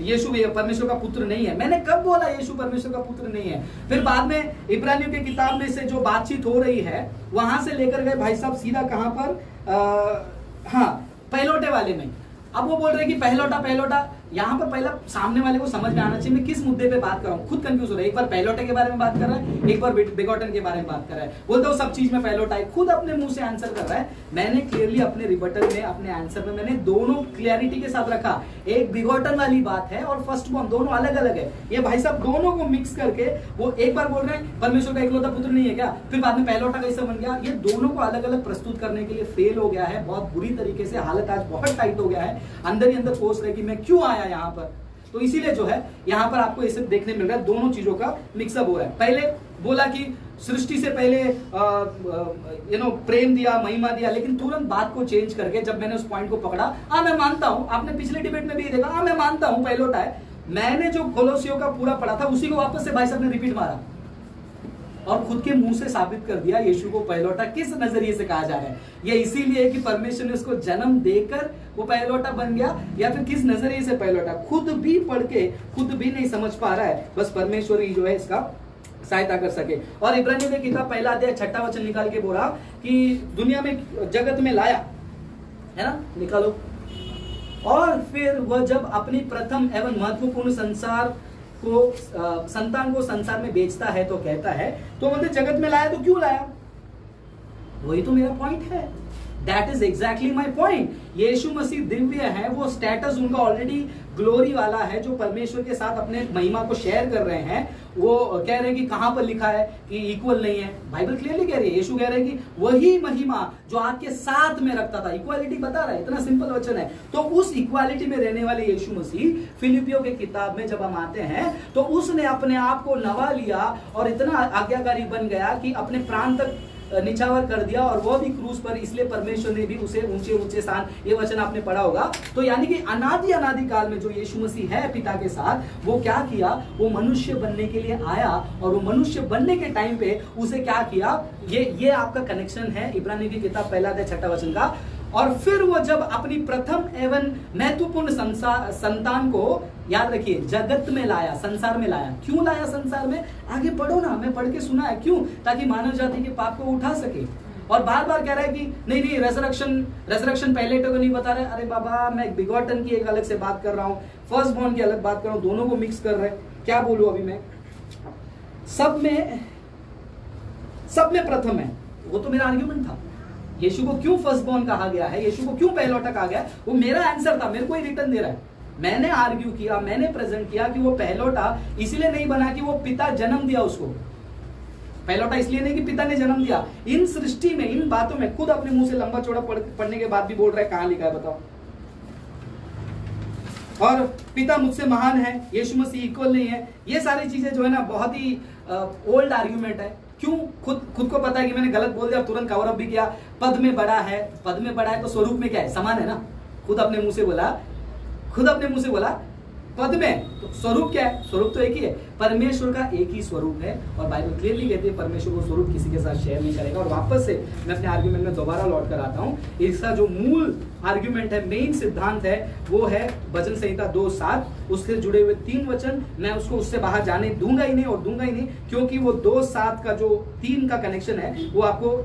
यीशु परमेश्वर का पुत्र नहीं है। मैंने कब बोला यीशु परमेश्वर का पुत्र नहीं है। फिर बाद में इब्रानियों की किताब में से जो बातचीत हो रही है वहां से लेकर गए भाई साहब सीधा कहां पर, पहलौटे वाले में। अब वो बोल रहे कि पहलौटा यहाँ पर पहला सामने वाले को समझ में आना चाहिए मैं किस मुद्दे पे बात कर रहा हूँ। खुद कंफ्यूज हो रहा है, एक बार पहलौटे के बारे में बात कर रहा है, एक बार बिगॉटन के बारे में बात कर रहा है। बोलते हो सब चीज में पहलौटा है, खुद अपने मुंह से आंसर कर रहा है। मैंने क्लियरली अपने रिबटल में अपने आंसर में मैंने दोनों क्लियरिटी के साथ रखा। एक बिगॉटन वाली बात है और फर्स्ट बॉर्न, दोनों अलग अलग है। ये भाई साहब दोनों को मिक्स करके वो एक बार बोल रहे हैं परमेश्वर का इकलौता पुत्र नहीं है क्या, फिर बाद में पहलौटा कैसे बन गया। ये दोनों को अलग अलग प्रस्तुत करने के लिए फेल हो गया है बहुत बुरी तरीके से। हालत आज बहुत टाइट हो गया है, अंदर ही अंदर सोच रहे कि मैं क्यों आया यहाँ पर। तो इसीलिए जो है यहाँ पर आपको इसे देखने मिल रहा है, दोनों चीजों का मिक्सअप हो रहा है। पहले बोला कि सृष्टि से पहले प्रेम दिया, महिमा दिया, लेकिन तुरंत बात को चेंज करके जब मैंने उस पॉइंट को पकड़ा, मैं मानता हूं, आपने पिछले डिबेट में भी देखा, मैं मानता हूं पहलोटा है, मैंने जो कोलोसियों का पूरा पढ़ा था उसी को वापस से भाई साहब ने रिपीट मारा और खुद के मुंह से साबित कर दिया यीशु को पहलोटा किस नजरिए से कहा जा रहा है। ये इसीलिए कि परमेश्वर ने उसको जन्म देकर वो पहलोटा बन गया, या फिर किस नजरिए से पहलोटा, खुद भी पढ़ के खुद भी नहीं समझ पा रहा है, बस परमेश्वर ही जो है इसका सहायता कर सके। और इब्रानियों की किताब पहला अध्याय 6वां वचन निकाल के बोला कि दुनिया में जगत में लाया, है ना, निकालो। और फिर वह जब अपनी प्रथम एवं महत्वपूर्ण संतान को संसार में बेचता है तो कहता है, तो बोलते जगत में लाया तो क्यों लाया? वही तो मेरा पॉइंट है, that is exactly my point. यीशु मसीह दिव्य है, वो स्टेटस उनका ऑलरेडी ग्लोरी वाला है, जो परमेश्वर के साथ अपने महिमा को शेयर कर रहे हैं। वो कह रहे हैं कि कहां पर लिखा है कि इक्वल नहीं है, बाइबल क्लियरली कह रही है, यीशु कह रहे हैं कि वही महिमा जो आपके साथ में रखता था, इक्वालिटी बता रहा है, इतना सिंपल वचन है। तो उस इक्वालिटी में रहने वाले यीशु मसीह फिलिपियों के किताब में जब हम आते हैं तो उसने अपने आप को नवा लिया और इतना आज्ञाकारी बन गया कि अपने प्राण तक निछावर कर दिया, और वो भी क्रूस पर, इसलिए परमेश्वर ने भी उसे ऊंचे ऊंचे स्थान, ये वचन आपने पढ़ा होगा। तो यानी कि अनादि काल में जो यीशु मसीह है पिता के साथ, वो क्या किया, वो मनुष्य बनने के लिए आया, और वो मनुष्य बनने के टाइम पे उसे क्या किया, ये आपका कनेक्शन है इब्रानियों की किताब पहला अध्याय 6वां वचन का। और फिर वो जब अपनी प्रथम एवं महत्वपूर्ण संतान को, याद रखिए, जगत में लाया, संसार में लाया। क्यों लाया संसार में? आगे पढ़ो ना, मैं पढ़ के सुना है, क्यों? ताकि मानव जाति के पाप को उठा सके। और बार बार कह रहा है कि नहीं रेजरेक्शन पहले तो नहीं बता रहे। अरे बाबा, मैं बिगॉटन की एक अलग से बात कर रहा हूँ, फर्स्ट बॉर्न की अलग बात कर रहा हूँ, दोनों को मिक्स कर रहे हैं। क्या बोलूं अभी मैं? सब में प्रथम है, वो तो मेरा आर्ग्यूमेंट था। यीशु को क्यों फर्स्ट बॉर्न कहा गया है, यीशु को क्यों पहलौठा कहा गया, वो मेरा आंसर था, मेरे को ही रिटर्न दे रहा है। मैंने आर्ग्यू किया, मैंने प्रेजेंट किया कि वो पहलौठा इसलिए नहीं बना कि वो पिता जन्म दिया उसको। पहलौठा इसलिए नहीं कि पिता ने जन्म दिया। इन सृष्टि में, इन बातों में खुद अपने मुंह से लंबा चौड़ा पढ़ने के बाद भी बोल रहा है, कहां लिखा है बताओ? और पिता मुझसे महान है, यीशु मसीह इक्वल नहीं है, ये सारी चीजें जो है ना बहुत ही ओल्ड आर्ग्यूमेंट है। क्यों? खुद को पता है कि मैंने गलत बोल दिया, तुरंत कवर अप भी किया। पद में बड़ा है तो स्वरूप में क्या है? समान है ना। खुद अपने मुंह से बोला पद में, तो स्वरूप क्या है? स्वरूप तो एक ही है, परमेश्वर का एक ही स्वरूप है। और बाइबल क्लियरली कहती है परमेश्वर को स्वरूप किसी के साथ शेयर नहीं करेगा। और वापस से मैं अपने आर्ग्यूमेंट में दोबारा लौट कर आता हूं। इसका जो मूल आर्ग्यूमेंट है, मेन सिद्धांत है, वो है भजन संहिता 2:7, उससे जुड़े हुए 3 वचन। मैं उसको उससे बाहर जाने दूंगा ही नहीं, क्योंकि वो 2:7 का जो 3 का कनेक्शन है वो आपको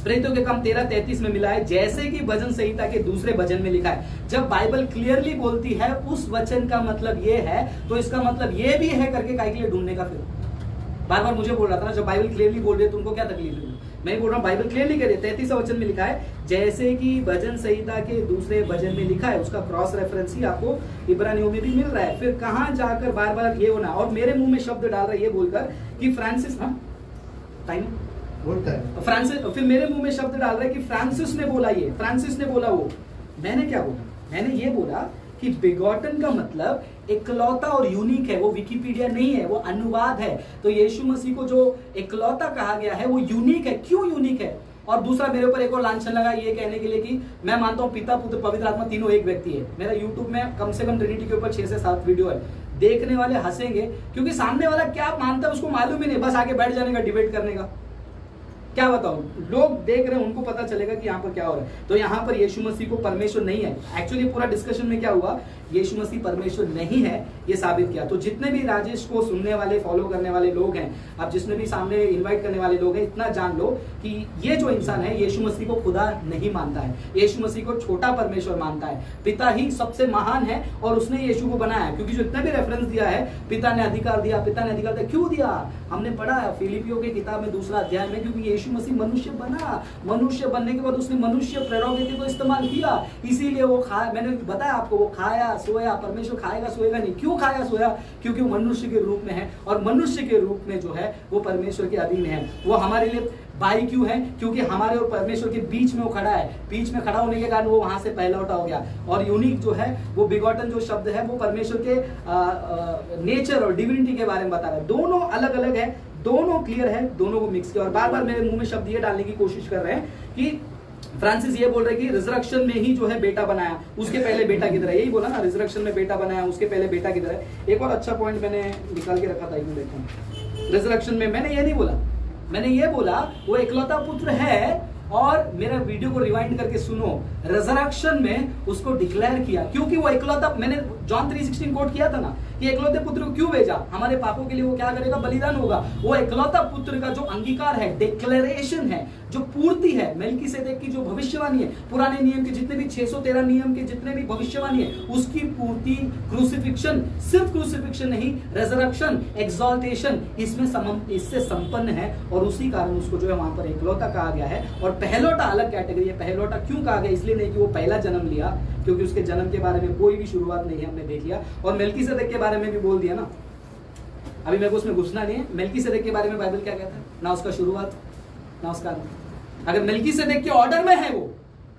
प्रेरितों के काम 13:33 में मिला है, जैसे कि भजन संहिता के दूसरे भजन में लिखा है। जब बाइबल क्लियरली बोलती है उस वचन का मतलब ये है, तो इसका मतलब ये भी है करके काहे के लिए ढूंढने का? फिर बार बार मुझे बोल रहा था ना, जब बाइबल क्लियरली बोल रही है तुमको क्या तकलीफ है? मैं बोल रहा हूँ बाइबल क्लियरली कह रही है, 33वां वचन में लिखा है, जैसे कि भजन संहिता के दूसरे भजन में लिखा है। उसका क्रॉस रेफरेंस ही आपको इब्रानियों में भी मिल रहा है। फिर कहां जाकर बार बार ये होना, और मेरे मुंह में शब्द डाल रहा है ये बोलकर कि फ्रांसिस, टाइम बोलता है फ्रांसिस, फिर मेरे मुंह में शब्द डाल रहा है कि फ्रांसिस ने बोला ये, फ्रांसिस ने बोला वो। मैंने क्या बोला? मैंने ये बोला कि बिगॉटन का मतलब इकलौता और यूनिक है, वो विकिपीडिया नहीं है, वो अनुवाद है। तो यीशु मसीह को जो इकलौता कहा गया है वो यूनिक है। क्यों यूनिक है? और दूसरा, मेरे ऊपर एक और लांछन लगा ये कहने के लिए कि मैं मानता हूं पिता, पुत्र, पवित्र आत्मा तीनों एक व्यक्ति है। मेरा यूट्यूब में कम से कम ट्रिनिटी के ऊपर 6 से 7 वीडियो है। देखने वाले हंसेंगे, क्योंकि सामने वाला क्या मानता है उसको मालूम ही नहीं, बस आगे बैठ जाने का, डिबेट करने का। क्या बताऊं, लोग देख रहे हैं, उनको पता चलेगा कि यहाँ पर क्या हो रहा है। तो यहाँ पर यीशु मसीह को परमेश्वर नहीं है। एक्चुअली पूरा डिस्कशन में क्या हुआ, यीशु मसीह परमेश्वर नहीं है ये साबित किया। तो जितने भी राजेश को सुनने वाले, फॉलो करने वाले लोग हैं, अब जिसने भी सामने इनवाइट करने वाले लोग हैं, इतना जान लो कि ये जो इंसान है यीशु मसीह को खुदा नहीं मानता है, यीशु मसीह को छोटा परमेश्वर मानता है। पिता ही सबसे महान है और उसने यीशु को बनाया है। क्योंकि जो इतना भी रेफरेंस दिया है, पिता ने अधिकार दिया, क्यों दिया? हमने पढ़ा है फिलिपियों की किताब में 2 अध्याय में, क्योंकि यीशु मसीह मनुष्य बना, मनुष्य बनने के बाद उसने मनुष्य प्रेरोगेटिव को इस्तेमाल किया, इसीलिए वो मैंने बताया आपको, वो खाया सोया, परमेश्वर खाएगा सोएगा नहीं। क्यों खाया सोया? क्योंकि वो मनुष्य के रूप में है, और मनुष्य के रूप में जो है वो परमेश्वर के अधीन है। वो हमारे लिए बाई क्यों है? क्योंकि हमारे और परमेश्वर के बीच में वो खड़ा है, बीच में खड़ा होने के कारण वो वहां से पहलौठा हो गया। और यूनिक जो है वो बिगॉटन जो शब्द है वो परमेश्वर के नेचर और डिविनिटी के बारे में बता रहा है। दोनों अलग अलग है, दोनों क्लियर है, दोनों को मिक्स किया। और बार बार मेरे मुंह में शब्द ये डालने की कोशिश कर रहे हैं कि फ्रांसिस ये बोल रहे कि रिजरेक्शन में ही जो है बेटा बनाया, उसके पहले बेटा की तरह, यही बोला ना, रिजरेक्शन में बेटा बनाया, उसके पहले बेटा की तरह। एक और अच्छा पॉइंट मैंने निकाल के रखा था, एक मिनट देखो। रिजरेक्शन में मैंने ये नहीं बोला, मैंने ये बोला वो इकलौता पुत्र है, और मेरा वीडियो को रिवाइंड करके सुनो, रिजरेक्शन में उसको डिक्लेयर किया, क्योंकि वो इकलौता, मैंने जॉन 3:16 कोट किया था ना कि इकलौते पुत्र को क्यों भेजा? हमारे पापों के लिए वो क्या करेगा? बलिदान होगा। वो इकलौता पुत्र का जो अंगीकार है, डिक्लेरेशन है, जो पूर्ति है, मेल्कीसेदेक की जो भविष्यवाणी है, पुराने नियम के जितने भी 613 नियम के जितने भी भविष्यवाणी है, उसकी पूर्ति क्रूसिफिक्शन, सिर्फ क्रूसिफिक्शन नहीं, रेजरेक्शन, एक्सॉल्टेशन इससे संपन्न है। और उसी कारण उसको जो है वहां पर इकलौता कहा गया है। और पहलौटा अलग कैटेगरी है। पहलौटा क्यों कहा गया? इसलिए नहीं कि वो पहला जन्म लिया, क्योंकि उसके जन्म के बारे में कोई भी शुरुआत नहीं है, हमने देख लिया। और मेल्कीसेदेक के बारे में भी बोल दिया ना, अभी मेरे को उसमें घुसना नहीं है। मेल्कीसेदेक के बारे में बाइबल क्या कहता है? ना उसका शुरुआत ना उसका अंत। अगर मेल्कीसेदेक के ऑर्डर में है वो,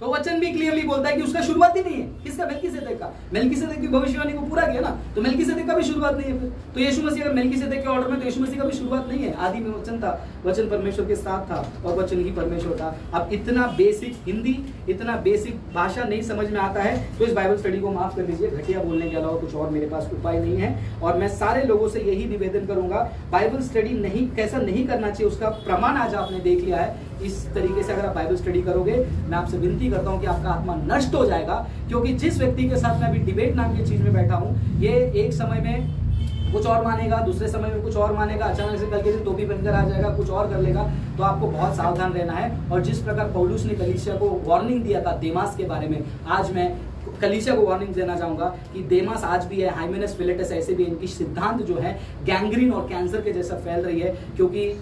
तो वचन भी क्लियरली बोलता है कि उसका शुरुआत ही नहीं है। किसका? मेल्कीसेदेक का। मेल्कीसेदेक की भविष्यवाणी को पूरा किया ना, तो मेल्कीसेदेक का भी शुरुआत नहीं है फिर। तो यीशु मसीह अगर मेल्कीसेदेक के ऑर्डर में, तो यीशु मसीह का भी शुरुआत नहीं है। आदि में वचन था, वचन परमेश्वर के साथ था और वचन ही परमेश्वर था। अब इतना बेसिक हिंदी, इतना बेसिक भाषा नहीं समझ में आता है तो इस बाइबल स्टडी को माफ कर दीजिए। घटिया बोलने के अलावा कुछ और मेरे पास उपाय नहीं है। और मैं सारे लोगों से यही निवेदन करूंगा, बाइबल स्टडी नहीं, कैसा नहीं करना चाहिए उसका प्रमाण आज आपने देख लिया है। इस तरीके से अगर आप बाइबल स्टडी करोगे, मैं आपसे विनती करता हूं कि आपका आत्मा नष्ट हो जाएगा। क्योंकि जिस व्यक्ति के साथ मैं अभी डिबेट नाम की चीज में बैठा हूं, ये एक समय में कुछ और मानेगा, दूसरे समय में कुछ और मानेगा, अचानक से कल के दिन टोपी पहनकर आ जाएगा, कुछ और कर लेगा। तो आपको बहुत सावधान रहना है। और जिस प्रकार पौलुस ने कलीसिया को वार्निंग दिया था देमास के बारे में, आज मैं कलीसिया को वार्निंग देना चाहूंगा कि देमास आज भी है, हाइमेनस फिलेटस ऐसे भी, इनकी सिद्धांत जो है गैंग्रीन और कैंसर के जैसा फैल रही है। क्योंकि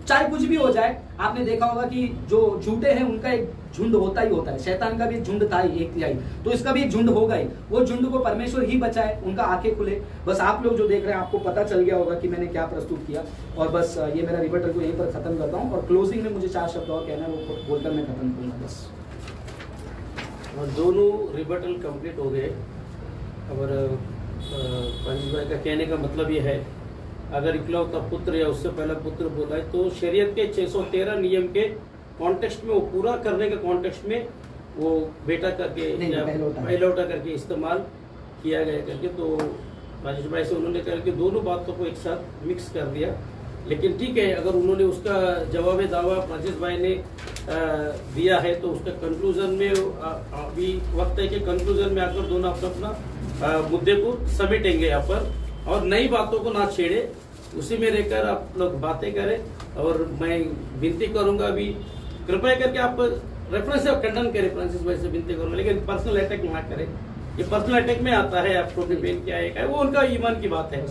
चाहे कुछ भी हो जाए, आपने देखा होगा कि जो झूठे हैं उनका एक झुंड होता ही होता है। शैतान का भी एक झुंड था ही, 1/3, तो इसका भी एक झुंड होगा ही। वो झुंड को परमेश्वर ही बचाए, उनका आंखें खुले। बस आप लोग जो देख रहे हैं, आपको पता चल गया होगा कि मैंने क्या प्रस्तुत किया। और बस ये मेरा रिबटल को यहीं पर खत्म करता हूँ। और क्लोजिंग में मुझे 4 शब्द और कहना है, वो बोलकर मैं खत्म करूंगा बस। और दोनों रिबटल कंप्लीट हो गए। और पंडित भाई का कहने का मतलब ये है, अगर इकलौता पुत्र या उससे पहला पुत्र बोला है, तो शरीयत के 613 नियम के कॉन्टेक्स्ट में, वो पूरा करने के कॉन्टेक्स्ट में वो बेटा करके या पहलौटा करके इस्तेमाल किया गया करके। तो राजेश भाई से उन्होंने कहा कि दोनों बातों को एक साथ मिक्स कर दिया। लेकिन ठीक है, अगर उन्होंने उसका जवाब दावा राजेश भाई ने दिया है, तो उसका कंक्लूजन में अभी वक्त है कि कंक्लूजन में आकर दोनों अपना मुद्दे को समेटेंगे यहाँ पर, और नई बातों को ना छेड़े, उसी में रहकर आप लोग बातें करें। और मैं विनती करूंगा, अभी कृपया करके आप रेफरेंस से खंडन करें, फ्रांसिस भाई से विनती करूंगा, लेकिन पर्सनल अटैक ना करें। ये पर्सनल अटैक में आता है, आपको पेन क्या है, वो उनका ईमान की बात है।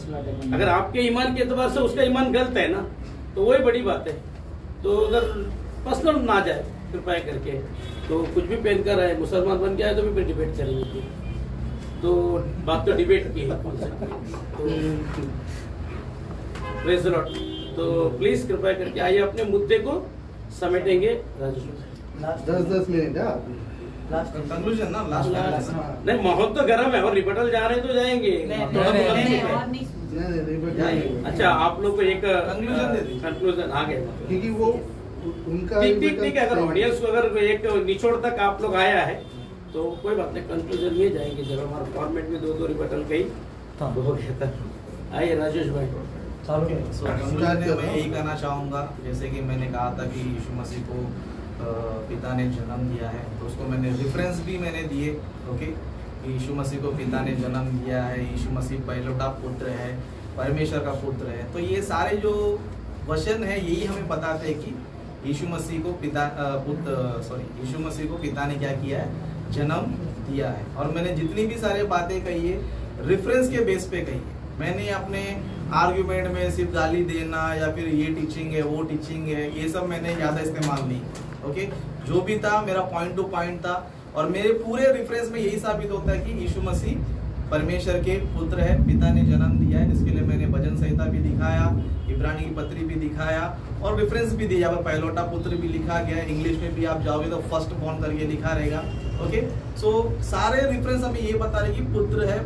अगर आपके ईमान के एतबार से उसका ईमान गलत है ना, तो वही बड़ी बात है। तो अगर पर्सनल ना जाए कृपया करके, तो कुछ भी पहन कर आए, मुसलमान बन के आए तो भी फिर डिबेट चलेगी। तो बात तो डिबेट की है, तो प्रेज द लॉर्ड। तो प्लीज कृपया करके आइए, अपने मुद्दे को समेटेंगे। 10-10 मिनट कंक्लूजन ना, लास्ट नहीं, माहौल तो गर्म है और रिबटल जा रहे हैं तो जाएंगे। अच्छा, आप लोग को एक कंक्लूजन आ गया, क्योंकि वो उनका ठीक है। अगर ऑडियंस को अगर एक निचोड़ तक आप लोग आया है तो कोई बात नहीं, कंक्लूजन में जाएंगे। जब हमारा फॉर्मेट में 2 रिबटल गई तो हो गया था। आइए राजेश भाई। कंक्लूजन में यही कहना चाहूँगा, जैसे कि मैंने कहा था कि यीशु मसीह को पिता ने जन्म दिया है, तो उसको मैंने रेफरेंस भी मैंने दिए। ओके, यीशु मसीह को पिता ने जन्म दिया है, यीशु मसीह पहलौठा पुत्र है, परमेश्वर का पुत्र है। तो ये सारे जो वचन है, यही हमें बताते हैं कि यीशु मसीह को यीशु मसीह को पिता ने क्या किया है, जन्म दिया है। और मैंने जितनी भी सारी बातें कही है, रेफरेंस के बेस पे कही है। मैंने अपने आर्ग्यूमेंट में सिर्फ गाली देना या फिर ये टीचिंग है, वो टीचिंग है, ये सब मैंने ज़्यादा इस्तेमाल नहीं। ओके, जो भी था मेरा पॉइंट टू पॉइंट था। और मेरे पूरे रेफरेंस में यही साबित होता है कि यीशु मसीह परमेश्वर के पुत्र है, पिता ने जन्म दिया है। इसके लिए मैंने भजन संहिता भी दिखाया, इब्रानी की पत्री भी दिखाया और रेफरेंस भी दिया। पर पहलौटा पुत्र भी लिखा गया है, इंग्लिश में भी आप जाओगे तो फर्स्ट बॉर्न करके लिखा रहेगा। ओके, सो सारे रेफरेंस हमें ये बता रहे कि पुत्र है,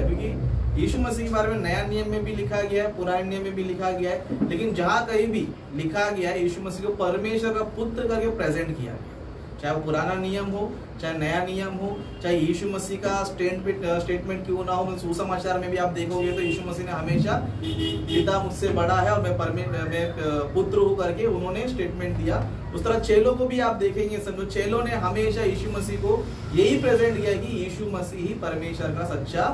क्योंकि यीशु मसीह के बारे में नया नियम में भी लिखा गया है, पुराने नियम में भी लिखा गया है, लेकिन जहां कहीं भी लिखा गया है यीशु मसीह को परमेश्वर का पुत्र करके प्रेजेंट किया गया, चाहे वो पुराना नियम हो चाहे नया नियम हो, चाहे यीशु मसीह का स्टेटमेंट क्यों ना हो। सुसमाचार में भी आप देखोगे तो यीशु मसीह ने हमेशा पिता मुझसे बड़ा है और मैं पुत्र हूँ करके उन्होंने स्टेटमेंट दिया। उस तरह चेलों को भी आप देखेंगे, समझो चेलों ने हमेशा यीशु मसीह को यही प्रेजेंट किया कि यीशु मसीह ही परमेश्वर का सच्चा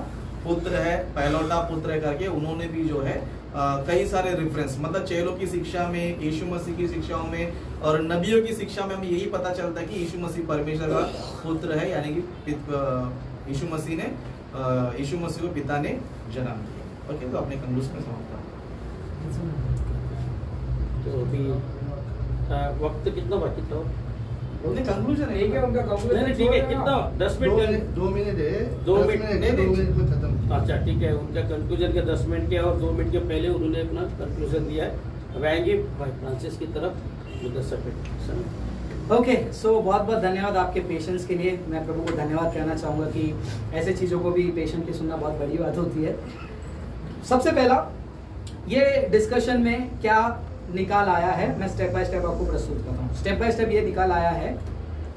पुत्र है, पहलौटा पुत्र है करके उन्होंने भी जो है कई सारे रेफरेंस, मतलब चेलों की शिक्षा में, यीशु मसीह की शिक्षाओं में और नबियों की शिक्षा में हमें यही पता चलता है कि यीशु मसीह परमेश्वर का पुत्र है, यानी कि यीशु मसीह को पिता ने जन्म दिया। ओके, तो अपने कंक्लूजन में समाप्त। तो अभी वक्त कितना बाकी था? कंक्लूजन है क्या उनका? नहीं ठीक है, कितना 10 मिनट? 2 मिनट है, 2 10 मिनट मिनट है, 2 मिनट में खत्म। अच्छा ठीक है, उनका कंक्लूजन के 10 मिनट के और 2 मिनट के पहले उन्होंने अपना कंक्लूजन दिया है। अब आएंगे भाई फ्रांसिस की तरफ, मुद्दा सबमिट। ओके, सो बहुत बहुत धन्यवाद आपके पेशेंस के लिए। मैं प्रभु को धन्यवाद कहना चाहूँगा कि ऐसे चीज़ों को भी पेशेंटली सुनना बहुत बड़ी बात होती है। सबसे पहला, ये डिस्कशन में क्या निकाल आया है, मैं स्टेप बाय स्टेप आपको प्रस्तुत करता हूँ। स्टेप बाय स्टेप ये निकाल आया है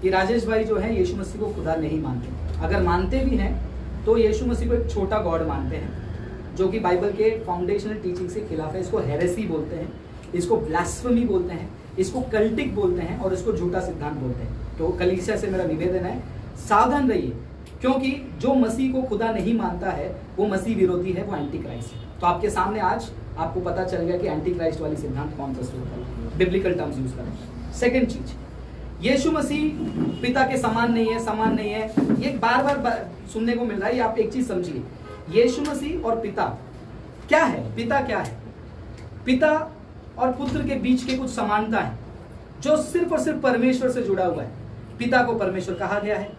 कि राजेश भाई जो है यीशु मसीह को खुदा नहीं मानते। अगर मानते भी हैं तो यीशु मसीह को एक छोटा गॉड मानते हैं, जो कि बाइबल के फाउंडेशनल टीचिंग से खिलाफ है। इसको हेरेसी बोलते हैं, इसको ब्लास्फेमी बोलते हैं, इसको कल्टिक बोलते हैं और इसको झूठा सिद्धांत बोलते हैं। तो कलीसिया से मेरा निवेदन है, सावधान रहिए, क्योंकि जो मसीह को खुदा नहीं मानता है वो मसीह विरोधी है, वो एंटी क्राइस्ट है। तो आपके सामने आज आपको पता चल गया कि एंटी क्राइस्ट वाली सिद्धांत कौन प्रस्तुत है, बिब्लिकल टर्म्स यूज करें। सेकंड चीज, यीशु मसीह पिता के समान नहीं है, समान नहीं है, ये बार बार सुनने को मिल रहा है। ये आप एक चीज समझिए, यीशु मसीह और पिता क्या है, पिता क्या है? पिता और पुत्र के बीच के कुछ समानता है जो सिर्फ और सिर्फ परमेश्वर से जुड़ा हुआ है। पिता को परमेश्वर कहा गया है,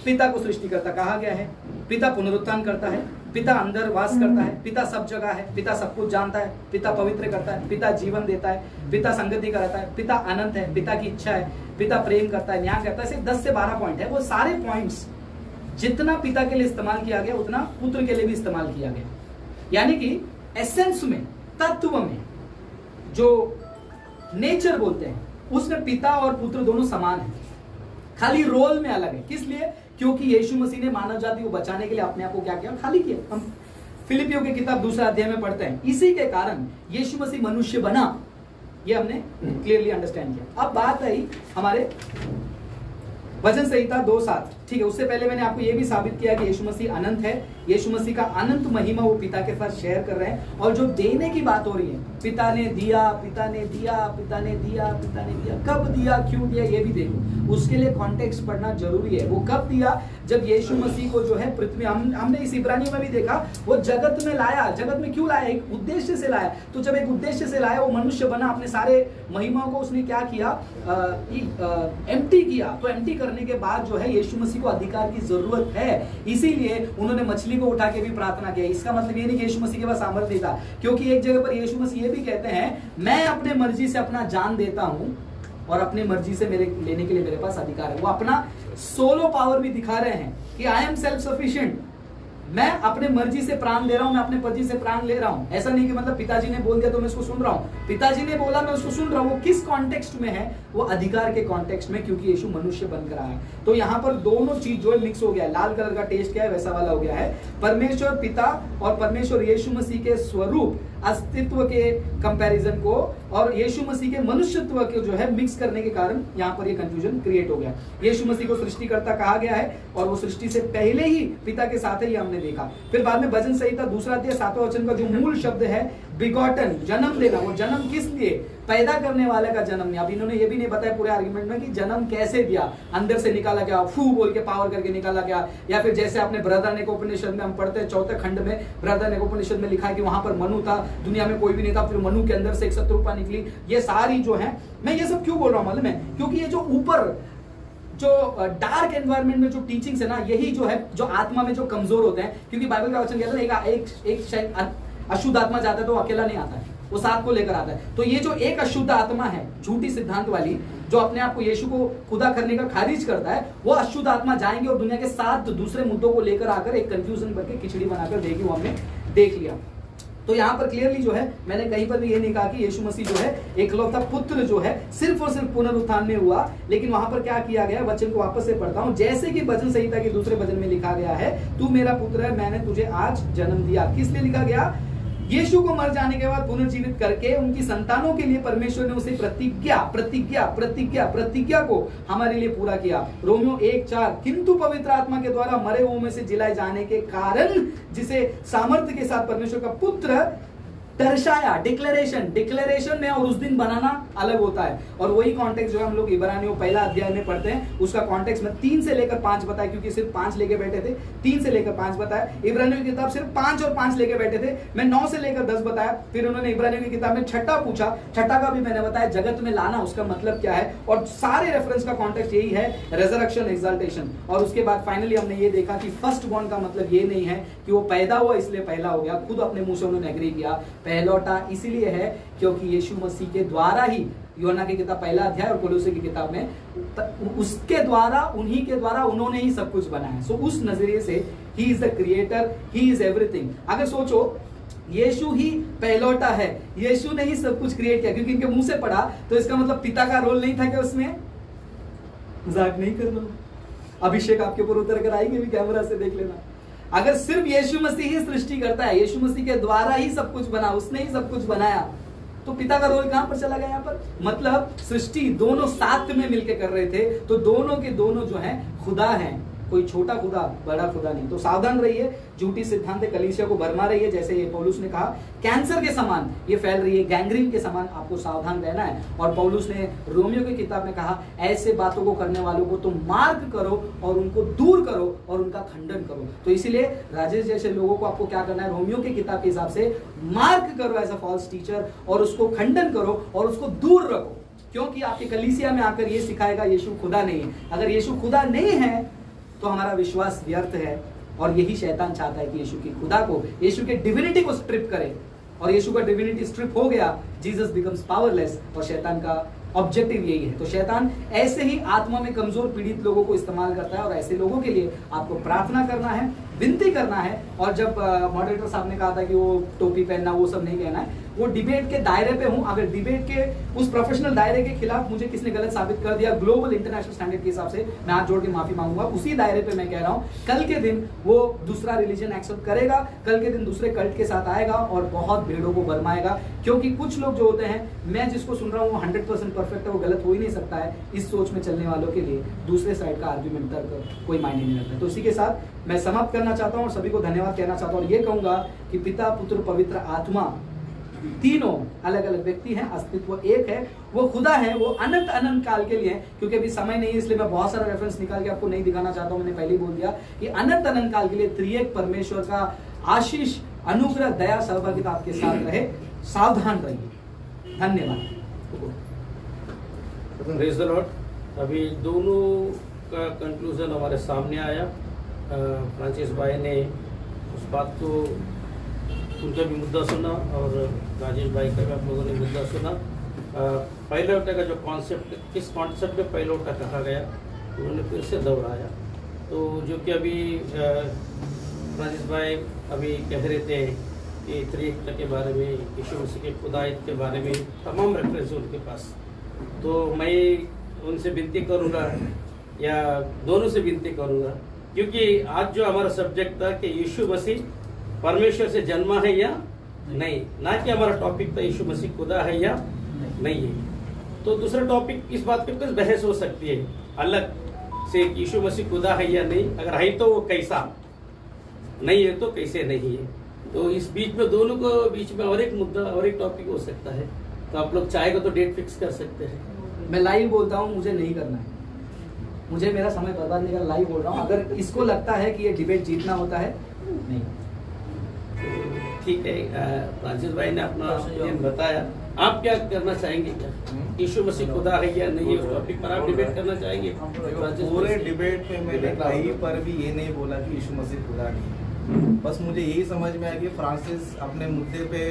पिता को सृष्टिकर्ता कहा गया है, पिता पुनरुत्थान करता है, पिता अंदर वास करता है, पिता सब जगह है, पिता सब कुछ जानता है, पिता पवित्र करता है, पिता जीवन देता है, पिता संगति कराता है, पिता अनंत है, पिता की इच्छा है, पिता प्रेम करता है, न्याय करता है। ऐसे 10 से 12 पॉइंट है। वो सारे पॉइंट्स जितना पिता के लिए इस्तेमाल किया गया उतना पुत्र के लिए भी इस्तेमाल किया गया। यानी कि एसेंस में, तत्व में, जो नेचर बोलते हैं उसमें पिता और पुत्र दोनों समान है, खाली रोल में अलग है। किस लिए? क्योंकि यीशु मसीह ने मानव जाति को बचाने के लिए अपने आप को क्या किया, खाली किया। हम फिलिपियों की किताब 2 अध्याय में पढ़ते हैं, इसी के कारण यीशु मसीह मनुष्य बना, ये हमने क्लियरली अंडरस्टैंड किया। अब बात आई हमारे वचन संहिता 2:7, ठीक है। उससे पहले मैंने आपको यह भी साबित किया कि यीशु मसीह अनंत है, यीशु मसीह का अनंत महिमा वो पिता के साथ शेयर कर रहे हैं। और जो देने की बात हो रही है, पिता ने दिया, पिता ने दिया, पिता ने दिया, पिता ने दिया, कब दिया, क्यों दिया, ये भी देखो। उसके लिए कॉन्टेक्स्ट पढ़ना जरूरी है। वो कब दिया? जब यीशु मसीह को जो है पृथ्वी, हमने इस इब्रानी में भी देखा, वो जगत में लाया। जगत में क्यों लाया? एक उद्देश्य से लाया। तो जब एक उद्देश्य से लाया, वो मनुष्य बना, अपने सारे महिमाओं को उसने क्या किया, एम्प्टी किया। तो एम्प्टी करने के बाद जो है यीशु मसीह को अधिकार की जरूरत है, इसीलिए उन्होंने मछली को उठा के भी प्रार्थना किया। इसका मतलब ये नहीं कि यीशु मसीह के पास सामर्थ्य नहीं था, क्योंकि एक जगह पर यीशु मसीह ये भी कहते हैं, मैं अपने मर्जी से अपना जान देता हूं और अपने मर्जी से मेरे लेने के लिए मेरे पास अधिकार है। वो अपना सोलो पावर भी दिखा रहे हैं कि आई एम सेल्फ सफिशिएंट, मैं अपने मर्जी से प्राण दे रहा हूं, मैं अपने मर्जी से प्राण ले रहा हूं। ऐसा नहीं कि मतलब पिताजी ने बोल दिया तो मैं उसको सुन रहा हूं, पिताजी ने बोला मैं उसको सुन रहा हूं। वो किस कॉन्टेक्स्ट में है? वो अधिकार के कॉन्टेक्स्ट में, क्योंकि यीशु मनुष्य बनकर आया। तो यहाँ पर दोनों चीज जो है मिक्स हो गया है। लाल कलर का टेस्ट क्या है, वैसा वाला हो गया है। परमेश्वर पिता और परमेश्वर यीशु मसीह के स्वरूप, अस्तित्व के कंपैरिजन को और यीशु मसीह के मनुष्यत्व को जो है मिक्स करने के कारण यहाँ पर ये कंफ्यूजन क्रिएट हो गया। यीशु मसीह को सृष्टिकर्ता कहा गया है और वो सृष्टि से पहले ही पिता के साथ है, ये हमने देखा। फिर बाद में भजन संहिता 2 अध्याय 7वां वचन का जो मूल शब्द है बिगॉटन, जन्म देना। वो जन्म किस लिए? पैदा करने वाले का जन्म नहीं। अब इन्होंने ये भी नहीं बताया पूरे आर्गुमेंट में कि जन्म कैसे दिया, अंदर से निकाला गया, फू बोल के पावर करके निकाला गया, या फिर जैसे आपने बृहदारण्यक उपनिषद में हम पढ़ते हैं 4थे खंड में, बृहदारण्यक उपनिषद में लिखा है कि वहां पर मनु था, दुनिया में कोई भी नहीं था, फिर मनु के अंदर से एक शत्रुपा निकली। ये सारी जो है, मैं ये सब क्यों बोल रहा हूं मालूम है? क्योंकि ये जो ऊपर जो डार्क एनवायरनमेंट में जो टीचिंग्स है ना, यही जो है जो आत्मा में जो कमजोर होते हैं, क्योंकि बाइबल का वचन कहता है एक अशुद्ध आत्मा जाता है तो अकेला नहीं आता है, वो साथ को लेकर आता है। तो ये जो एक अशुद्ध आत्मा है, झूठी सिद्धांत वाली, जो अपने आप को यीशु को खुदा करने का खारिज करता है, वो अशुद्ध आत्मा जाएंगे और दुनिया के 7 दूसरे मुद्दों को लेकर आकर एक कंफ्यूजन करके खिचड़ी बनाकर देगी, वो हमने देख लिया। तो यहाँ पर क्लियरली जो है, मैंने कहीं पर भी ये नहीं कहा कि यीशु मसीह जो है एकलौता पुत्र जो है सिर्फ और सिर्फ पुनरुत्थान में हुआ, लेकिन वहां पर क्या किया गया, वचन को वापस से पढ़ता हूं, जैसे कि भजन संहिता के दूसरे भजन में लिखा गया है, तू मेरा पुत्र है, मैंने तुझे आज जन्म दिया। किस लिए लिखा गया? यीशु को मर जाने के बाद पुनर्जीवित करके उनकी संतानों के लिए परमेश्वर ने उसे प्रतिज्ञा को हमारे लिए पूरा किया। रोमियो 1:4, किंतु पवित्र आत्मा के द्वारा मरे हुओं में से जिलाए जाने के कारण जिसे सामर्थ्य के साथ परमेश्वर का पुत्र दर्शाया। डिक्लेरेशन में और उस दिन बनाना अलग होता है, और वही कॉन्टेक्स्ट जो हम लोग इब्रानियों 1 अध्याय में पढ़ते हैं, उसका कॉन्टेक्स्ट में 3 से लेकर 5 बताया, क्योंकि सिर्फ 5 लेके बैठे थे, 3 से लेकर 5 बताया। इब्रानियों की किताब सिर्फ 5 और 5 लेके बैठे थे, मैं 9 से लेकर 10 बताया। फिर उन्होंने इब्रानियों की किताब में छठा पूछा, छठा का भी मैंने बताया, जगत में लाना उसका मतलब क्या है, और सारे रेफरेंस का कॉन्टेक्स्ट यही है, रेजरेक्शन, एक्साल्टेशन। और उसके बाद फाइनली हमने ये देखा कि फर्स्ट बॉर्न का मतलब ये नहीं है कि वो पैदा हुआ इसलिए पहला हो गया, खुद अपने मुंह से उन्होंने एग्री किया। पहलौटा इसीलिए है क्योंकि यीशु मसीह के द्वारा ही, यूहन्ना की किताब 1 अध्याय और कोलोसे की किताब में, उसके द्वारा, उन्हीं के द्वारा उन्होंने ही सब कुछ बनाया। सो उस नजरिए से he is the creator, he is everything. अगर सोचो यीशु ही पहलौटा है, यीशु ने ही सब कुछ क्रिएट किया, क्योंकि इनके मुंह से पढ़ा, तो इसका मतलब पिता का रोल नहीं था क्या उसमें? मजाक नहीं कर रहा हूं, अभिषेक आपके ऊपर उतर कर आएंगे भी, कैमरा से देख लेना। अगर सिर्फ यीशु मसीह ही सृष्टि करता है, यीशु मसीह के द्वारा ही सब कुछ बना, उसने ही सब कुछ बनाया, तो पिता का रोल कहां पर चला गया? यहाँ पर मतलब सृष्टि दोनों साथ में मिलकर कर रहे थे, तो दोनों के दोनों जो हैं खुदा हैं, कोई छोटा खुदा बड़ा खुदा नहीं। तो सावधान रहिए, झूठी सिद्धांत कलीसिया को भरमा रही है, जैसे ये पौलुस ने कहा कैंसर के समान ये फैल रही है, गैंग्रीन के समान, आपको सावधान रहना है। और पौलुस ने रोमियो की किताब में कहा ऐसे बातों को करने वालों को तुम मार्क करो और उनको दूर करो और उनका खंडन करो। तो इसीलिए राजेश जैसे लोगों को आपको क्या करना है, रोमियो की किताब के हिसाब से मार्क करो एज अ फॉल्स टीचर, और उसको खंडन करो और उसको दूर रखो, क्योंकि आपके कलीसिया में आकर ये सिखाएगा यीशु खुदा नहीं है। अगर यीशु खुदा नहीं है तो हमारा विश्वास व्यर्थ है, और यही शैतान चाहता है कि यीशु की खुदा को, यीशु के डिविनिटी को स्ट्रिप करे, और यीशु का डिविनिटी स्ट्रिप हो गया, जीसस बिकम्स पावरलेस, और शैतान का ऑब्जेक्टिव यही है। तो शैतान ऐसे ही आत्मा में कमजोर पीड़ित लोगों को इस्तेमाल करता है, और ऐसे लोगों के लिए आपको प्रार्थना करना है, विनती करना है। और जब मॉडरेटर साहब ने कहा था कि वो टोपी पहनना, वो सब नहीं कहना है, वो डिबेट के दायरे पे हूं। अगर डिबेट के उस प्रोफेशनल दायरे के खिलाफ मुझे किसने गलत साबित कर दिया, ग्लोबल इंटरनेशनल स्टैंडर्ड के हिसाब से, मैं हाथ जोड़ के माफी मांगूंगा। उसी दायरे पे मैं कह रहा हूं, कल के दिन वो दूसरा रिलीजन एक्सेप्ट करेगा, कल के दिन दूसरे कल्ट के साथ आएगा और बहुत भीड़ों को भरमाएगा। क्योंकि कुछ लोग जो होते हैं, मैं जिसको सुन रहा हूँ वो 100% परफेक्ट है, वो गलत हो ही नहीं सकता है। इस सोच में चलने वालों के लिए दूसरे साइड का आर्ग्यूमेंट तर्क कोई मायने नहीं रखता। तो इसी के साथ मैं समाप्त करना चाहता हूँ और सभी को धन्यवाद कहना चाहता हूँ, और ये कहूंगा कि पिता, पुत्र, पवित्र आत्मा, तीनों अलग अलग व्यक्ति हैं, अस्तित्व एक है, वो खुदा है, वो अनंत अनंत काल के लिए है। क्योंकि अभी समय नहीं है इसलिए मैं बहुत सारा रेफरेंस निकाल के आपको नहीं दिखाना चाहता हूं, मैंने पहले ही बोल दिया कि अनंत अनंत काल के लिए त्रिएक परमेश्वर का आशीष, अनुग्रह, दया, सहभागिता आपके साथ रहे। सावधान रहिए। धन्यवाद। Praise the Lord. अभी दोनों का कंक्लूजन हमारे सामने आया। फ्रांसिस भाई ने उस बात को, उनका भी मुद्दा सुना, और राजेश भाई का भी आप लोगों ने मुद्दा सुना। पहलौटा का जो कॉन्सेप्ट, किस कॉन्सेप्ट में पहलौटा कहा गया, उन्होंने फिर से दोहराया। तो जो कि अभी राजेश भाई अभी कह रहे थे कि त्रिएकता के बारे में, यीशु मसीह के खुदायत के बारे में तमाम रेफरेंस उनके पास। तो मैं उनसे विनती करूँगा, या दोनों से विनती करूँगा, क्योंकि आज जो हमारा सब्जेक्ट था कि यीशु मसीह परमेश्वर से जन्मा है या नहीं, ना कि हमारा टॉपिक था यीशु मसीह खुदा है या नहीं है। तो दूसरा टॉपिक इस बात पे बहस हो सकती है अलग से, यीशु मसीह खुदा है या नहीं, अगर है तो वो कैसा, नहीं है तो कैसे नहीं है। तो इस बीच में दोनों को बीच में और एक मुद्दा और एक टॉपिक हो सकता है। तो आप लोग चाहेगा तो डेट फिक्स कर सकते हैं। मैं लाइव बोलता हूँ, मुझे नहीं करना है, मुझे मेरा समय बर्बाद नहीं करना, लाइव बोल रहा हूँ। अगर इसको लगता है कि ये डिबेट जीतना होता है, नहीं। ठीक है, फ्रांसिस भाई ने अपना ओपिनियन बताया। आप क्या करना चाहेंगे क्या यीशु मसीह खुदा है या नहीं, उस टॉपिक पर आप डिबेट करना चाहेंगे? पूरे डिबेट में मैंने कहीं पर भी ये नहीं बोला कि यीशु मसीह खुदा नहीं है। बस मुझे यही समझ में आया कि फ्रांसिस अपने मुद्दे पे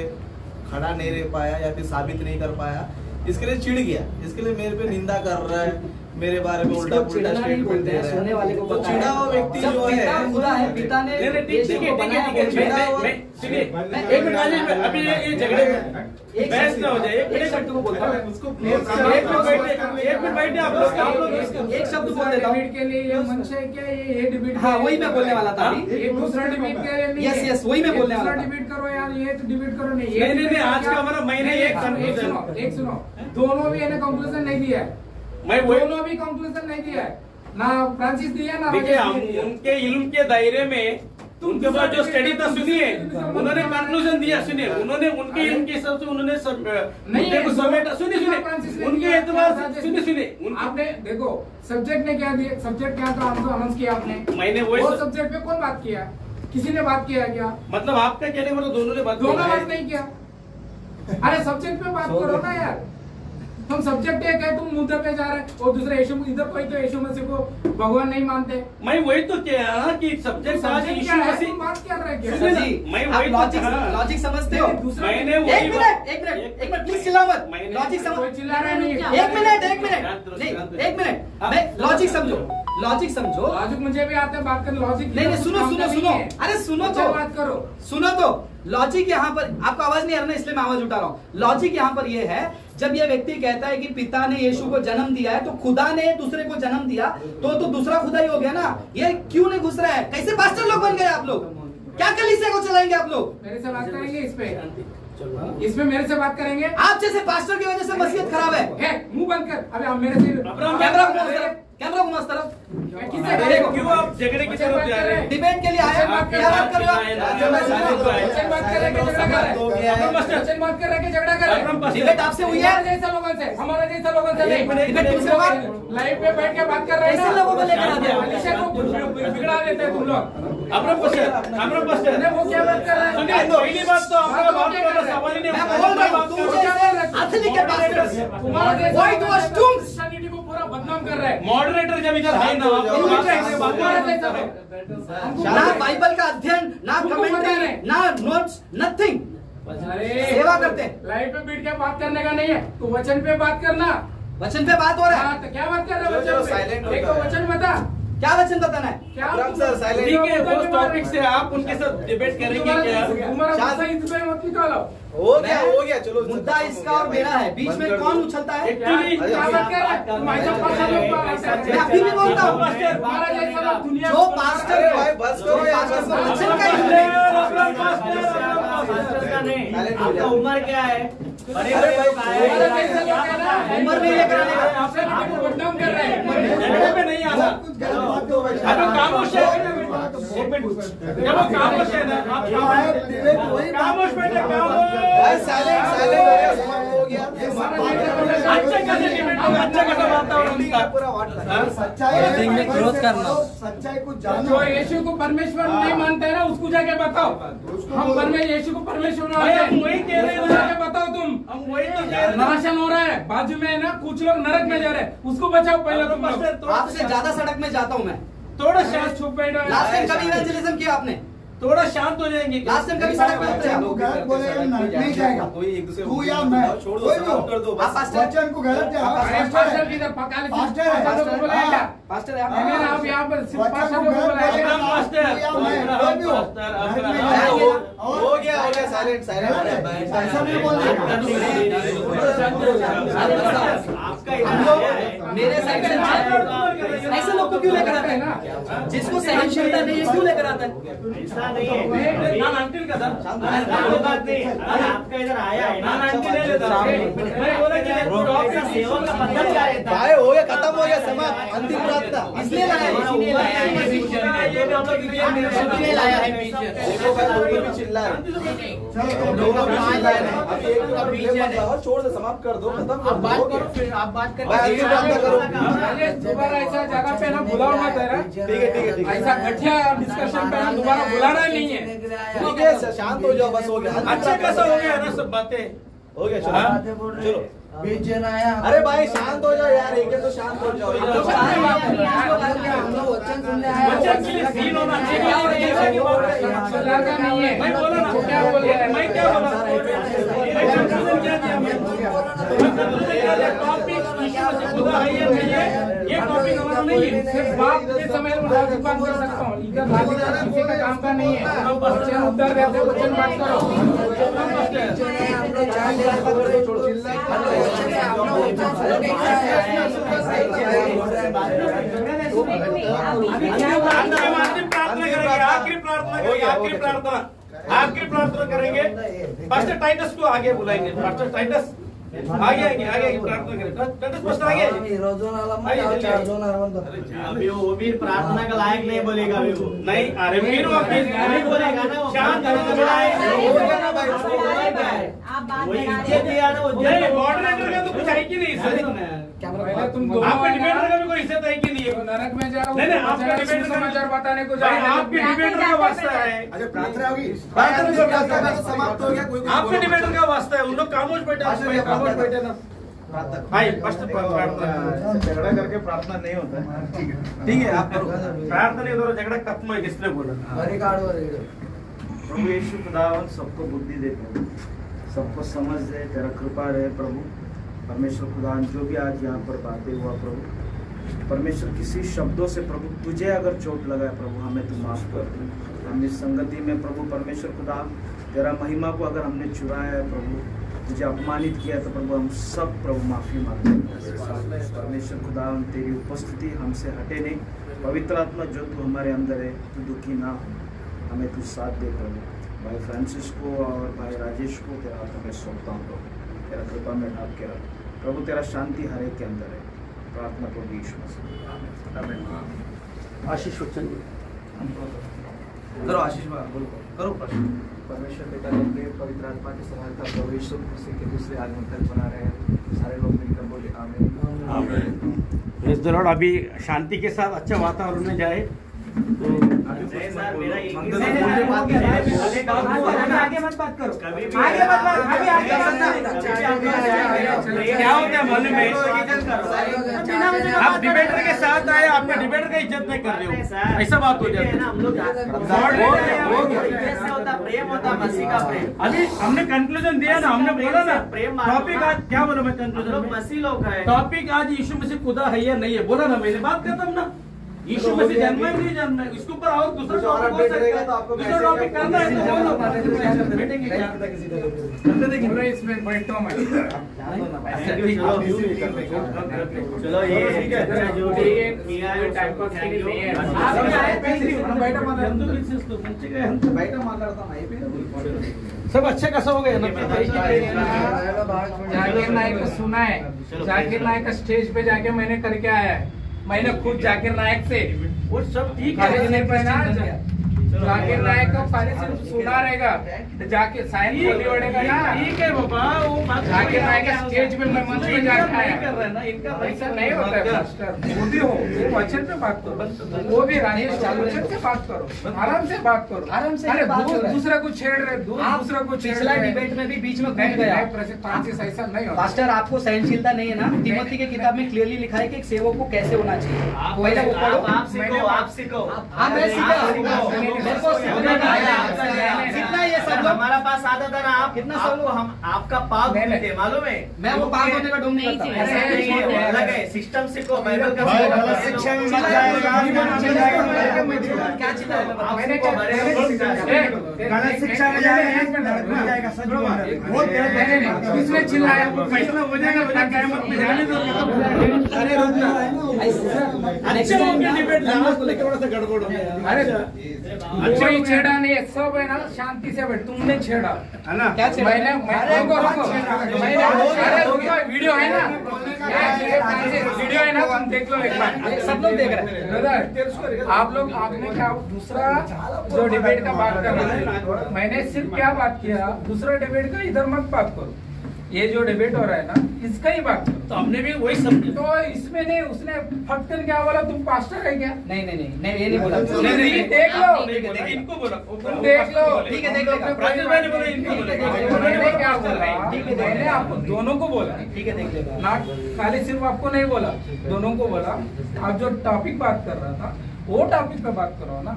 खड़ा नहीं रह पाया या फिर साबित नहीं कर पाया, इसके लिए चिढ़ गया, इसके लिए मेरे पे निंदा कर रहा है, मेरे बारे में उल्टा पुल्टा स्टेटमेंट दे रहा है। सोने वाले को तो पता है। चिढ़ा हुआ व्यक्ति जब जो पिता है खुदा है, पिता ने ठीक है, देश ठीक को है, बनाया, ठीक है, चिढ़ा हुआ- सुनिए, एक मिनट राजेश भाई, अभी ये झगड़े में एक बहस ना हो जाए, एक एक शब्द को बोलता हूँ। मिनट बैठे, आप लोग एक शब्द बोल देता हूँ। डिबेट के लिए ये मंच है क्या? ये डिबेट हाँ, वही मैं बोलने वाला था अभी। ये दूसरा डिबेट के लिए नहीं Yes, है। yes, वही मैं ये बोलने दूसरा वाला था। डिबेट करो यार, ये तो डिबेट करो नहीं। नहीं, आज का हमारा महीने एक conclusion। एक सुनो, दोनों भी इन्हें कंक्लूजन नहीं दिया है, मैं वही दोनों भी कंक्लूजन नहीं दिया है, ना फ्रांसिस दिया ना देखिए, राजेश हम ने दिया। उनके इल्म के दायरे में उनके पास जो स्टडी था, सुनिए, उन्होंने कंक्लूजन दिया, सुनिए, उन्होंने उनके इल्म के हिसाब से उन्होंने सब मुद्दे को समेटा, सुनिए उनके एतबार से, सुनिए आपने देखो सब्जेक्ट ने क्या दिया, सब्जेक्ट क्या था हमको अनाउंस किया आपने, मैंने वो वही सब्जेक्ट पे कौन बात किया? किसी ने बात किया है क्या? मतलब आपका कहने वाला दोनों ने बात दोनों की। बात नहीं किया। अरे सब्जेक्ट पे बात करो ना यार, हम सब्जेक्ट एक है, तुम मुद्दे पे जा रहे हैं, और दूसरे यीशु, इधर कोई तो यीशु मसीह को भगवान नहीं मानते। मैं वही तो कहा कि सब्जेक्ट आज सब्जेक्ट यीशु क्या है, मसीह, तुम बात क्या रहे क्या? सुनिए ना, जी, मैं आप वही तो लॉजिक कहा। लॉजिक समझते हो? दूसरा मैंने एक वही मिनट प्लीज चिल्ला मत। मैंने- लॉजिक कोई समझ, चिल्ला रहा नहीं है। एक मिनट नहीं, एक मिनट, मैं लॉजिक समझो, लॉजिक समझो। लॉजिक मुझे भी आता है बात करने, लॉजिक नहीं, सुनो, अरे सुनो तो, बात करो। सुनो तो। लॉजिक यहाँ पर, आपको आवाज नहीं आ रहा ना, इसलिए मैं आवाज उठा रहा हूँ। लॉजिक यहाँ पर ये है, जब ये व्यक्ति कहता है कि पिता ने यीशु को जन्म दिया है, तो खुदा ने दूसरे को जन्म दिया, तो दूसरा खुदा ही हो गया ना। ये क्यों नहीं घुस रहा है? कैसे पास्टर लोग बन गए आप लोग? क्या कलीसिया को चलाएंगे आप लोग? मेरे से बात करेंगे इस पे, इसमें मेरे से बात करेंगे। आप जैसे पास्टर की वजह से मसीहत खराब है। मुंह बंद कर, अबे आप मेरे से कैमरा घुमा उस तरफ, कैमरा घुमा उस तरफ। किससे देखो, क्यों आप झगड़े की तरफ जा रहे हैं? डिबेट के लिए आए, क्या बात कर रहे हो? वचन बात कर रहे के झगड़ा कर रहे, वचन बात कर रहे के झगड़ा कर रहे। डिबेट आपसे हुई है? हमारे जैसा लोगों से, हमारे जैसा लोगों से एक मिनट, डिबेट तुमसे होगा? लाइव पे बैठ के बात कर रहे हैं ऐसे ना, लोगों को लेकर आते हो। अलीशा को बिगड़ा देते हैं तुम लोग। अब्राम पास्टर, अरे वो क्या बात कर रहे हैं? सुनिए, पहली बात तो आपका बात करना सवाल ही नहीं। मैं बोल रहा हूँ, तुम जैसे अथली के पास्टर, तुम्हारा जैसा Why do us doom? Christianity को पूरा बदनाम कर रहे हैं। मॉडरेटर जब इधर है ना, आप लोग बात करने बात तुम्हारा कर जैसा रहे हैं। ना बाइबल का अध्ययन, ना तुमको पता कमेंट्री, है? ना नोट्स, नथिंग। अरे सेवा करते हैं। लाइव पे बैठ के बात करने का नहीं है, तू वचन पे बात करना। वचन पे बात हो रहा है। हाँ, तो क्या बात कर रहे हो चलो, वचन पे? silent एक होता तो है। वचन बता, क्या वचन बताना है? क्या अब्राम सर, silent। ठीक है, वो टॉपिक से आप उनके साथ डिबेट करेंगे क्या? तुम्हारा गुस्सा इसमें मत निकालो। हो गया चलो। मुद्दा इसका और मेरा है, बीच में कौन उछलता है? Actually, क्या बात कर रहे हैं? तुम ऐसा पास्टर लोग बात कर रहे मैं हैं। अभी भी बोलता हूँ, तुम्हारा जैसा लोग दुनिया जो पास्टर अरे को, भाई, बस जो करो यार, पास्टर बस को करो। वचन का ही आपका उम्र क्या है? बड़े अरे भाई, तुम्हारा जैसा लोग है ना, उम्र नहीं लेकर आने का। आपसे को बदनाम कर रहे हैं। झगड़े पे नहीं आना। अब वो खामोश है, एक मिनट, जब वो खामोश है ना, आप खामोश बैठे, भाई, साइलेंट हो गया, समाप्त हो गया। अच्छा कैसे डिबेट होगा, अच्छा कैसा वातावरण का? पूरा वाट सच्चाई में ग्रोथ करना। सच्चाई को जो जानो। यीशु को परमेश्वर नहीं मानता है ना, उसको जाके बताओ। हम परमेश्वर यीशु को परमेश्वर भाई, मानते हैं, हम वही कह रहे हैं उसको ना। जाके बताओ तुम। हम वही तो कह रहे हैं। नाशन हो रहा है बाजू में है ना, कुछ लोग नरक में जा रहे हैं, उसको बचाओ पहले तुम लोग। आपसे ज्यादा सड़क में जाता हूँ मैं। थोड़ा शायद शांत, छुप बैठो। लास्ट टाइम कभी इवेंजलिज्म किया आपने? थोड़ा शांत हो जाएंगे क्या? लास्ट टाइम कभी सड़क पे उतरे आप? गलत बोले नहीं जाएगा। कोई एक दूसरे तू को या मैं, छोड़ दो, कोई भी समाप्त कर दो हो। बस। पास्टर, वचन को गलत जाएगा। अरे पास्टर की तरफ पका ले, पास्टर है, पास्टर को बुलाया क्या? पास्टर है आप? नहीं, नहीं, आप यहाँ पर सिर्फ वचन पास्टर को को गलत बुलाया बोलेगा। क्या? पास्टर, तू या मैं, कोई भी हो। पास्टर, गलत नहीं अपना- जाएगा। हो गया, साइलेंट ऐसा नहीं बोलेगा। हम लोग मेरे साइड से ऐसे लोग को क्यों लेकर आते हैं? जिसको सहनशीलता नहीं है क्यों लेकर आता है? नाम अंकिल का था। आपका इधर आया है नाम अंकिल नहीं लेता। मैं बोला कि आपका सेवक का मतलब क्या रहता है? भाई हो गया, खत्म हो गया, समाप्त, अंतिम प्रार्थना। इसलिए लाया है, इसीलिए लाया है। ये भी हम लोग इसलिए लाया है पीछे। देखो भाई, लोगों भी चिल्ला है, लोगों भी चिल्ला है। अभी एक दूसरे पे blame मत लगाओ, छोड़ दो, समाप्त कर दो, खत्म कर दो, हो गया। फिर आप बात भाई, अंतिम प्रार्थना करो। अरे दोबारा ऐसा जगह पे ना बुलाओ मत है ना। ठीक है। ऐसा घटिया डिस्कशन पे ना दोबारा बुलाना नहीं है। ठीक है, शांत हो जाओ, बस हो गया। अच्छा कैसा हो गया ना सब बातें? हो गया, हाँ? चलो बीच जन आया। अरे भाई शांत हो जाओ यार, एक है तो शांत हो जाओ। हम लोग वचन सुनने आए। वचन के लिए सीन होना चाहिए। लगा नहीं है। मैं बोला ना, क्या बोल रहा है? मैं क्या बोला? मैं कंक्लूजन क्या दिया? मैं कंक्लूजन क्या दिया? टॉपिक यीशु मसीह खुदा है या नहीं है, ये टॉपिक हमारा नहीं है। सिर्फ बात के समय में बात कर सकता हूँ, इधर बात किसी का काम का नहीं है। वचन उत्तर देते हो, वचन बात करो। हम लोग चार दिन आखिरी प्रार्थना करेंगे। पास्टर टाइटस को आगे बुलाएंगे। पास्टर टाइटस आगे आगे प्रार्थना करेंगे। टाइटस पास्टर आगे अभी वो भी प्रार्थना का लायक नहीं बोलेगा अभी वो। नहीं, अरे फिर वो बोलेगा ना वो। शांत वही इज्जत दिया ना वो। मॉडरेटर का तो कुछ है कि नहीं सर? पहले तुम दोनों आपके आए ना, डिबेटर का भी कोई इज्जत है कि नहीं? तो नरक में जा रहा हूँ। नहीं, आपका डिबेटर का समाचार बताने को भाई, जा आपके डिबेटर का वास्ता है। अच्छा प्रार्थना होगी। समाप्त हो गया, कोई आपके डिबेटर का वास्ता है। उन लोग खामोश बैठे हैं, खामोश बैठे ना। भाई फर्स्ट प्रार्थना। झगड़ा करके प्रार्थना नहीं होता है। ठीक है, आप करो। प्रार्थना नहीं करो, झगड़ा खत्म है। किसने बोला? प्रभु यीशु खुदावन सबको बुद्धि दे प्रभु, सबको समझ दे, तेरा कृपा रहे प्रभु। परमेश्वर खुदावन जो भी आज यहाँ पर बातें हुआ प्रभु, परमेश्वर किसी शब्दों से प्रभु तुझे अगर चोट लगा है प्रभु, हमें तू माफ कर। हम इस संगति में प्रभु परमेश्वर खुदा तेरा महिमा को अगर हमने चुराया है प्रभु, तुझे अपमानित किया तो प्रभु हम सब प्रभु माफी मांगते हैं। परमेश्वर खुदा तेरी उपस्थिति हमसे हटे नहीं। पवित्र आत्मा जो तू हमारे अंदर है, तू दुखी ना हो, हमें तू साथ दे प्रभु। भाई फ्रांसिस को और भाई राजेश को तेरा हाथ में सौंपता हूँ प्रभु, तेरा कृपा में ढाप के रख प्रभु। तेरा शांति हर एक के अंदर है। प्रार्थना प्रभु यीशु मसीह। आमीन। आशीष वचन करो आशीष भाई, बोलो करो प्रश्न। परमेश्वर पिता के पवित्र आत्मा की सहायता प्रभु यीशु मसीह के दूसरे आगमन तक बना रहे। सारे लोग मिलकर बोले आमीन। Praise the Lord. अभी शांति के साथ अच्छा वातावरण में जाए तो नहीं सर, मेरा एक ही आगे मत बात करो। कभी भी आगे मत बात, अभी आगे बात क्या होता है मालूम है? आप डिबेटर के साथ आए, आपके डिबेटर का इज्जत नहीं कर रहे हो, ऐसा बात हो जाती है। हम लोग प्रेम होता मसीह का प्रेम। अभी हमने कंक्लूजन दिया ना, हमने बोला ना प्रेम टॉपिक आज क्या बोला मैं हम लोग कंक्लूजन में? मसीह लोग है। टॉपिक आज यीशु मसीह खुदा है या नहीं है, बोला ना मैंने, बात खत्म ना। यीशु मसीह जन्मा ही नहीं जन्मा है, इसके ऊपर और दूसरा टॉपिक हो सकता है। दूसरा टॉपिक करना है तो बोलो, बैठेंगे क्या? बोलो इसमें बैठो मैं। चलो ये जो भी किया है टाइम पास के लिए नहीं है। आप आए पैसे बैठो मत। బయట మాట్లాడతాం అయిపోయింది. सब अच्छा कैसा हो गया ना? जाकिर नायक को सुना है। जाकिर नायक का स्टेज पे जाके मैंने करके आया है। मैंने खुद जाकिर नायक से वो सब ठीक खाली है। नहीं पहना। जाकिर नायक का पहले सिर्फ सुना रहेगा, तो जाके साइन बोली ओढ़ेगा ना। ठीक है बाबा, वो बात जाकिर नायक का स्टेज पे मैं मंच पे जाके आया। कर रहा है ना, इनका ऐसा नहीं होता है मास्टर। मोदी हो, वो वचन पे बात करो। वो भी राजेश वचन से बात करो, आराम से बात करो। आराम से अरे बात हो रहा है। दूसरा को छेड़ रहे, आप दूसरा को छेड़ पिछला रहे। डिबेट में भी बीच में नहीं, कूद गया। नहीं, फ्रांसिस ऐसा नहीं होता। पास्टर आपको सहनशीलता नहीं है ना? तिमोथी के किताब में क्लियरली लिखा है कि एक सेवक को कैसे होना चाहिए। पहले वो पढ़ो। आप सीखो, आप सीखो। हाँ मैं सीखा, मेरे को सीखना सीखना ये सब लोग। हमारा पास आता था ना, आप कितना आपको सब- हम आपका पाप नहीं, थे मालूम है? मैं वो पाप होने का ढूंढ नहीं करता। ऐसा नहीं है, वो अलग है। सिस्टम सीखो, बाइबल का भाई, सीखो। गलत शिक्षा में मत चिल्लाएगा, जाएगा। क्या चिल्ला रहे हो? मैंने क्या गलत शिक्षा में जाएगा, सच बोल रहे हो। किसने चिल्लाया? फैसला हो जाएगा, बजा क़यामत में जाने दो। अरे अच्छे हो गया डिबेट, लास्ट में थोड़ा सा गड़बड़ हो गया। अरे कोई छेड़ा नहीं है, सब है ना शांति से बैठ। तुमने छेड़ा है ना? क्या छेड़ा? मैंने वीडियो है ना, वीडियो है ना, तुम देख लो एक बार। सब लोग देख रहे हैं। ब्रदर आप लोग, आपने क्या दूसरा जो डिबेट का बात कर रहे थे, मैंने सिर्फ क्या बात किया, दूसरा डिबेट का इधर मत बात करो। ये जो डिबेट हो रहा है ना, इसका ही बात करो। तो हमने भी वही समझा। तो इसमें नहीं, उसने फटकर क्या बोला, तुम पास्टर है क्या? नहीं नहीं नहीं नहीं, ये नहीं बोला। नहीं, नहीं, देख लो, नहीं, इनको बोला। देख लो। ठीक है, देख लो। राजेश भाई ने बोला, इनको बोला। उन्होंने क्या बोला, मैंने आपको दोनों को बोला, ठीक है, देख लेगा ना खाली सिर्फ आपको नहीं बोला, दोनों को बोला। आप जो टॉपिक बात कर रहा था वो टॉपिक पे बात करो ना।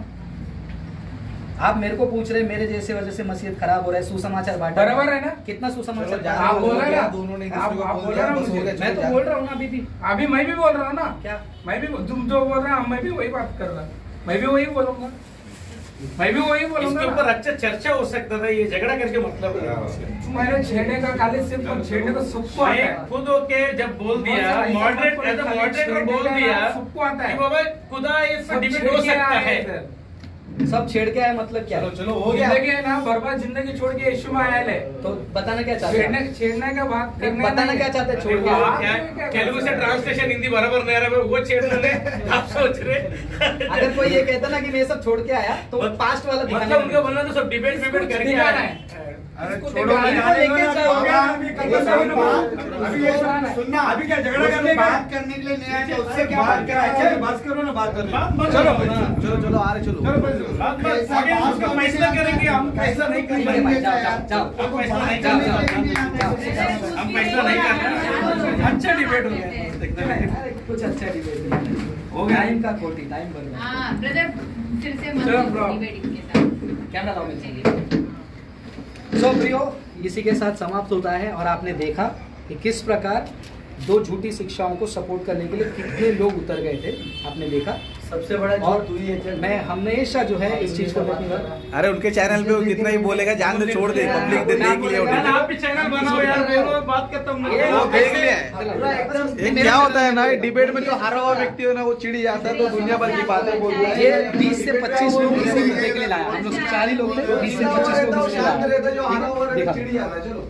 आप मेरे को पूछ रहे मेरे जैसे वजह से मस्जिद खराब हो रहा है, सुसमाचार बांटा बराबर है ना? कितना सुसमाचार जा आप बोला ना, दोनों ने आप बोल रहे हो मुझे, मैं तो बोल रहा हूँ ना अभी भी। अभी मैं भी बोल रहा हूँ ना, क्या? मैं भी तुम जो बोल रहे हो मैं भी वही बात कर रहा हूँ, मैं भी वही बोलूंगा, मैं भी वही बोलूंगा। इसके ऊपर अच्छा चर्चा हो सकता था, ये झगड़ा करके मतलब मैंने छेड़ने का खाली सिर्फ छेड़ने का सबको आता है। खुद होके जब बोल दिया, मॉडरेटर बोल दिया सबको आता है कि बाबा खुदा ये डिबेट हो सकता है। सब छेड़ के आए मतलब क्या? चलो हो गया। जिंदगी है ना, बर्बाद जिंदगी छोड़ के यीशु में आया है। तो बताना क्या चाहते हैं? छेड़ने का बात करना बताना क्या चाहते हैं? छोड़ के तेलुगु से ट्रांसलेशन हिंदी बराबर नहीं आ रहा है, वो छेड़ने आप सोच रहे। अगर कोई ये कहता ना कि मैं सब छोड़ के आया तो पास्ट वाला दिखाना मतलब उनका बोलना तो सब डिबेट करके आ रहा है। अरे छोड़ो ना, लेके जाओगे। सुनना, अभी क्या झगड़ा करने बात करने के लिए नहीं आए तो उससे क्या बात करा? बस करो ना, बात करो। चलो आ रहे चलो। उसका फैसला करेंगे हम, फैसला नहीं करेंगे। जाओ हम फैसला नहीं करेंगे। हम फैसला नहीं करेंगे। अच्छा डिबेट हो गया, कुछ अच्छा डिबेट हो गया। टाइम का खोटी टाइम बन गया। हाँ ब्रदर, फिर से चलो, bro। डिबेट के साथ कैमरा लाओ मेरे। सो प्रियो, इसी के साथ समाप्त होता है और आपने देखा कि किस प्रकार दो झूठी शिक्षाओं को सपोर्ट करने के लिए कितने लोग उतर गए थे। आपने देखा सबसे बड़ा और मैं हमेशा जो है इस चीज को देखूंगा। अरे उनके चैनल पे वो कितना ही बोलेगा, जान दे, छोड़ दे, पब्लिक दे देख लिया। आप भी चैनल बनाओ यार, बोलो बात खत्म नहीं। वो देख लिया है। ये क्या होता है ना, डिबेट में जो हारा हुआ व्यक्ति हो ना वो चिढ़ जाता है, तो दुनिया भर की बातें बोल रहा है। ये 20 से 25 लोग इसे मुद्दे के लिए लाया। हम लोग 4 ही लोग थे, 20 से 25 लोग इसे लाया। जो हारा हुआ देखा। चिढ़ जाता है। चलो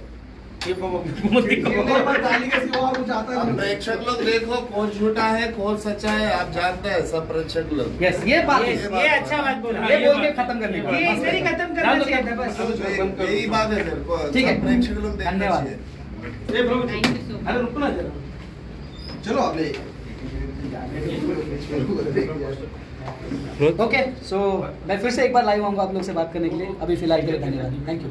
प्रेक्षक लोग देखो कौन झूठा है कौन सच्चा है, आप जानते हैं सब प्रेक्षक लोग। यस, ये बात ये अच्छा बात बोला। ये बोल के खत्म करने का ये इसे ही खत्म करना चाहिए था बस। यही बात है मेरे को, ठीक है। सब प्रेक्षक लोग देखना धन्यवाद। चाहिए। ये प्रभु थैंक यू सो मच। अरे रुकना जरा। चलो अगले। ओके, सो मैं फिर से एक बार लाइव आऊंगा आप लोग से बात करने के लिए। अभी फिलहाल के लिए धन्यवाद, थैंक यू।